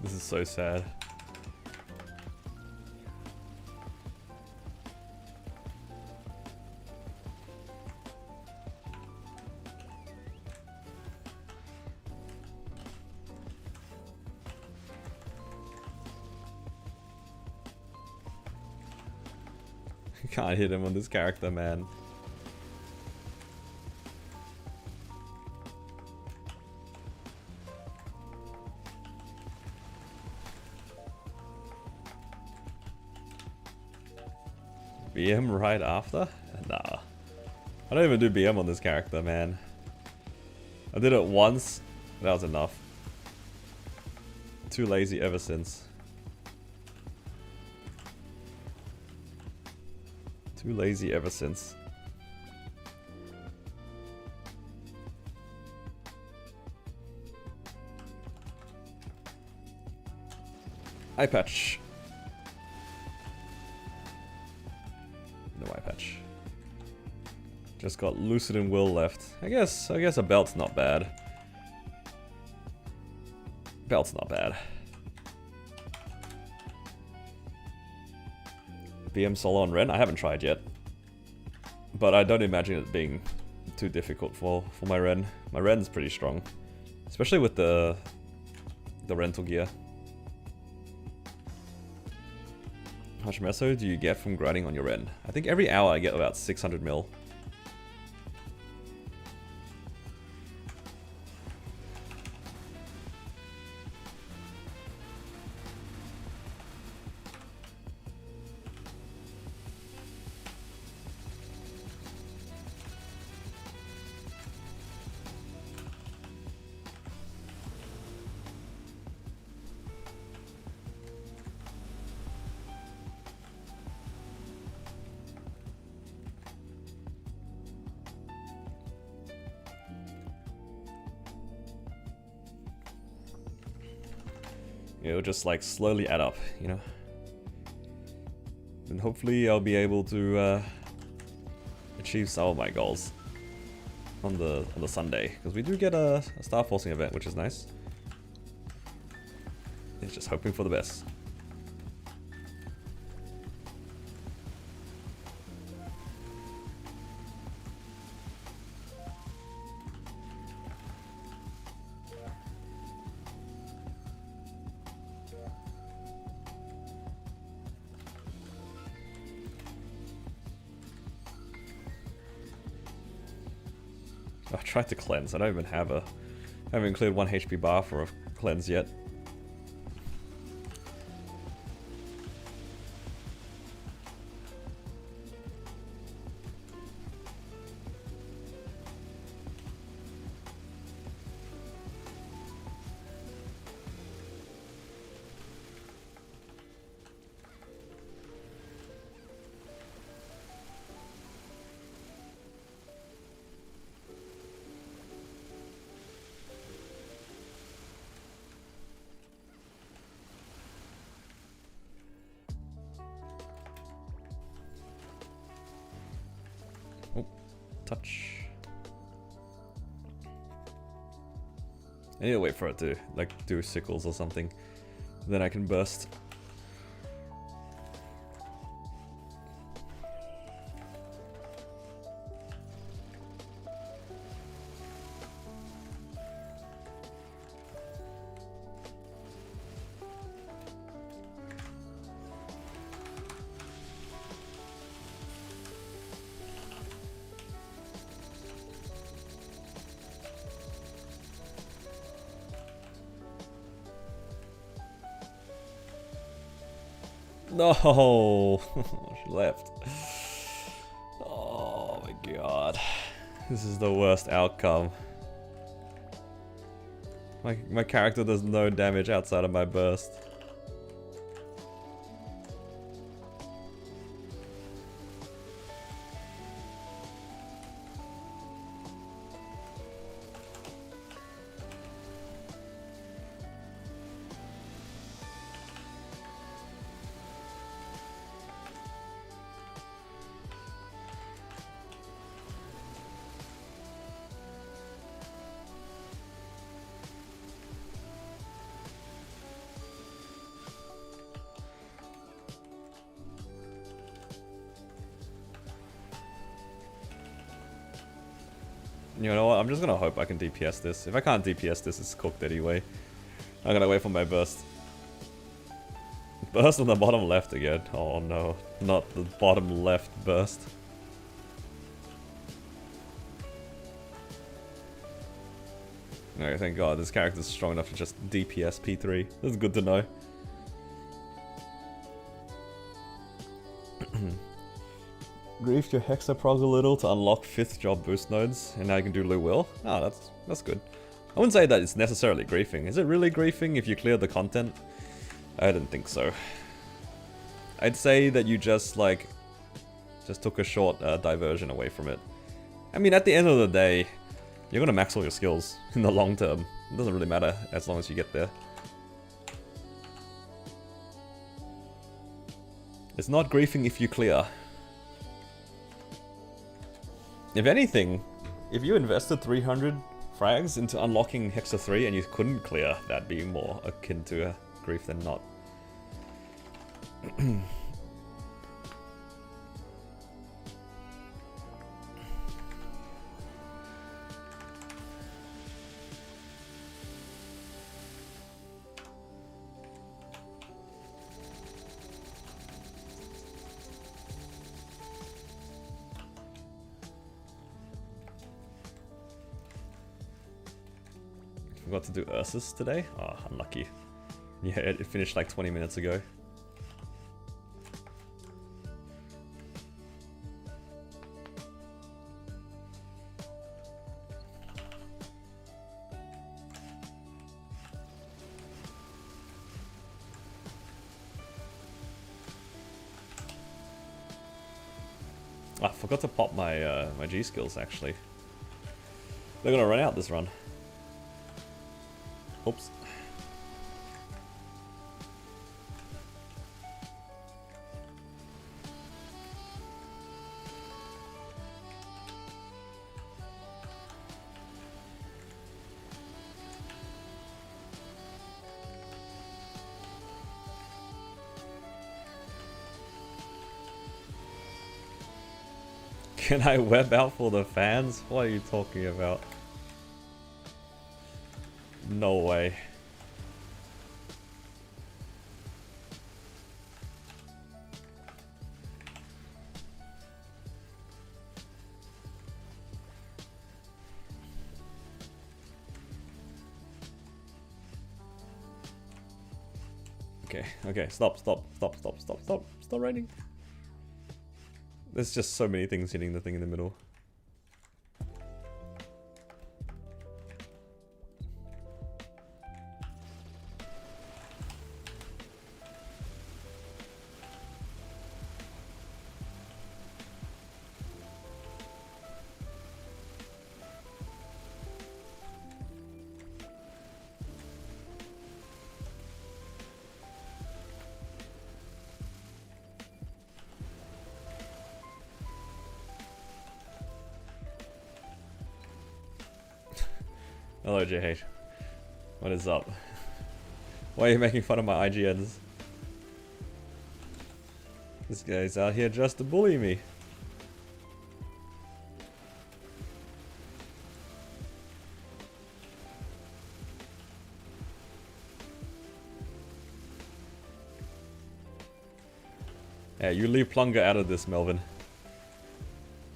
Speaker 1: This is so sad. Can't hit him on this character, man. BM right after? Nah. I don't even do BM on this character, man. I did it once. That was enough. Too lazy ever since. Too lazy ever since. Eye patch. Just got Lucid and Will left. I guess a belt's not bad. Belt's not bad. BM solo on Ren? I haven't tried yet. But I don't imagine it being too difficult for my Ren. My Ren's pretty strong. Especially with the rental gear. How much meso do you get from grinding on your Ren? I think every hour I get about 600 mil. It'll just like slowly add up, you know. And hopefully I'll be able to achieve some of my goals on the Sunday, because we do get a Star Forcing event, which is nice. It's just hoping for the best. I tried to cleanse. I don't even have I haven't cleared 1 HP bar for a cleanse yet. Touch. I need to wait for it to like do sickles or something. Then I can burst. No, she left. Oh my god, this is the worst outcome. My character does no damage outside of my burst. You know what, I'm just gonna hope I can DPS this. If I can't DPS this, it's cooked anyway. I'm gonna wait for my burst. Burst on the bottom left again. Oh no, not the bottom left burst. Okay, thank god, this character's strong enough to just DPS P3. That's good to know. Griefed your Hexa prog a little to unlock 5th job boost nodes, and now you can do Lu Will. Oh, that's good. I wouldn't say that it's necessarily griefing. Is it really griefing if you clear the content? I didn't think so. I'd say that you just took a short diversion away from it. I mean, at the end of the day, you're gonna max all your skills in the long term. It doesn't really matter as long as you get there. It's not griefing if you clear. If anything, if you invested 300 frags into unlocking Hexa 3 and you couldn't clear, that'd be more akin to a grief than not. Forgot to do Ursus today? Oh, unlucky. Yeah, it finished like 20 minutes ago. I forgot to pop my my G skills actually. They're gonna run out this run. Oops. Can I web out for the fans? What are you talking about? No way. Okay, stop raining. There's just so many things hitting the thing in the middle. Hello, JH. What is up? Why are you making fun of my IGNs? This guy's out here just to bully me. Yeah, you leave Plunger out of this, Melvin.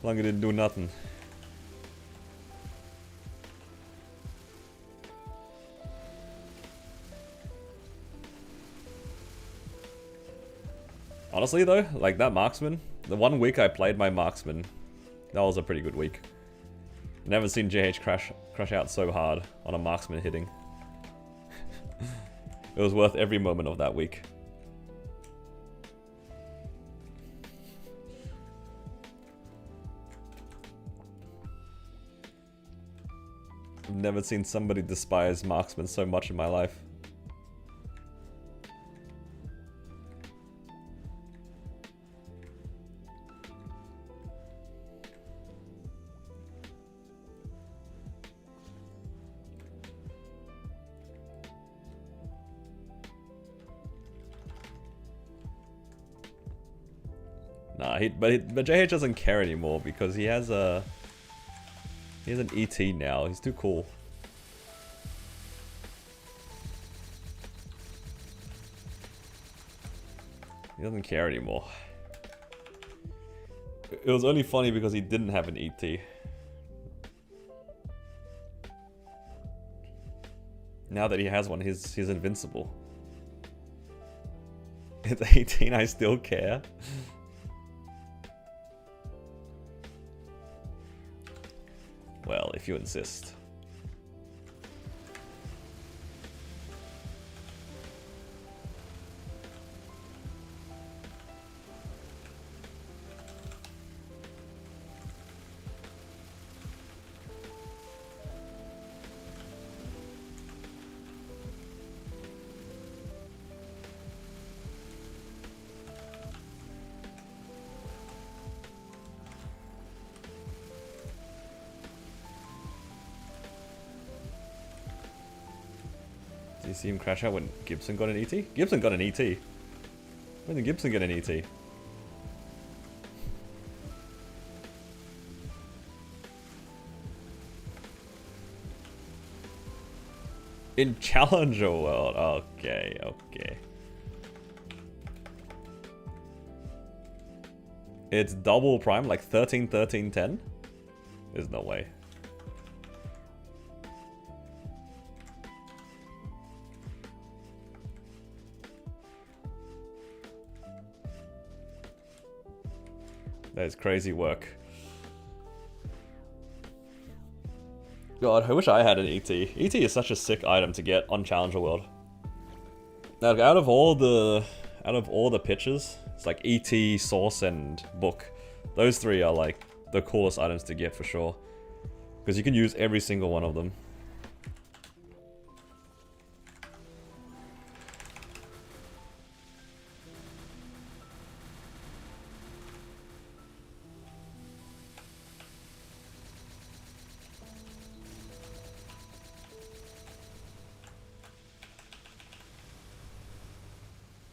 Speaker 1: Plunger didn't do nothing. Honestly though, like that marksman, the 1 week I played my marksman, that was a pretty good week. Never seen JH crash out so hard on a marksman hitting. It was worth every moment of that week. I've never seen somebody despise marksman so much in my life. Nah, but JH doesn't care anymore because he has an ET now. He's too cool. He doesn't care anymore. It was only funny because he didn't have an ET. Now that he has one, he's invincible. It's 18, I still care. Well, if you insist. You see him crash out when Gibson got an ET? Gibson got an ET. When did Gibson get an ET? In Challenger World. Okay, okay. It's double prime, like 13, 13, 10? There's no way. That is crazy work. God, I wish I had an ET. ET is such a sick item to get on Challenger World. Now, out of all the pitches, it's like ET, Source, and Book. Those three are like the coolest items to get for sure. Because you can use every single one of them.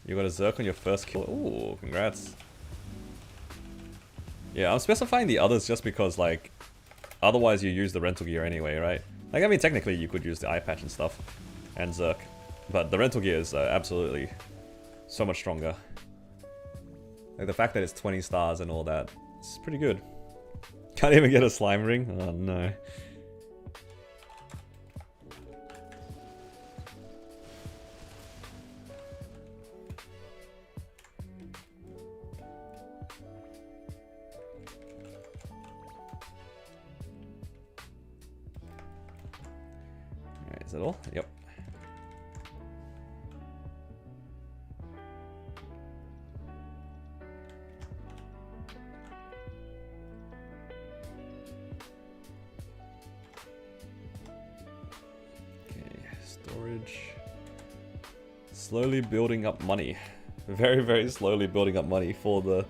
Speaker 1: You got a Zerk on your first kill. Ooh, congrats. Yeah, I'm specifying the others just because, like, otherwise you use the rental gear anyway, right? Like, I mean, technically you could use the eye patch and stuff, and Zerk. But the rental gear is absolutely so much stronger. Like, the fact that it's 20 stars and all that, it's pretty good. Can't even get a slime ring? Oh, no. Is that all? Yep. Okay, storage. Slowly building up money. Very, very slowly building up money for the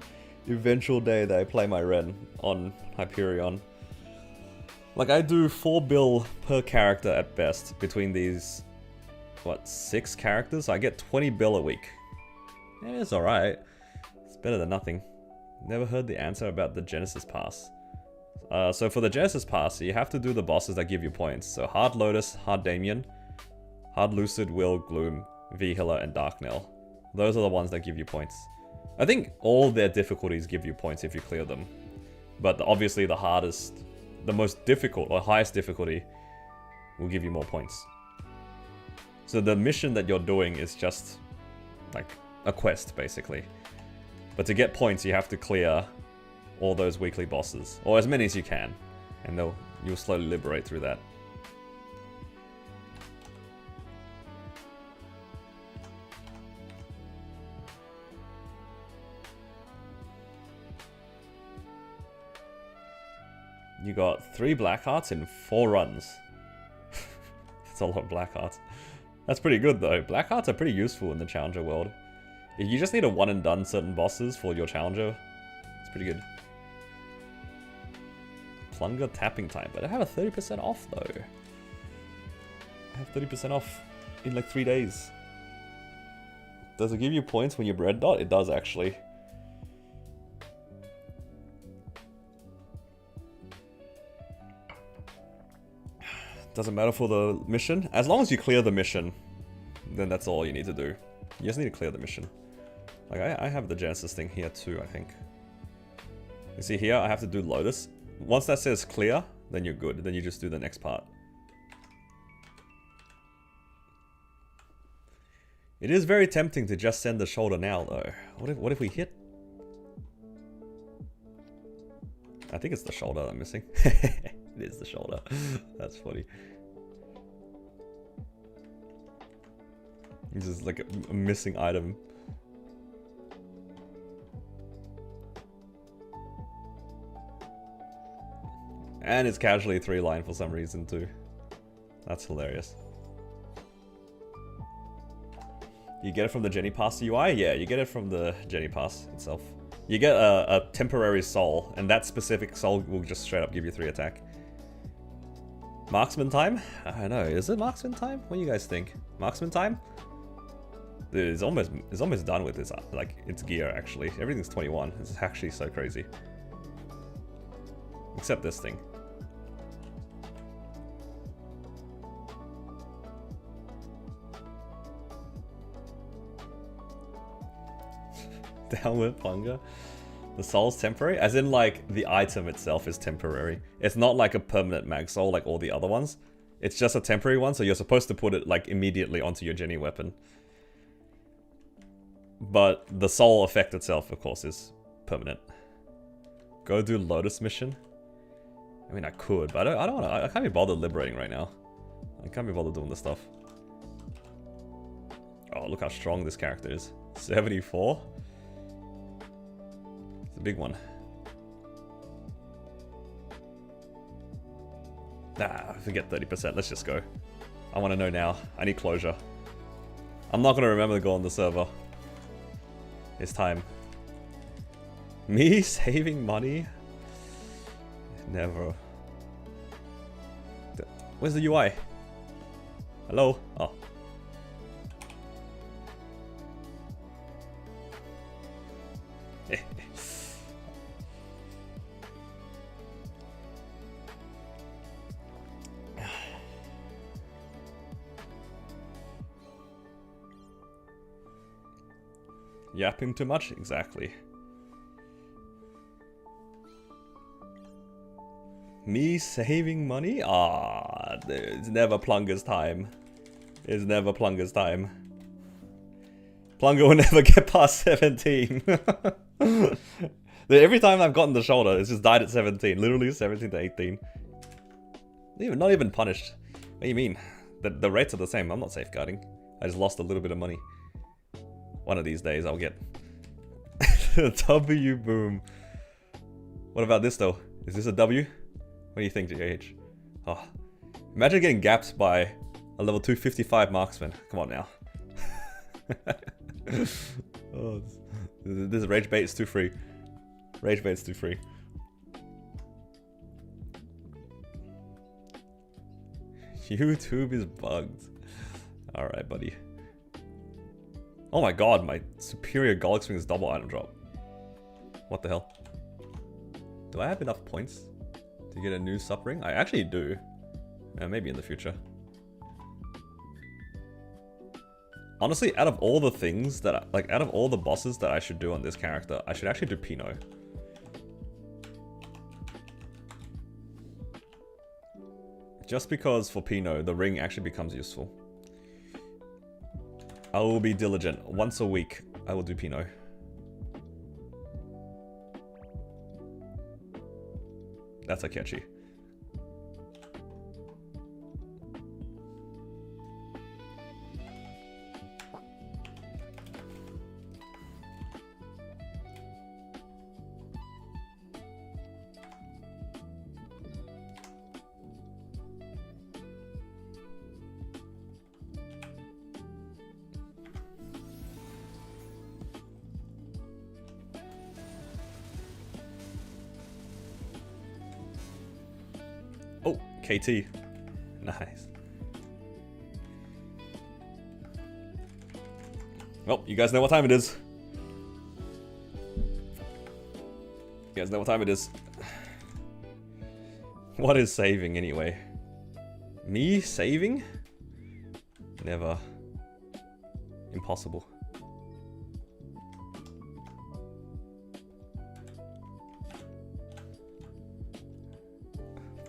Speaker 1: eventual day that I play my Ren on Hyperion. Like, I do 4 bill per character at best between these, what, 6 characters? I get 20 bill a week. Yeah, it's alright. It's better than nothing. Never heard the answer about the Genesis Pass. So for the Genesis Pass, you have to do the bosses that give you points. So Hard Lotus, Hard Damien, Hard Lucid, Will, Gloom, V-Hiller, and Dark Knell. Those are the ones that give you points. I think all their difficulties give you points if you clear them. But obviously the hardest... the most difficult or highest difficulty will give you more points. So the mission that you're doing is just like a quest basically. But to get points you have to clear all those weekly bosses, or as many as you can, and you'll slowly liberate through that. You got 3 black hearts in 4 runs. That's a lot of black hearts. That's pretty good though. Black hearts are pretty useful in the Challenger world. If you just need a one and done certain bosses for your Challenger, it's pretty good. Plunger tapping time, but I have a 30% off though. I have 30% off in like 3 days. Does it give you points when you're red dot? It does actually. Doesn't matter for the mission. As long as you clear the mission, then that's all you need to do. You just need to clear the mission. Like, I have the Genesis thing here too, I think. You see here, I have to do Lotus. Once that says clear, then you're good. Then you just do the next part. It is very tempting to just send the shoulder now, though. What if we hit? I think it's the shoulder I'm missing. It is the shoulder. That's funny. This is like a missing item. And it's casually 3-line for some reason too. That's hilarious. You get it from the Jenny Pass UI? Yeah, you get it from the Jenny Pass itself. You get a temporary soul, and that specific soul will just straight up give you 3 attack. Marksman time? I don't know. Is it marksman time? What do you guys think? Marksman time? Dude, it's almost done with this. Like, its gear actually. Everything's 21. It's actually so crazy. Except this thing. Downward plunger. The soul's temporary? As in, like, the item itself is temporary. It's not like a permanent mag soul like all the other ones. It's just a temporary one, so you're supposed to put it, like, immediately onto your Jenny weapon. But the soul effect itself, of course, is permanent. Go do Lotus mission? I mean, I could, but I don't want to. I can't be bothered liberating right now. I can't be bothered doing this stuff. Oh, look how strong this character is. 74? It's a big one. Nah, forget 30%. Let's just go. I want to know now. I need closure. I'm not going to remember to go on the server. It's time. Me saving money? Never. Where's the UI? Hello? Oh. Yapping too much? Exactly. Me saving money? Ah, it's never Plunger's time. It's never Plunger's time. Plunger will never get past 17. Every time I've gotten the shoulder, it's just died at 17. Literally 17 to 18. Not even punished. What do you mean? The rates are the same. I'm not safeguarding. I just lost a little bit of money. One of these days I'll get W boom. What about this though? Is this a W? What do you think, GH? Oh, imagine getting gapped by a level 255 marksman. Come on now. Oh, this rage bait is too free. Rage bait is too free. YouTube is bugged. Alright, buddy. Oh my god, my superior Golic Swing is double item drop. What the hell? Do I have enough points to get a new sub ring? I actually do. Maybe in the future. Honestly, out of all the things that, out of all the bosses that I should do on this character, I should actually do Pinot. Just because for Pinot, the ring actually becomes useful. I will be diligent. Once a week, I will do Pinot. That's a catchy. Oh, KT. Nice. Well, you guys know what time it is. You guys know what time it is. What is saving anyway? Me saving? Never. Impossible.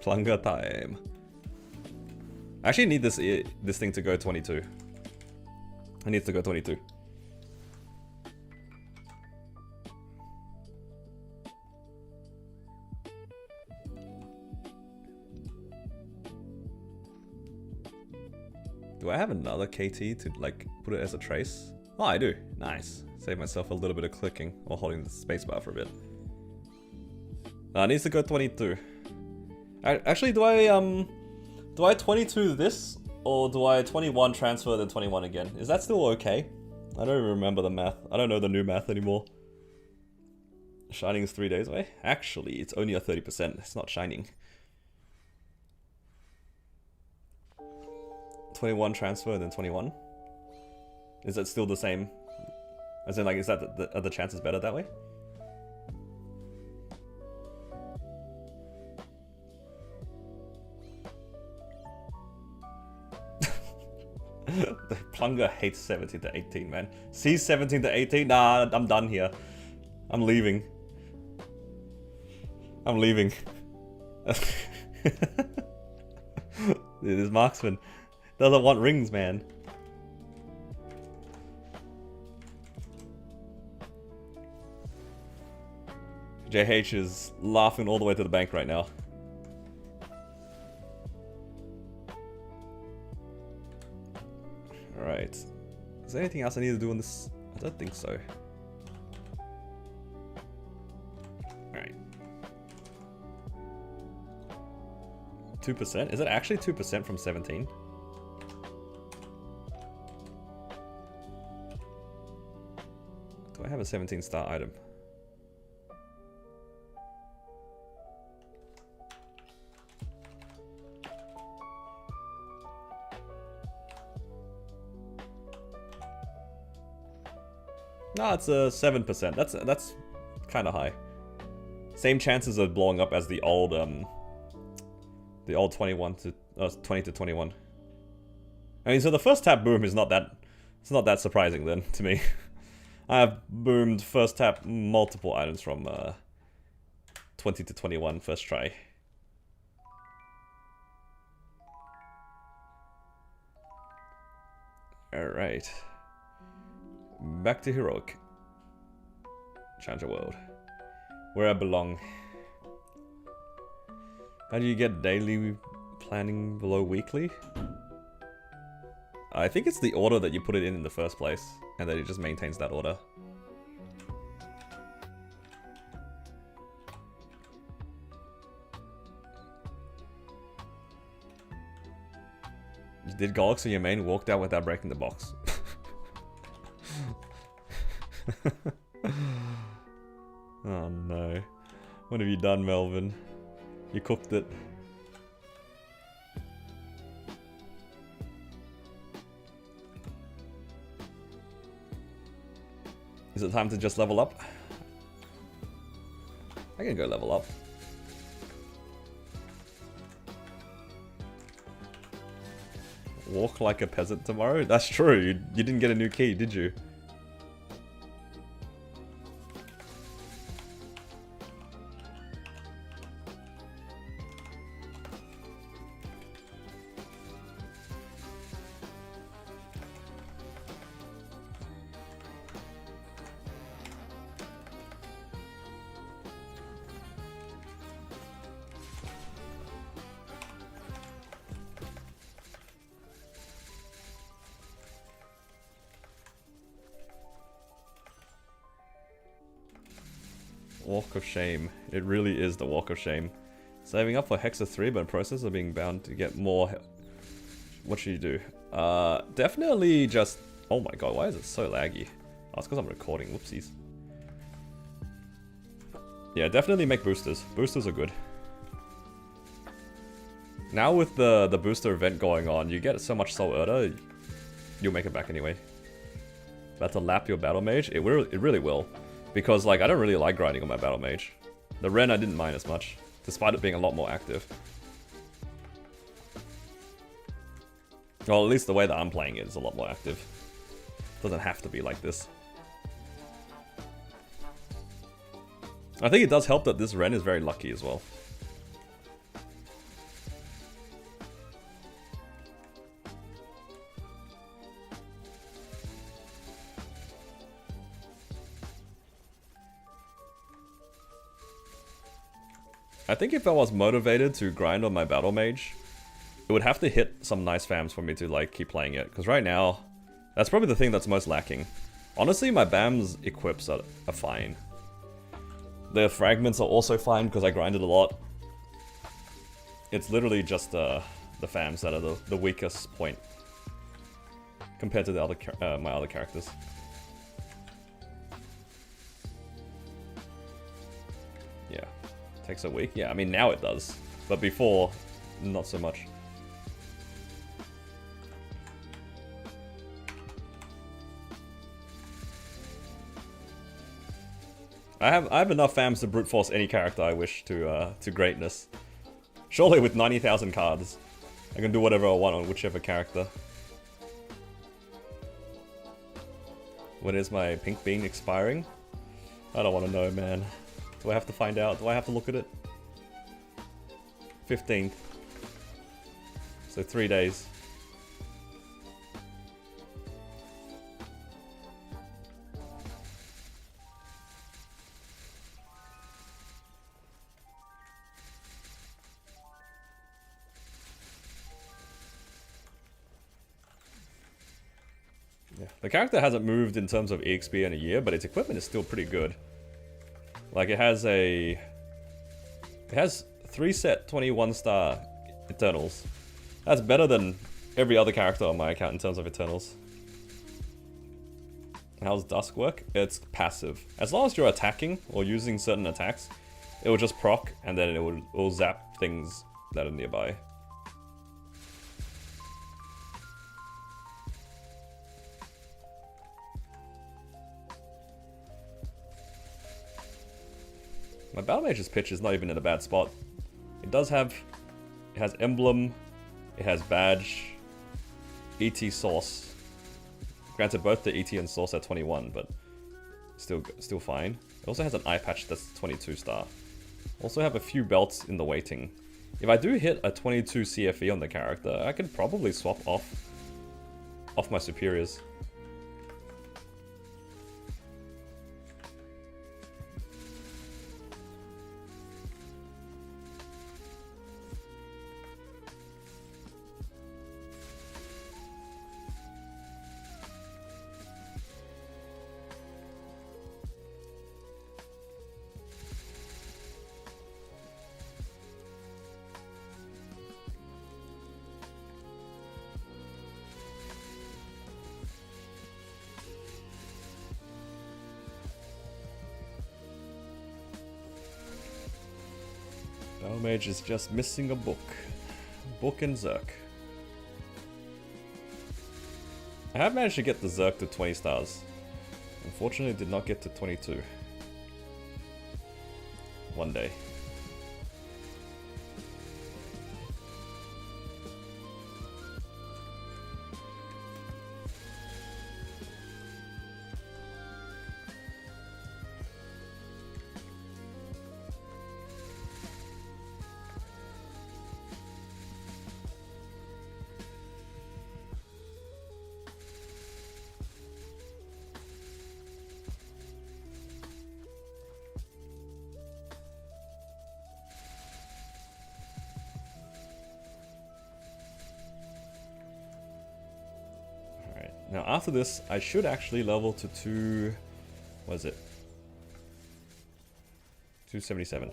Speaker 1: Plunger time. I actually need this thing to go 22. I need to go 22. Do I have another KT to put it as a trace? Oh, I do. Nice. Save myself a little bit of clicking or holding the spacebar for a bit. It needs to go 22. Actually, do I 22 this, or do I 21 transfer then 21 again? Is that still okay? I don't remember the math. I don't know the new math anymore. Shining is 3 days away? Actually, it's only a 30%. It's not shining. 21 transfer and then 21? Is it still the same? As in, like, is that are the chances better that way? The Plunger hates 17 to 18, man. See 17 to 18? Nah, I'm done here. I'm leaving. I'm leaving. This marksman doesn't want rings, man. JH is laughing all the way to the bank right now. Alright. Is there anything else I need to do on this? I don't think so. Alright. 2%? Is it actually 2% from 17? Do I have a 17 star item? No, it's a 7%. That's kind of high. Same chances of blowing up as the old 21 to 20 to 21. I mean, so the first tap boom is not that. It's not that surprising then to me. I have boomed first tap multiple items from 20 to 21 first try. All right. Back to Heroic. Challenger World. Where I belong. How do you get daily planning below weekly? I think it's the order that you put it in the first place, and then it just maintains that order. Did Golix in your main walked out without breaking the box? Oh no. What have you done, Melvin? You cooked it. Is it time to just level up? I can go level up. Walk like a peasant tomorrow? That's true. You didn't get a new key, did you? Walk of Shame. It really is the Walk of Shame. Saving up for Hexa 3, but in process of being bound to get more... What should you do? Definitely just... Oh my god, why is it so laggy? Oh, it's because I'm recording. Whoopsies. Yeah, definitely make boosters. Boosters are good. Now with the booster event going on, you get so much Soul Erda, you'll make it back anyway. About to lap your Battle Mage? It really will. Because, like, I don't really like grinding on my Battle Mage. The Ren I didn't mind as much, despite it being a lot more active. Well, at least the way that I'm playing it is a lot more active. Doesn't have to be like this. I think it does help that this Ren is very lucky as well. I think if I was motivated to grind on my Battle Mage, it would have to hit some nice fams for me to like keep playing it. Because right now, that's probably the thing that's most lacking. Honestly, my BAM's equips are fine. The fragments are also fine because I grinded a lot. It's literally just the fams that are the weakest point compared to the other my other characters. Yeah. Takes a week? Yeah, I mean now it does. But before, not so much. I have enough fams to brute force any character I wish to greatness. Surely with 90,000 cards, I can do whatever I want on whichever character. When is my pink bean expiring? I don't want to know, man. Do I have to find out? Do I have to look at it? 15th. So 3 days. Yeah. The character hasn't moved in terms of EXP in a year, but its equipment is still pretty good. Like it has 3 set 21-star Eternals. That's better than every other character on my account in terms of Eternals. How's Dusk work? It's passive. As long as you're attacking or using certain attacks, it will just proc and then it will zap things that are nearby. My Battle Mage's pitch is not even in a bad spot. It has Emblem, it has Badge, ET Source. Granted, both the ET and Source are 21, but still fine. It also has an eye patch that's 22 star. Also have a few belts in the waiting. If I do hit a 22 CFE on the character, I could probably swap off my superiors. Battle Mage is just missing a book. Book and Zerk. I have managed to get the Zerk to 20 stars. Unfortunately, did not get to 22. One day. Now after this, I should actually level to what is it? 277.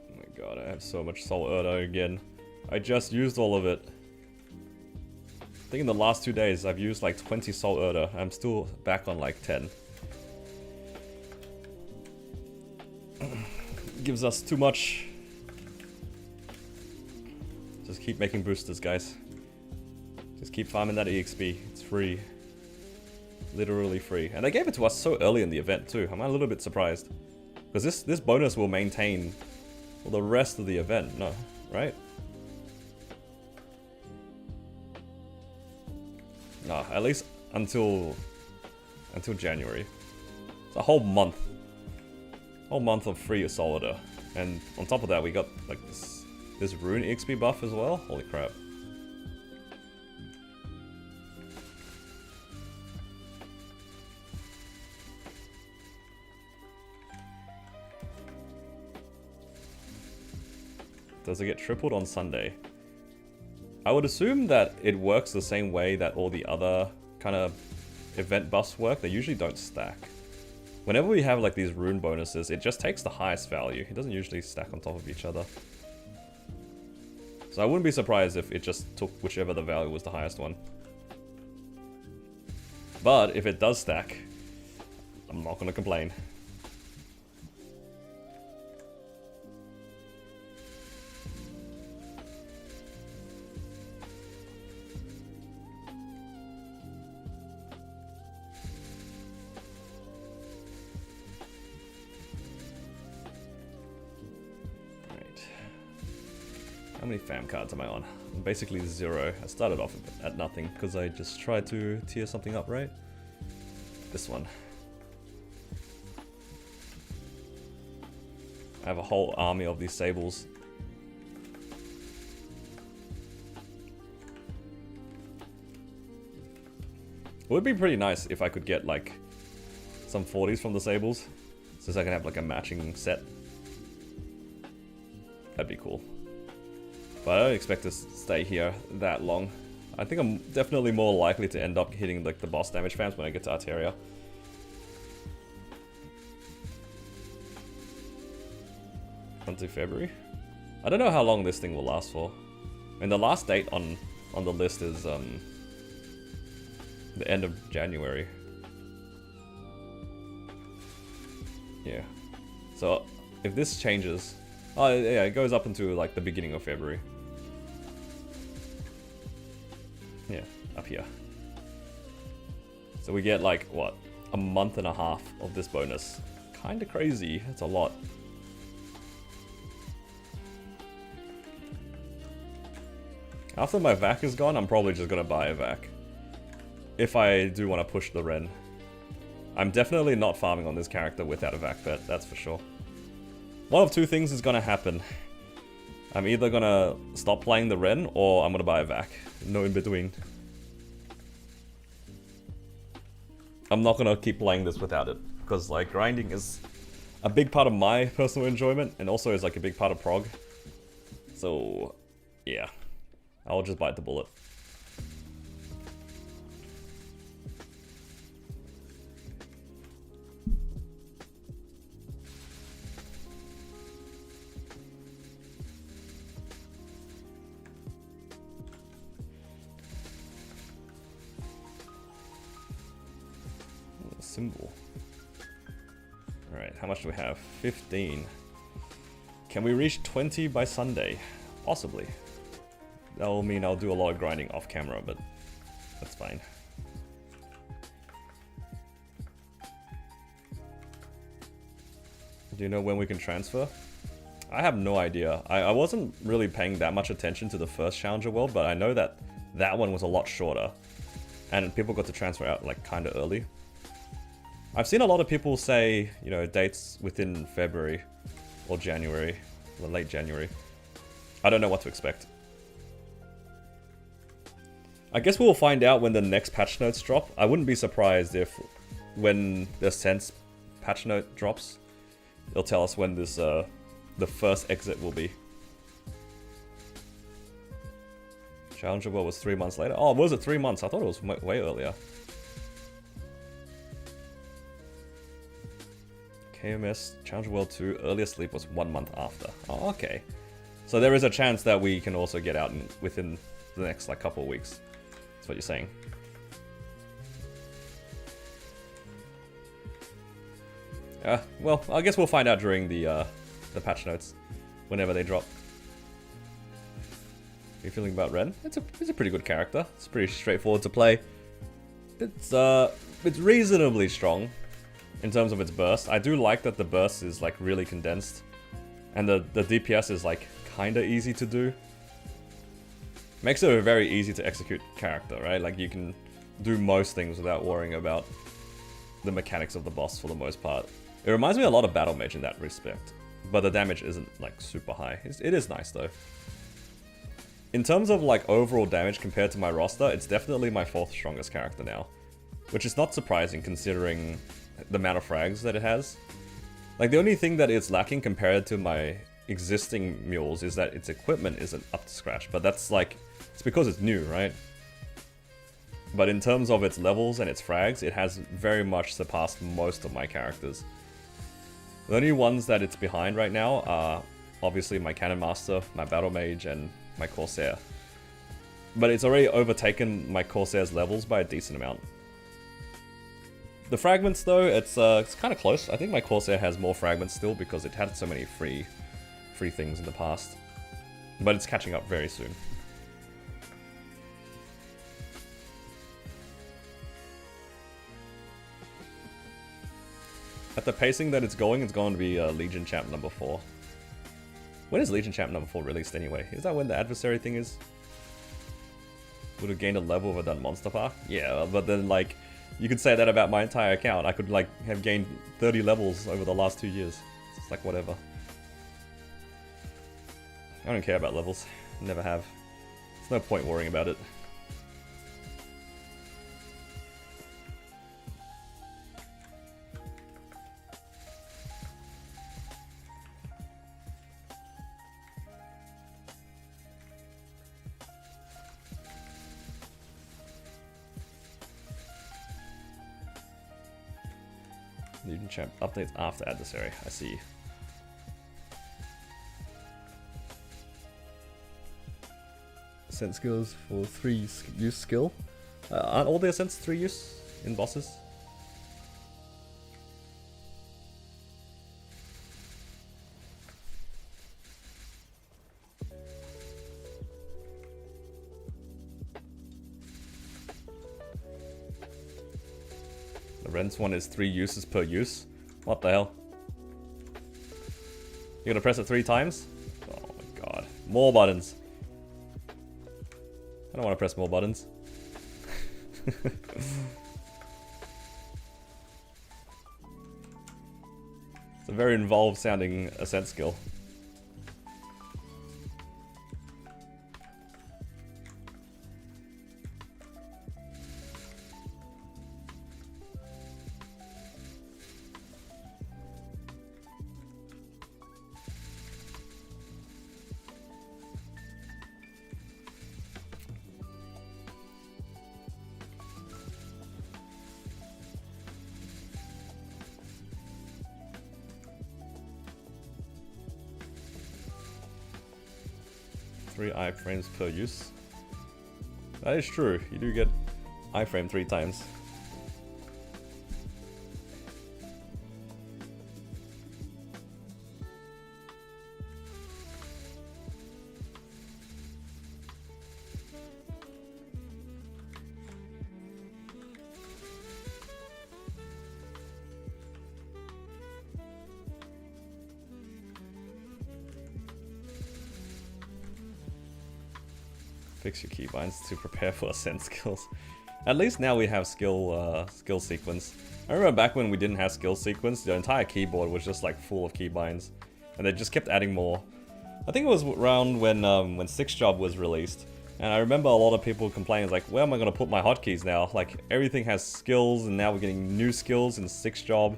Speaker 1: Oh my god, I have so much Soul Erda again. I just used all of it. I think in the last 2 days I've used like 20 Soul Erda. I'm still back on like 10. Gives us too much. Just keep making boosters, guys. Just keep farming that EXP. It's free. Literally free. And they gave it to us so early in the event too. I'm a little bit surprised. Because this bonus will maintain for the rest of the event, no? Right? Nah, at least until January. It's a whole month. Whole month of free Solida. And on top of that we got like this rune XP buff as well. Holy crap. Does it get tripled on Sunday? I would assume that it works the same way that all the other kind of event buffs work. They usually don't stack. Whenever we have like these rune bonuses, it just takes the highest value. It doesn't usually stack on top of each other. So I wouldn't be surprised if it just took whichever the value was the highest one. But if it does stack, I'm not gonna complain. How many fam cards am I on? I'm basically 0. I started off at nothing because I just tried to tier something up, right? This one. I have a whole army of these sables. It would be pretty nice if I could get like some 40s from the sables, so I can have like a matching set. That'd be cool. But I don't expect to stay here that long. I think I'm definitely more likely to end up hitting like the boss damage fams when I get to Arteria. Until February. I don't know how long this thing will last for. And the last date on the list is the end of January. Yeah. So if this changes, oh yeah, it goes up into like the beginning of February. Yeah, up here. So we get like, what, a month and a half of this bonus. Kinda crazy, it's a lot. After my vac is gone, I'm probably just gonna buy a vac. If I do want to push the Ren. I'm definitely not farming on this character without a vac pet, that's for sure. One of two things is gonna happen. I'm either gonna stop playing the Ren, or I'm gonna buy a vac. No in between. I'm not gonna keep playing this without it, because like grinding is a big part of my personal enjoyment, and also is like a big part of prog. So, yeah. I'll just bite the bullet. Symbol. Alright, how much do we have? 15. Can we reach 20 by Sunday? Possibly. That will mean I'll do a lot of grinding off camera, but that's fine. Do you know when we can transfer? I have no idea. I wasn't really paying that much attention to the first Challenger World, but I know that that one was a lot shorter. And people got to transfer out like kinda early. I've seen a lot of people say, you know, dates within February or January, or late January. I don't know what to expect. I guess we'll find out when the next patch notes drop. I wouldn't be surprised if when the Sense patch note drops, it'll tell us when this the first exit will be. Challenger World was 3 months later. Oh, was it 3 months? I thought it was way earlier. KMS Challenger World 2 earliest sleep was 1 month after. Oh, okay. So there is a chance that we can also get out within the next like couple of weeks. That's what you're saying. Well, I guess we'll find out during the patch notes, whenever they drop. How are you feeling about Ren? It's a pretty good character. It's pretty straightforward to play. It's reasonably strong in terms of its burst. I do like that the burst is like really condensed, and the DPS is like kinda easy to do. Makes it a very easy to execute character, right? Like you can do most things without worrying about the mechanics of the boss for the most part. It reminds me a lot of Battle Mage in that respect, but the damage isn't like super high. It is nice though. In terms of like overall damage compared to my roster, it's definitely my 4th strongest character now, which is not surprising considering the amount of frags that it has. Like the only thing that it's lacking compared to my existing mules is that its equipment isn't up to scratch, but that's like, it's because it's new, right? But in terms of its levels and its frags, it has very much surpassed most of my characters. The only ones that it's behind right now are obviously my Cannon Master, my Battle Mage, and my Corsair. But it's already overtaken my Corsair's levels by a decent amount. The fragments though, it's kind of close. I think my Corsair has more fragments still because it had so many free things in the past. But it's catching up very soon. At the pacing that it's going to be Legion Champ number 4. When is Legion Champ number 4 released anyway? Is that when the adversary thing is? Would have gained a level if I'd done Monster Path? Yeah, but then like, you could say that about my entire account. I could like have gained 30 levels over the last 2 years. It's like whatever. I don't care about levels. Never have. There's no point worrying about it. Legion Champ updates after adversary. I see. Ascent skills for 3 use skill. Aren't all the ascents 3 use in bosses? The Ren's one is 3 uses per use. What the hell? You gotta press it 3 times? Oh my god. More buttons. I don't want to press more buttons. It's a very involved sounding ascent skill. Iframes per use. That is true. You do get iframe 3 times. Fix your keybinds to prepare for ascent skills. At least now we have skill sequence. I remember back when we didn't have skill sequence, the entire keyboard was just like full of keybinds, and they just kept adding more. I think it was around when 6 Job was released, and I remember a lot of people complaining like, where am I gonna put my hotkeys now? Like everything has skills, and now we're getting new skills in 6 Job.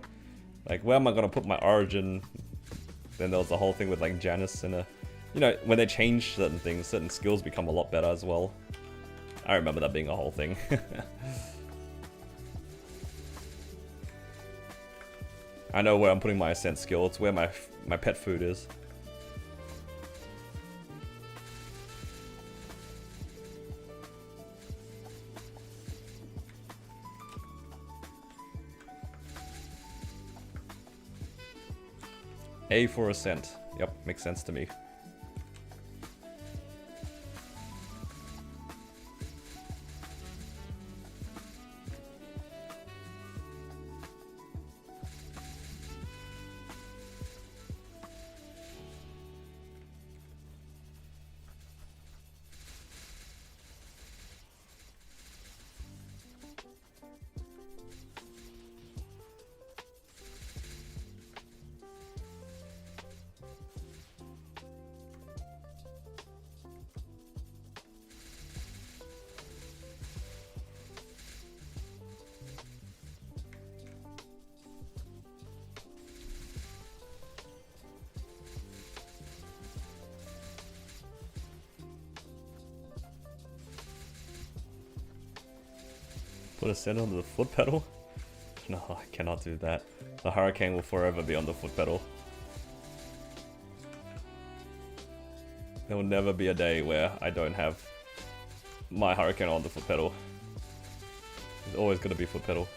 Speaker 1: Like where am I gonna put my origin? Then there was the whole thing with like Janus and you know, when they change certain things, certain skills become a lot better as well. I remember that being a whole thing. I know where I'm putting my ascent skill. It's where my pet food is. A for ascent. Yep, makes sense to me. Put a set on the foot pedal? No, I cannot do that. The Hurricane will forever be on the foot pedal. There will never be a day where I don't have my Hurricane on the foot pedal. It's always gonna be foot pedal.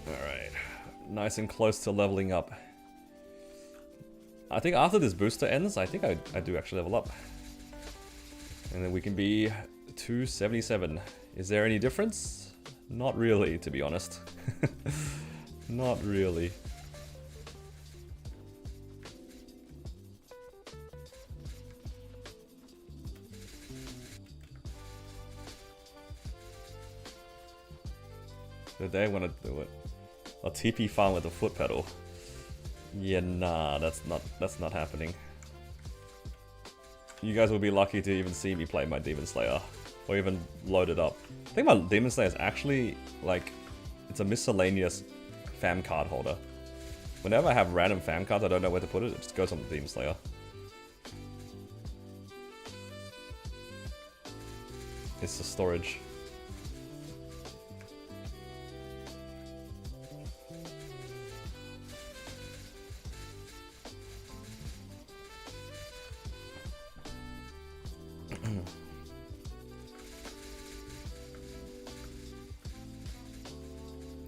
Speaker 1: Alright. Nice and close to leveling up. I think after this booster ends, I think I do actually level up. And then we can be 277. Is there any difference? Not really, to be honest. Not really. Today I'm gonna do it. A TP farm with a foot pedal. Yeah, nah, that's not happening. You guys will be lucky to even see me play my Demon Slayer. Or even load it up. I think my Demon Slayer is actually, like, it's a miscellaneous fam card holder. Whenever I have random fam cards, I don't know where to put it, it just goes on the Demon Slayer. It's the storage.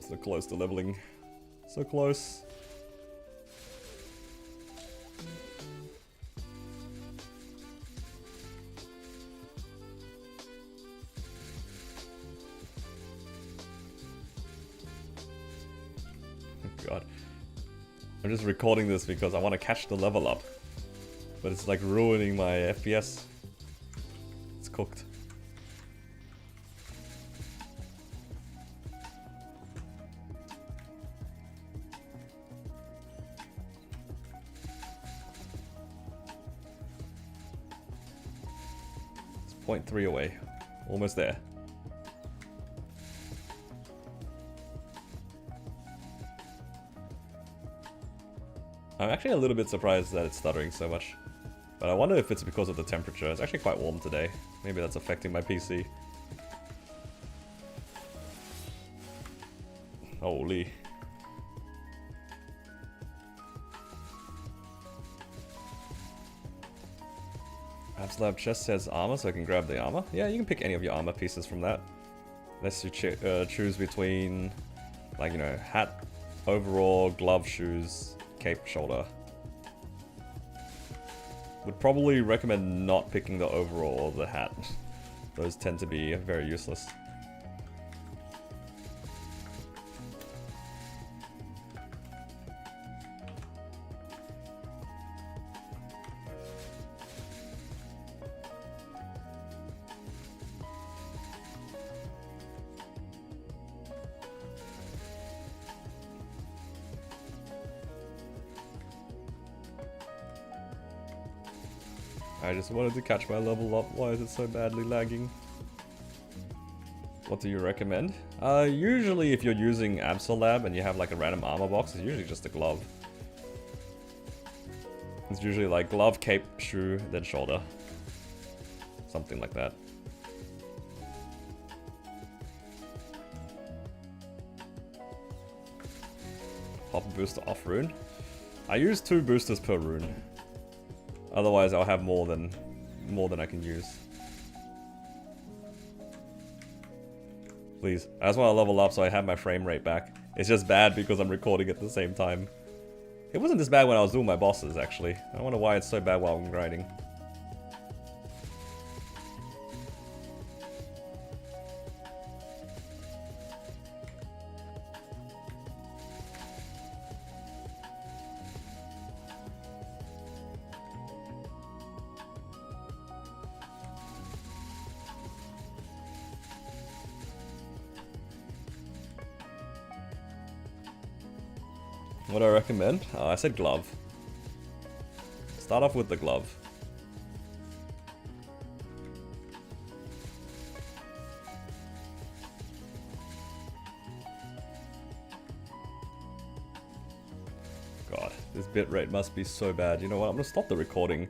Speaker 1: So close to leveling. So close. God. I'm just recording this because I want to catch the level up. But it's like ruining my FPS. It's cooked. It's 0.3 away. Almost there. I'm actually a little bit surprised that it's stuttering so much. But I wonder if it's because of the temperature. It's actually quite warm today. Maybe that's affecting my PC. Holy. Abslab chest says armor, so I can grab the armor. Yeah, you can pick any of your armor pieces from that. Unless you choose between, like, you know, hat, overall, glove, shoes, cape, shoulder. Would probably recommend not picking the overall or the hat. Those tend to be very useless. I just wanted to catch my level up. Why is it so badly lagging? What do you recommend? Usually if you're using Absolab and you have like a random armor box, it's usually just a glove. It's usually like glove, cape, shoe, then shoulder. Something like that. Pop a booster off rune. I use 2 boosters per rune. Otherwise, I'll have more than I can use. Please, I just want to level up so I have my frame rate back. It's just bad because I'm recording at the same time. It wasn't this bad when I was doing my bosses, actually. I wonder why it's so bad while I'm grinding. What do I recommend? I said glove. Start off with the glove. God, this bitrate must be so bad. You know what? I'm gonna stop the recording.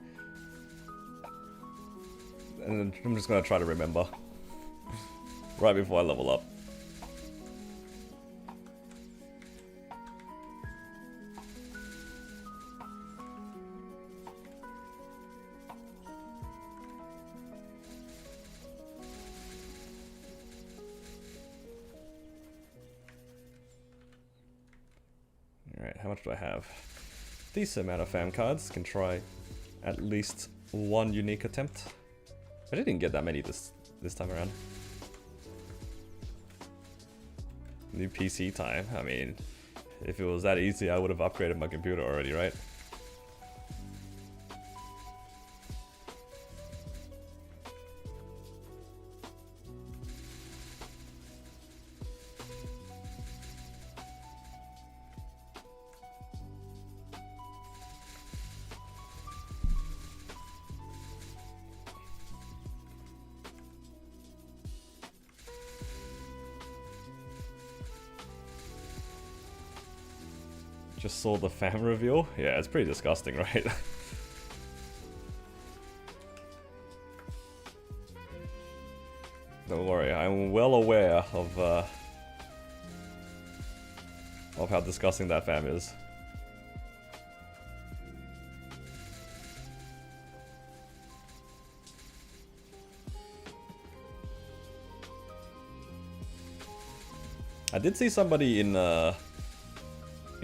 Speaker 1: And then I'm just gonna try to remember. Right before I level up. much do I have? Decent amount of fam cards. Can try at least one unique attempt. I didn't get that many this time around. New PC time. I mean, if it was that easy, I would have upgraded my computer already, right? Just saw the fam reveal. Yeah, it's pretty disgusting, right? Don't worry, I'm well aware of how disgusting that fam is. I did see somebody in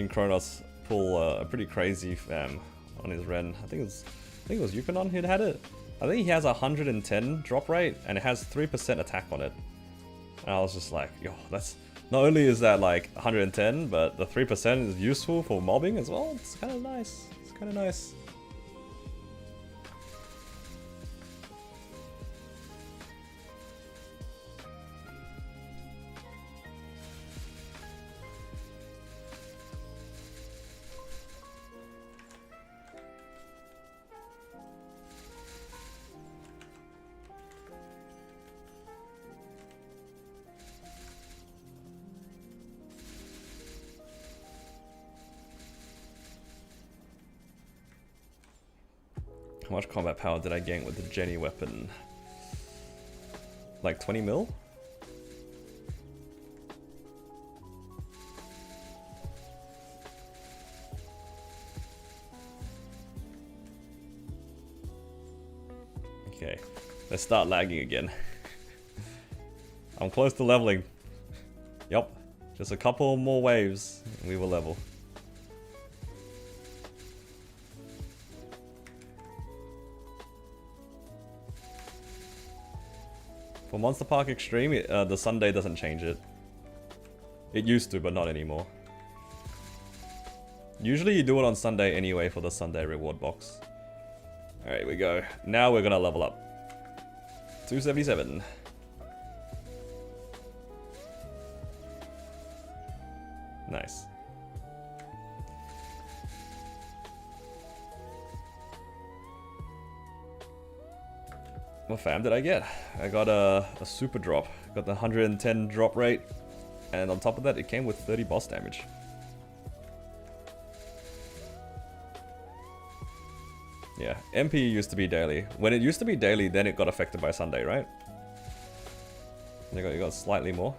Speaker 1: Kronos pull a pretty crazy fam on his Ren. I think it was Yukonon who'd had it. I think he has 110 drop rate and it has 3% attack on it. And I was just like, yo, that's not only is that like 110, but the 3% is useful for mobbing as well. It's kind of nice. It's kind of nice. How much combat power did I gain with the Jenny weapon? Like 20 mil? Okay, let's start lagging again. I'm close to leveling. Yup, just a couple more waves and we will level. For Monster Park Extreme, the Sunday doesn't change it. It used to, but not anymore. Usually you do it on Sunday anyway for the Sunday reward box. Alright, we go. Now we're gonna level up. 277. Nice. What fam did I get? I got a super drop. Got the 110 drop rate. And on top of that, it came with 30 boss damage. Yeah, MP used to be daily. When it used to be daily, then it got affected by Sunday, right? You got slightly more.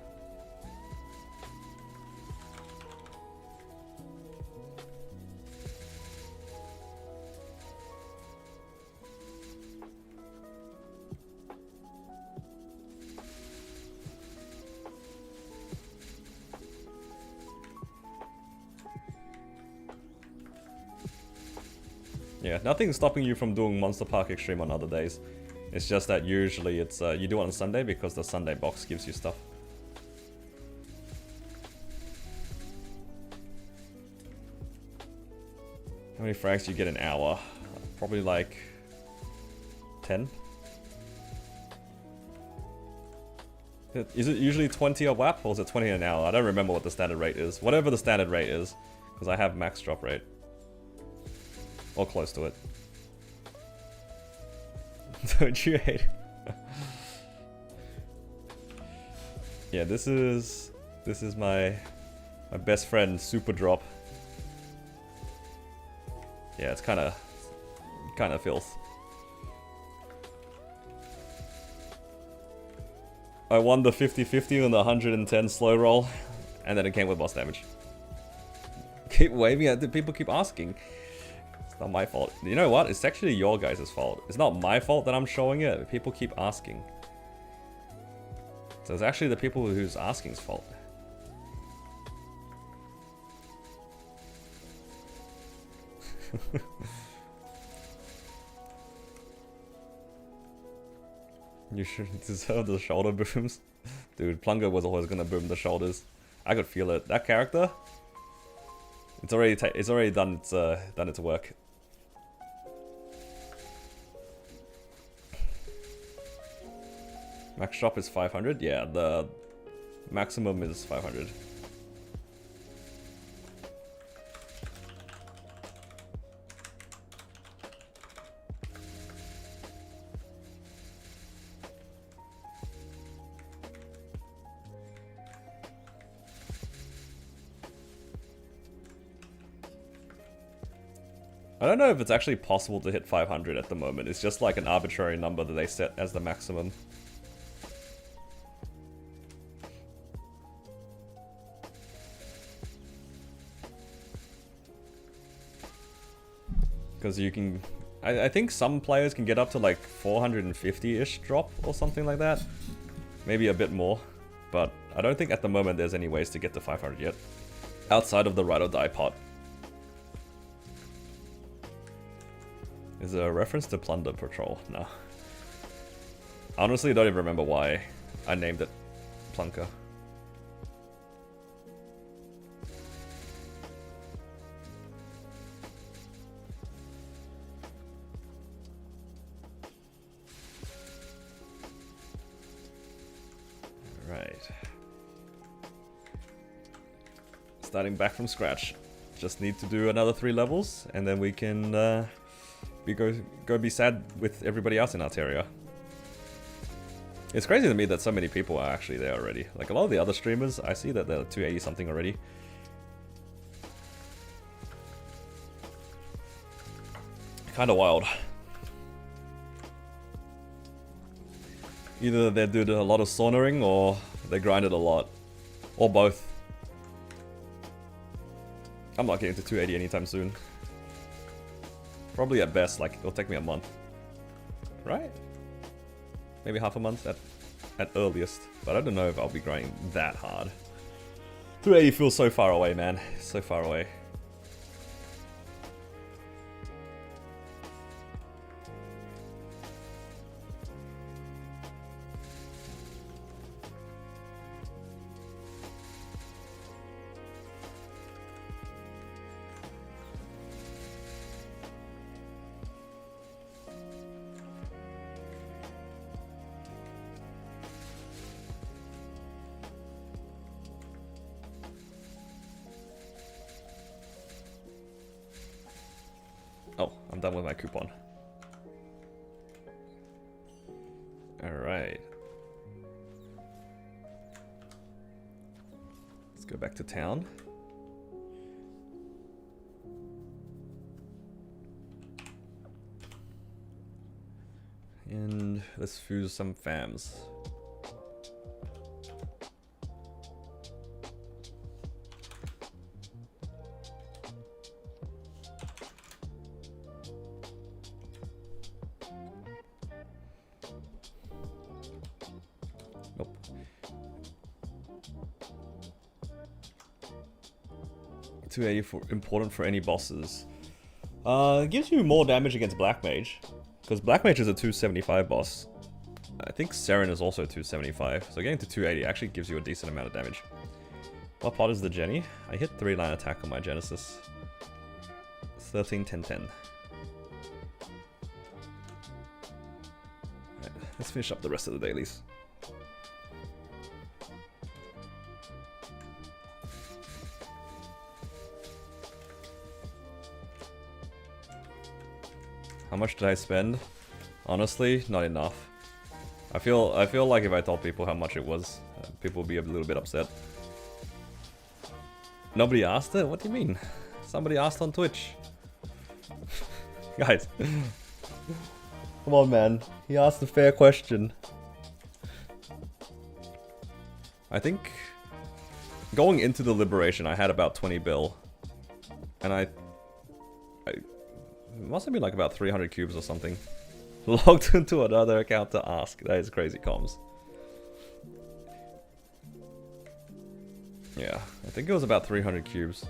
Speaker 1: Yeah, nothing's stopping you from doing Monster Park Extreme on other days. It's just that usually it's you do it on Sunday because the Sunday box gives you stuff. How many frags do you get an hour? Probably like 10. Is it usually 20 a whap or is it 20 an hour? I don't remember what the standard rate is. Whatever the standard rate is, because I have max drop rate. Or close to it. Don't you hate it? Yeah, this is my best friend super drop. Yeah, it's kind of filth. I won the 50-50 on the 110 slow roll, and then it came with boss damage. Keep waving at the people keep asking. Not my fault. You know what? It's actually your guys' fault. It's not my fault that I'm showing it. People keep asking. So it's actually the people who's asking's fault. You should deserve the shoulder booms. Dude, Plunger was always gonna boom the shoulders. I could feel it. That character, it's already done its work. Max shop is 500. Yeah, the maximum is 500. I don't know if it's actually possible to hit 500 at the moment. It's just like an arbitrary number that they set as the maximum. Because you can... I think some players can get up to like 450-ish drop or something like that. Maybe a bit more. But I don't think at the moment there's any ways to get to 500 yet. Outside of the Ride or Die pot. Is it a reference to Plunder Patrol? No. Honestly, I don't even remember why I named it Plunker. Right. Starting back from scratch. Just need to do another 3 levels, and then we can go be sad with everybody else in Altaria. It's crazy to me that so many people are actually there already. Like a lot of the other streamers, I see that they're 280 something already. Kinda wild. Either they did a lot of saunering or they grinded a lot. Or both. I'm not getting to 280 anytime soon. Probably at best, like, it'll take me a month. Right? Maybe half a month at earliest. But I don't know if I'll be grinding that hard. 280 feels so far away, man. So far away. Oh, I'm done with my coupon. Alright. Let's go back to town. And let's fuse some fams. Nope. $280 for important for any bosses. It gives you more damage against Black Mage. Because Black Mage is a 275 boss. I think Seren is also 275. So getting to 280 actually gives you a decent amount of damage. What pot is the Jenny? I hit 3-line attack on my Genesis. 13, 10, 10. Right, let's finish up the rest of the dailies. How much did I spend? Honestly, not enough. I feel like if I told people how much it was, people would be a little bit upset. Nobody asked it? What do you mean? Somebody asked on Twitch. Guys. Come on, man. He asked a fair question. I think going into the Liberation, I had about 20 bill. And it must have been like about 300 cubes or something. Logged into another account to ask. That is crazy comms. Yeah, I think it was about 300 cubes.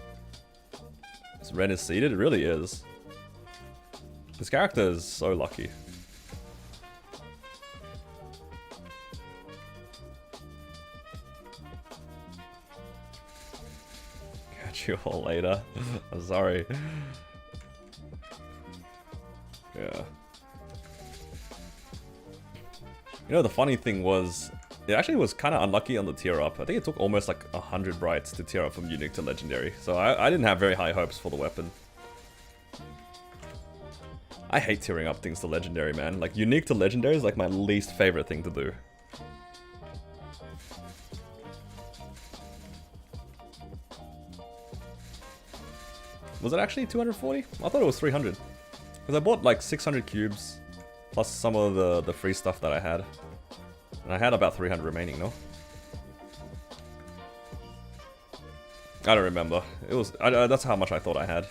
Speaker 1: This Ren is seated? It really is. This character is so lucky. Catch you all later. I'm sorry. Yeah. You know, the funny thing was, it actually was kind of unlucky on the tier up. I think it took almost like 100 brights to tier up from unique to legendary. So I didn't have very high hopes for the weapon. I hate tiering up things to legendary, man. Like, unique to legendary is like my least favorite thing to do. Was it actually 240? I thought it was 300. Because I bought like 600 cubes, plus some of the free stuff that I had. And I had about 300 remaining, no? I don't remember. It was that's how much I thought I had.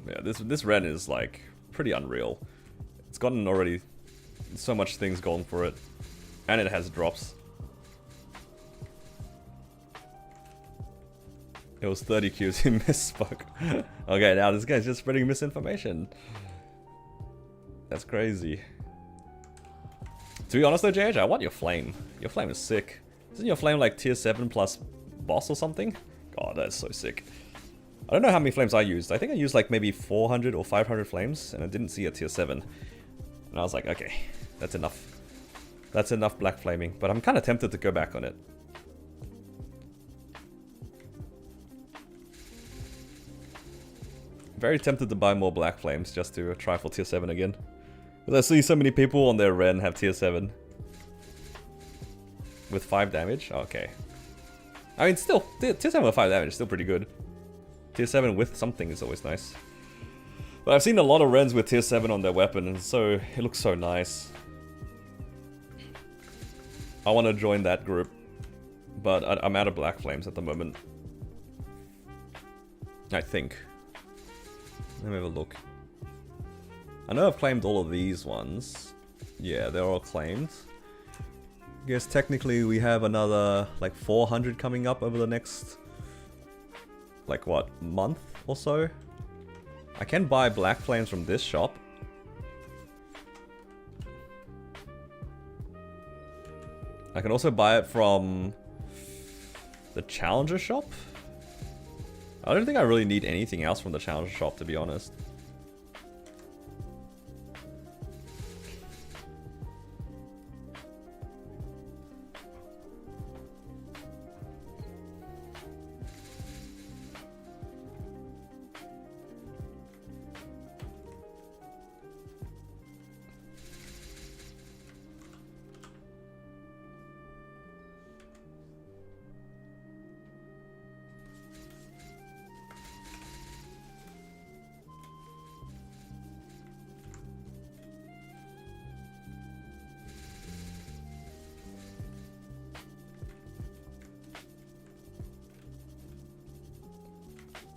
Speaker 1: Yeah, this Ren is like pretty unreal. It's gotten already so much things going for it, and it has drops. It was 30 Qs, he misspoke. Okay, now this guy's just spreading misinformation. That's crazy. To be honest though, JH, I want your flame. Your flame is sick. Isn't your flame like tier 7 plus boss or something? God, that's so sick. I don't know how many flames I used. I think I used like maybe 400 or 500 flames, and I didn't see a tier 7. And I was like, okay, that's enough. That's enough black flaming, but I'm kind of tempted to go back on it. Very tempted to buy more black flames just to try for tier 7 again. Because I see so many people on their Ren have tier 7. With 5 damage? Okay. I mean, still, tier 7 with 5 damage is still pretty good. Tier 7 with something is always nice. But I've seen a lot of Rens with tier 7 on their weapon, and so it looks so nice. I want to join that group, but I'm out of black flames at the moment. I think. Let me have a look. I know I've claimed all of these ones. Yeah, they're all claimed. I guess technically we have another like 400 coming up over the next, like what, month or so? I can buy black flames from this shop. I can also buy it from the Challenger shop. I don't think I really need anything else from the Challenger shop, to be honest.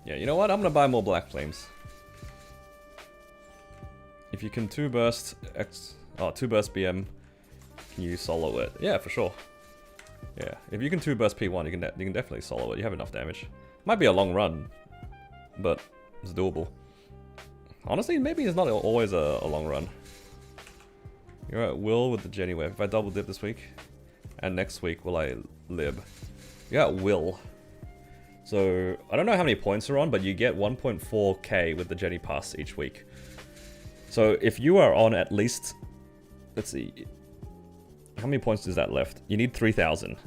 Speaker 1: Yeah, you know what? I'm gonna buy more black flames. If you can 2 burst 2 burst BM, can you solo it? Yeah, for sure. Yeah, if you can 2 burst P1, you can definitely solo it. You have enough damage. Might be a long run, but it's doable. Honestly, maybe it's not always a long run. You're at will with the Jenny wave. If I double dip this week, and next week will I lib? You're at will. So, I don't know how many points are on, but you get 1.4k with the Jenny Pass each week. So, if you are on at least... Let's see. How many points is that left? You need 3,000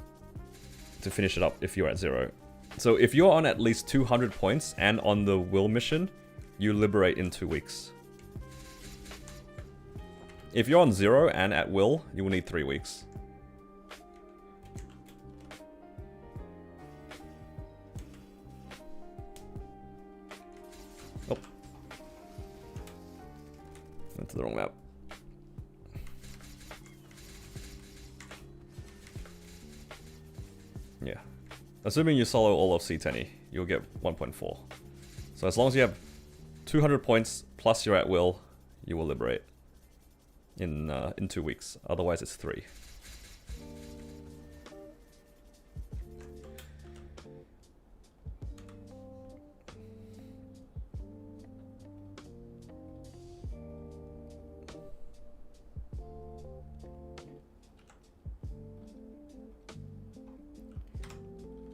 Speaker 1: to finish it up if you're at 0. So, if you're on at least 200 points and on the will mission, you liberate in 2 weeks. If you're on 0 and at will, you will need 3 weeks. Oh. Went to the wrong map. Yeah. assuming you solo all of C10, you'll get 1.4. So as long as you have 200 points plus you're at will, you will liberate in 2 weeks. Otherwise, it's 3.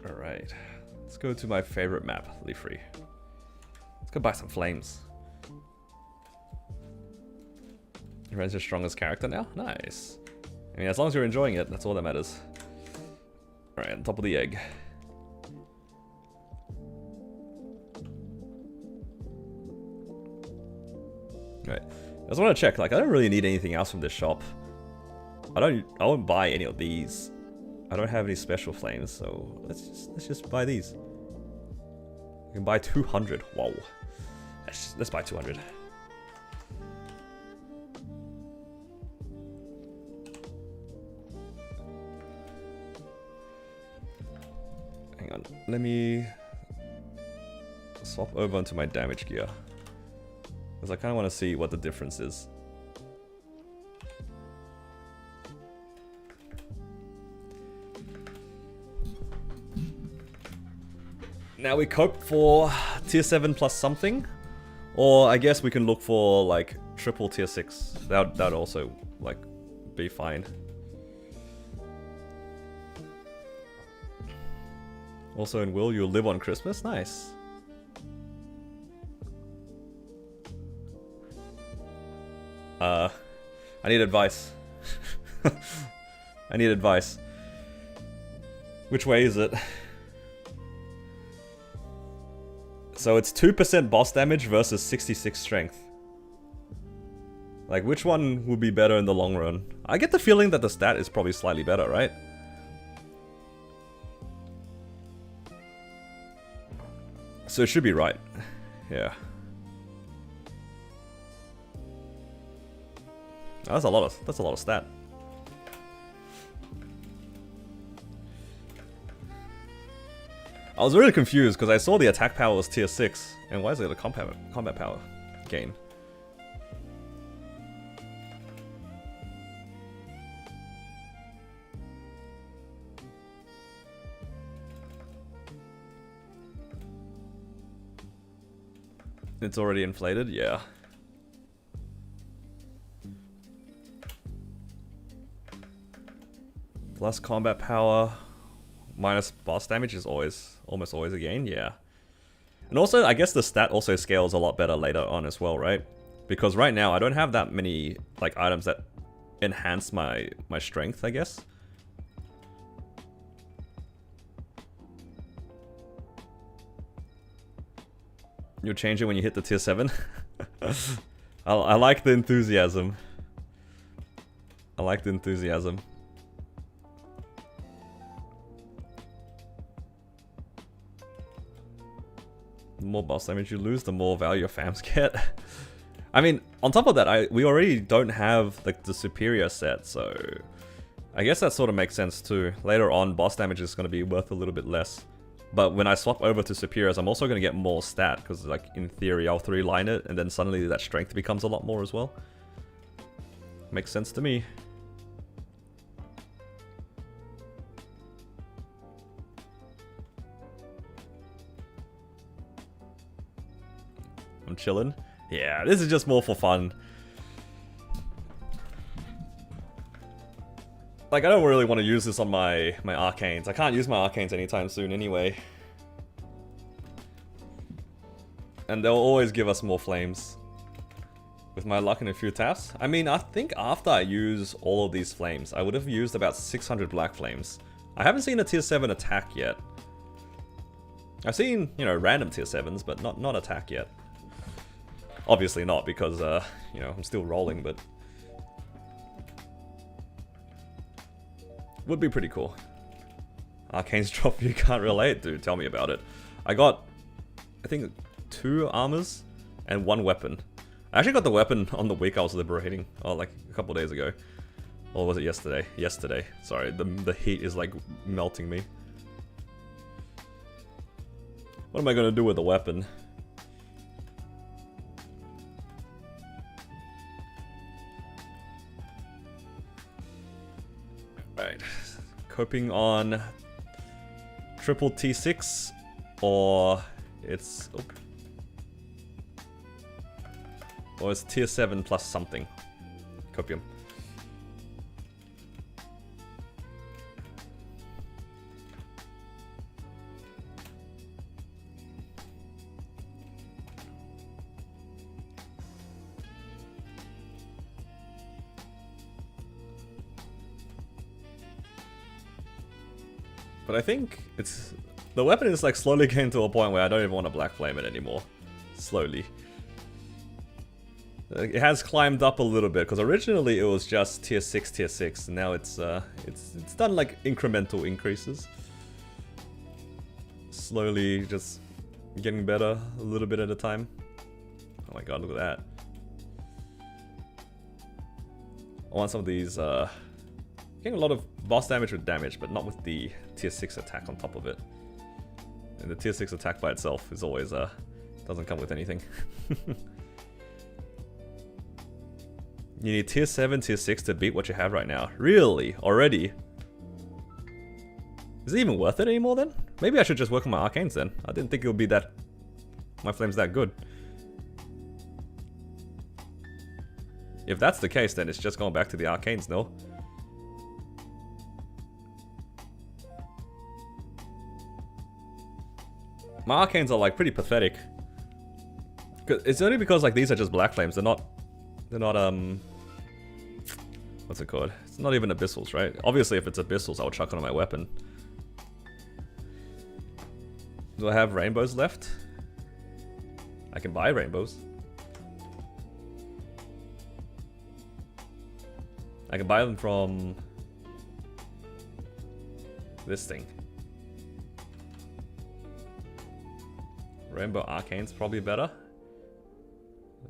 Speaker 1: Alright, let's go to my favorite map, Leafree. Let's go buy some flames. Ren's your strongest character now? Nice. I mean, as long as you're enjoying it, that's all that matters. Alright, on top of the egg. Alright, I just want to check, like, I don't really need anything else from this shop. I won't buy any of these. I don't have any special flames, so let's just buy these. We can buy 200. Whoa. Let's buy 200. Hang on. Let me swap over onto my damage gear. Because I kind of want to see what the difference is. Now we cope for tier 7 plus something, or I guess we can look for like triple tier 6. That'd also like be fine. Also in Will, you'll live on Christmas. Nice. I need advice. I need advice. Which way is it? So it's 2% boss damage versus 66 strength. Like, which one would be better in the long run? I get the feeling that the stat is probably slightly better, right? So it should be right. Yeah. Oh, that's a lot of stat. I was really confused because I saw the attack power was tier 6, and why is it a combat power gain? It's already inflated, yeah. Plus combat power. Minus boss damage is almost always a gain, yeah. And also, I guess the stat also scales a lot better later on as well, right? Because right now, I don't have that many like items that enhance my strength, I guess. You'll change it when you hit the tier 7? I like the enthusiasm. I like the enthusiasm. The more boss damage you lose, the more value your fams get. I mean, on top of that, we already don't have like the superior set, so I guess that sort of makes sense too. Later on, boss damage is going to be worth a little bit less. But when I swap over to superiors, I'm also going to get more stat, because like in theory, I'll 3-line it, and then suddenly that strength becomes a lot more as well. Makes sense to me. I'm chilling. Yeah, this is just more for fun. Like, I don't really want to use this on my arcanes. I can't use my arcanes anytime soon anyway. And they'll always give us more flames. With my luck and a few taps. I mean, I think after I use all of these flames, I would have used about 600 black flames. I haven't seen a tier 7 attack yet. I've seen, you know, random tier 7s, but not attack yet. Obviously not, because, you know, I'm still rolling, but... would be pretty cool. Arcane's drop, you can't relate, dude. Tell me about it. I got, I think, 2 armors and 1 weapon. I actually got the weapon on the week I was liberating. Oh, like a couple days ago. Or was it yesterday? Yesterday. Sorry, the heat is like melting me. What am I gonna do with the weapon? Right. Coping on triple T6 or it's or it's tier 7 plus something. Copium. But I think it's... The weapon is like slowly getting to a point where I don't even want to black flame it anymore. Slowly. It has climbed up a little bit, because originally it was just tier 6, and now it's done like incremental increases. Slowly just getting better a little bit at a time. Oh my god, look at that. I want some of these, getting a lot of boss damage with damage, but not with the tier 6 attack on top of it. And the tier 6 attack by itself is always, doesn't come with anything. You need tier 7, tier 6 to beat what you have right now. Really? Already? Is it even worth it anymore then? Maybe I should just work on my arcanes then. I didn't think it would be that... My flame's that good. If that's the case, then it's just going back to the arcanes, no? My arcanes are like pretty pathetic. It's only because like these are just black flames. They're not what's it called? It's not even abyssals, right? Obviously if it's abyssals, I'll chuck it on my weapon. Do I have rainbows left? I can buy rainbows. I can buy them from this thing. Rainbow Arcane's probably better.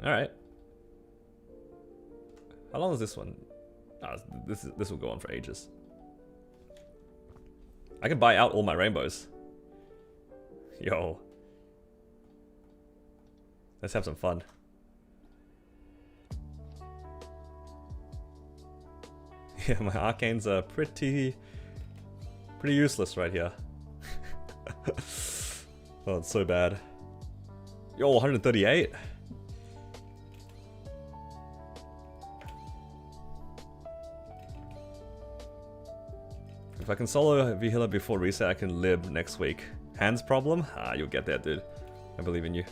Speaker 1: Alright. How long is this one? Oh, this will go on for ages. I can buy out all my rainbows. Yo. Let's have some fun. Yeah, my arcanes are pretty useless right here. Oh, it's so bad. Yo, 138? If I can solo V-Healer before reset, I can lib next week. Hands problem? Ah, you'll get there, dude. I believe in you.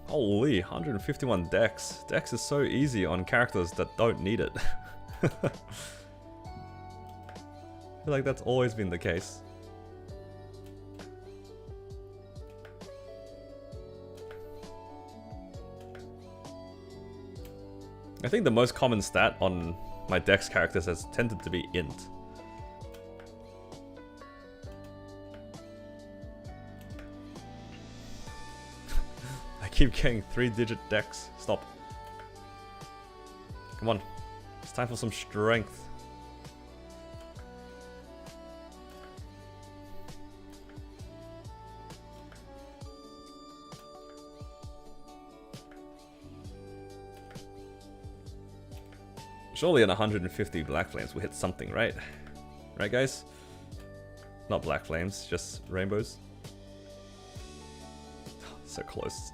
Speaker 1: Holy, 151 dex. Dex is so easy on characters that don't need it. I feel like that's always been the case. I think the most common stat on my dex characters has tended to be int. I keep getting 3-digit dex. Stop. Come on. It's time for some strength. Surely an 150 black flames will hit something, right? Right, guys? Not black flames, just rainbows. So close.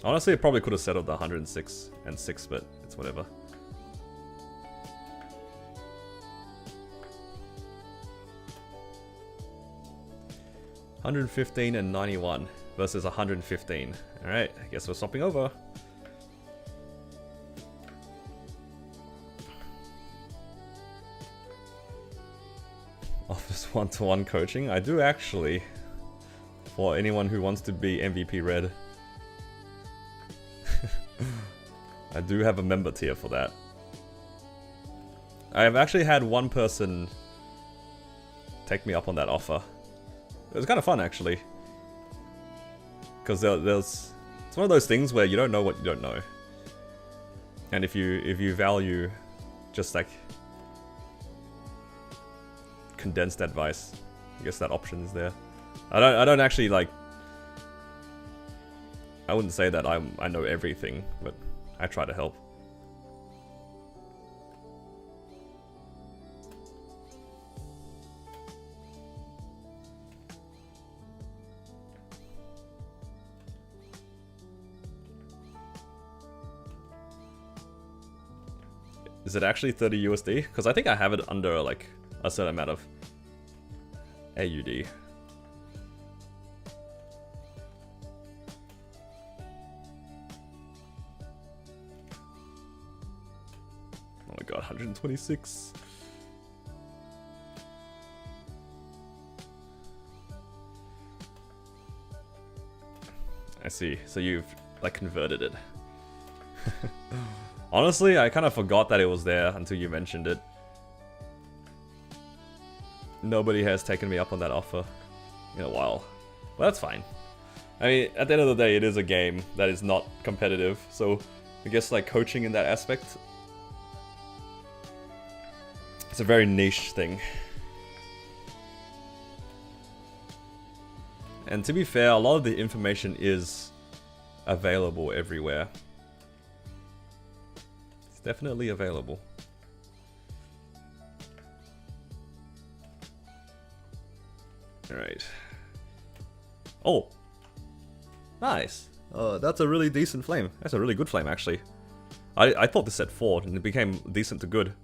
Speaker 1: Honestly, it probably could have settled the 106 and 6, but it's whatever. $115 and 91 versus 115. Alright, I guess we're swapping over. Office one-to-one coaching. I do actually. For anyone who wants to be MVP Red. I do have a member tier for that. I have actually had one person take me up on that offer. It was kind of fun, actually. Because there's... It's one of those things where you don't know what you don't know. And if you value just like condensed advice, I guess that option is there. I don't actually like... I wouldn't say that I know everything, but I try to help. Is it actually 30 USD? Because I think I have it under like a certain amount of AUD. Oh my god, 126. I see. So you've like converted it. Honestly, I kind of forgot that it was there until you mentioned it. Nobody has taken me up on that offer in a while. Well, that's fine. I mean, at the end of the day, it is a game that is not competitive, so I guess like coaching in that aspect, it's a very niche thing. And to be fair, a lot of the information is available everywhere. It's definitely available. Alright. Oh! Nice! That's a really decent flame. That's a really good flame, actually. I thought this said 4, and it became decent to good.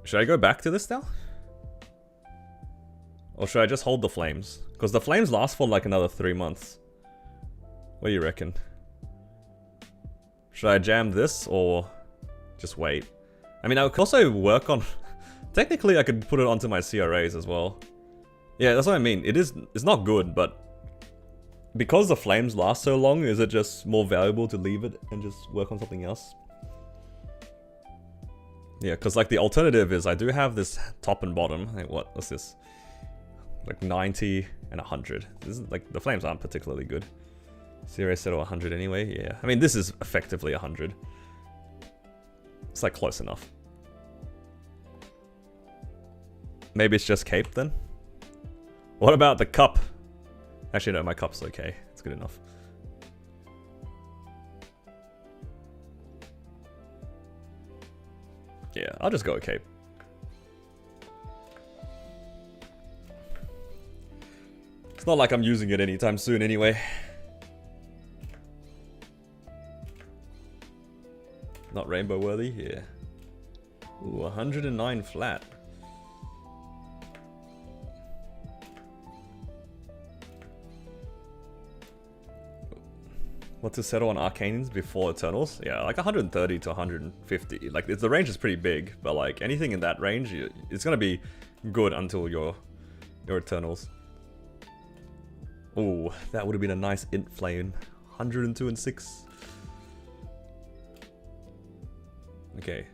Speaker 1: Should I go back to this now? Or should I just hold the flames? Because the flames last for like another 3 months. What do you reckon? Should I jam this or just wait? I mean, I could also work on... Technically, I could put it onto my CRAs as well. Yeah, that's what I mean. It's not good, but... Because the flames last so long, is it just more valuable to leave it and just work on something else? Yeah, because like the alternative is I do have this top and bottom. Like what's this? Like 90 and 100. This is like the flames aren't particularly good. CRA set 100 anyway. Yeah, I mean this is effectively 100. It's like close enough. Maybe it's just cape then. What about the cup? Actually no, my cup's okay. It's good enough. Yeah, I'll just go with cape. It's not like I'm using it anytime soon anyway. Not rainbow worthy? Yeah. Ooh, 109 flat. What to settle on Arcanes before Eternals? Yeah, like 130 to 150. Like, the range is pretty big, but like anything in that range, it's gonna be good until your Eternals. Ooh, that would have been a nice int flame. 102 and 6. Okay.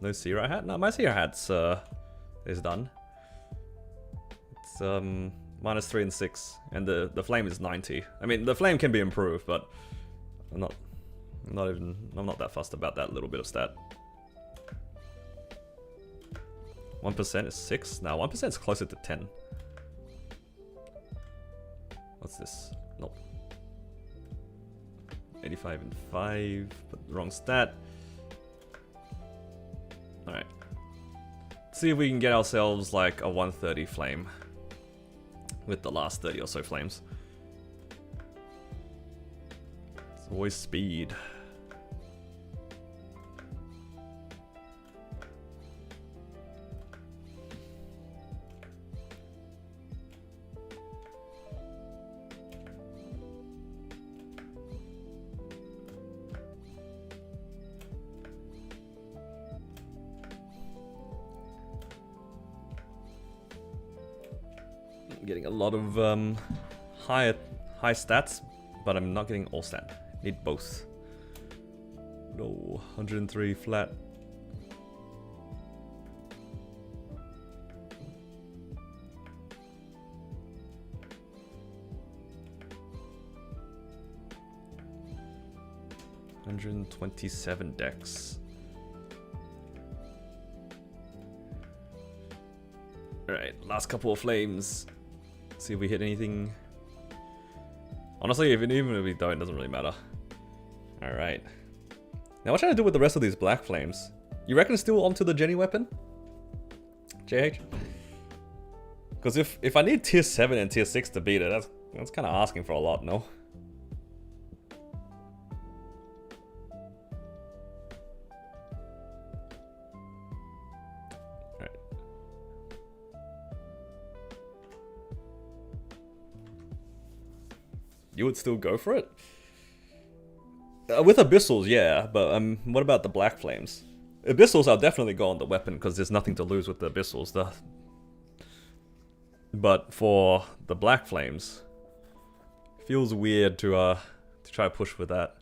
Speaker 1: No Sierra hat? No, my Sierra hat's is done. It's -3 and 6, and the flame is 90. I mean, the flame can be improved, but I'm not that fussed about that little bit of stat. 1% is 6. Now 1% is closer to 10. What's this? Nope. 85 and 5, but wrong stat. Alright. See if we can get ourselves like a 130 flame with the last 30 or so flames. It's always speed. I'm getting a lot of high stats, but I'm not getting all stat. Need both. No, 103 flat. $127 dex. Alright, last couple of flames. See if we hit anything. Honestly, even if we don't, it doesn't really matter. Alright. Now what should I do with the rest of these black flames? You reckon it's still onto the Jenny weapon? JH? Because if I need tier 7 and tier 6 to beat it, that's kind of asking for a lot, no? You would still go for it? With Abyssals, yeah, but what about the Black Flames? Abyssals, I'll definitely go on the weapon, because there's nothing to lose with the Abyssals. But for the Black Flames, feels weird to try to push with that.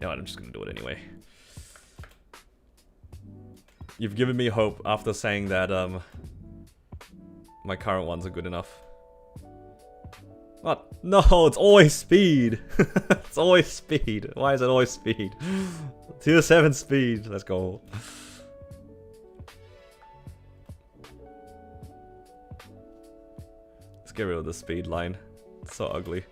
Speaker 1: Yeah, I'm just gonna do it anyway. You've given me hope after saying that my current ones are good enough. What? No, it's always speed. It's always speed. Why is it always speed? Tier 7 speed. Let's go. Let's get rid of the speed line. It's so ugly.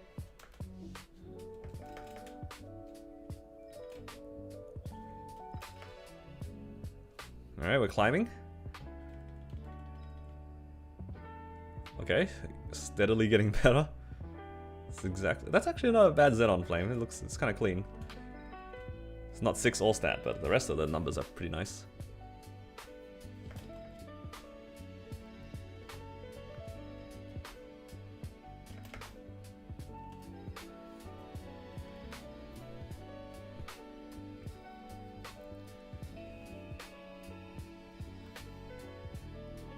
Speaker 1: Alright, we're climbing. Okay, steadily getting better. That's actually not a bad Xenon flame. It's kind of clean. It's not 6 all stat, but the rest of the numbers are pretty nice.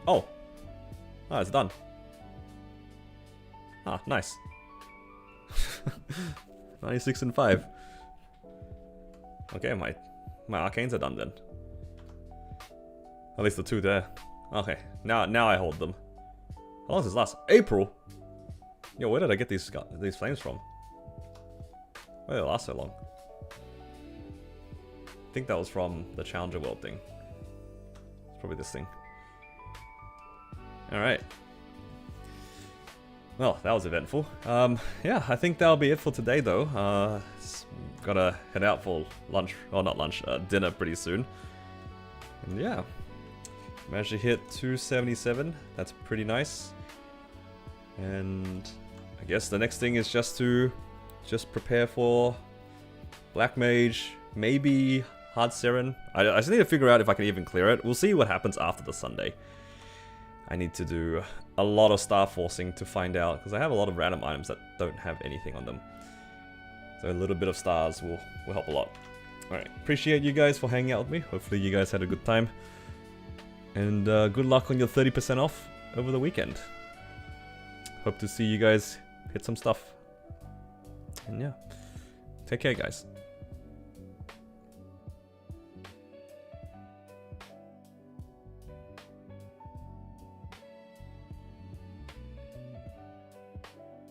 Speaker 1: Oh, it's done. Ah, nice. 96 and 5. Okay, my arcanes are done then. At least the 2 there. Okay, now I hold them. How long does this last? April? Yo, where did I get these flames from? Why did it last so long? I think that was from the Challenger World thing. It's probably this thing. Alright. Well, that was eventful. Yeah, I think that'll be it for today though. Gotta head out for lunch, or not lunch, dinner pretty soon. And yeah, managed to hit 277, that's pretty nice. And I guess the next thing is just to prepare for Black Mage, maybe Hard Siren. I just need to figure out if I can even clear it. We'll see what happens after the Sunday. I need to do a lot of star forcing to find out, because I have a lot of random items that don't have anything on them. So a little bit of stars will help a lot. Alright, appreciate you guys for hanging out with me. Hopefully you guys had a good time. And good luck on your 30% off over the weekend. Hope to see you guys hit some stuff. And yeah, take care guys.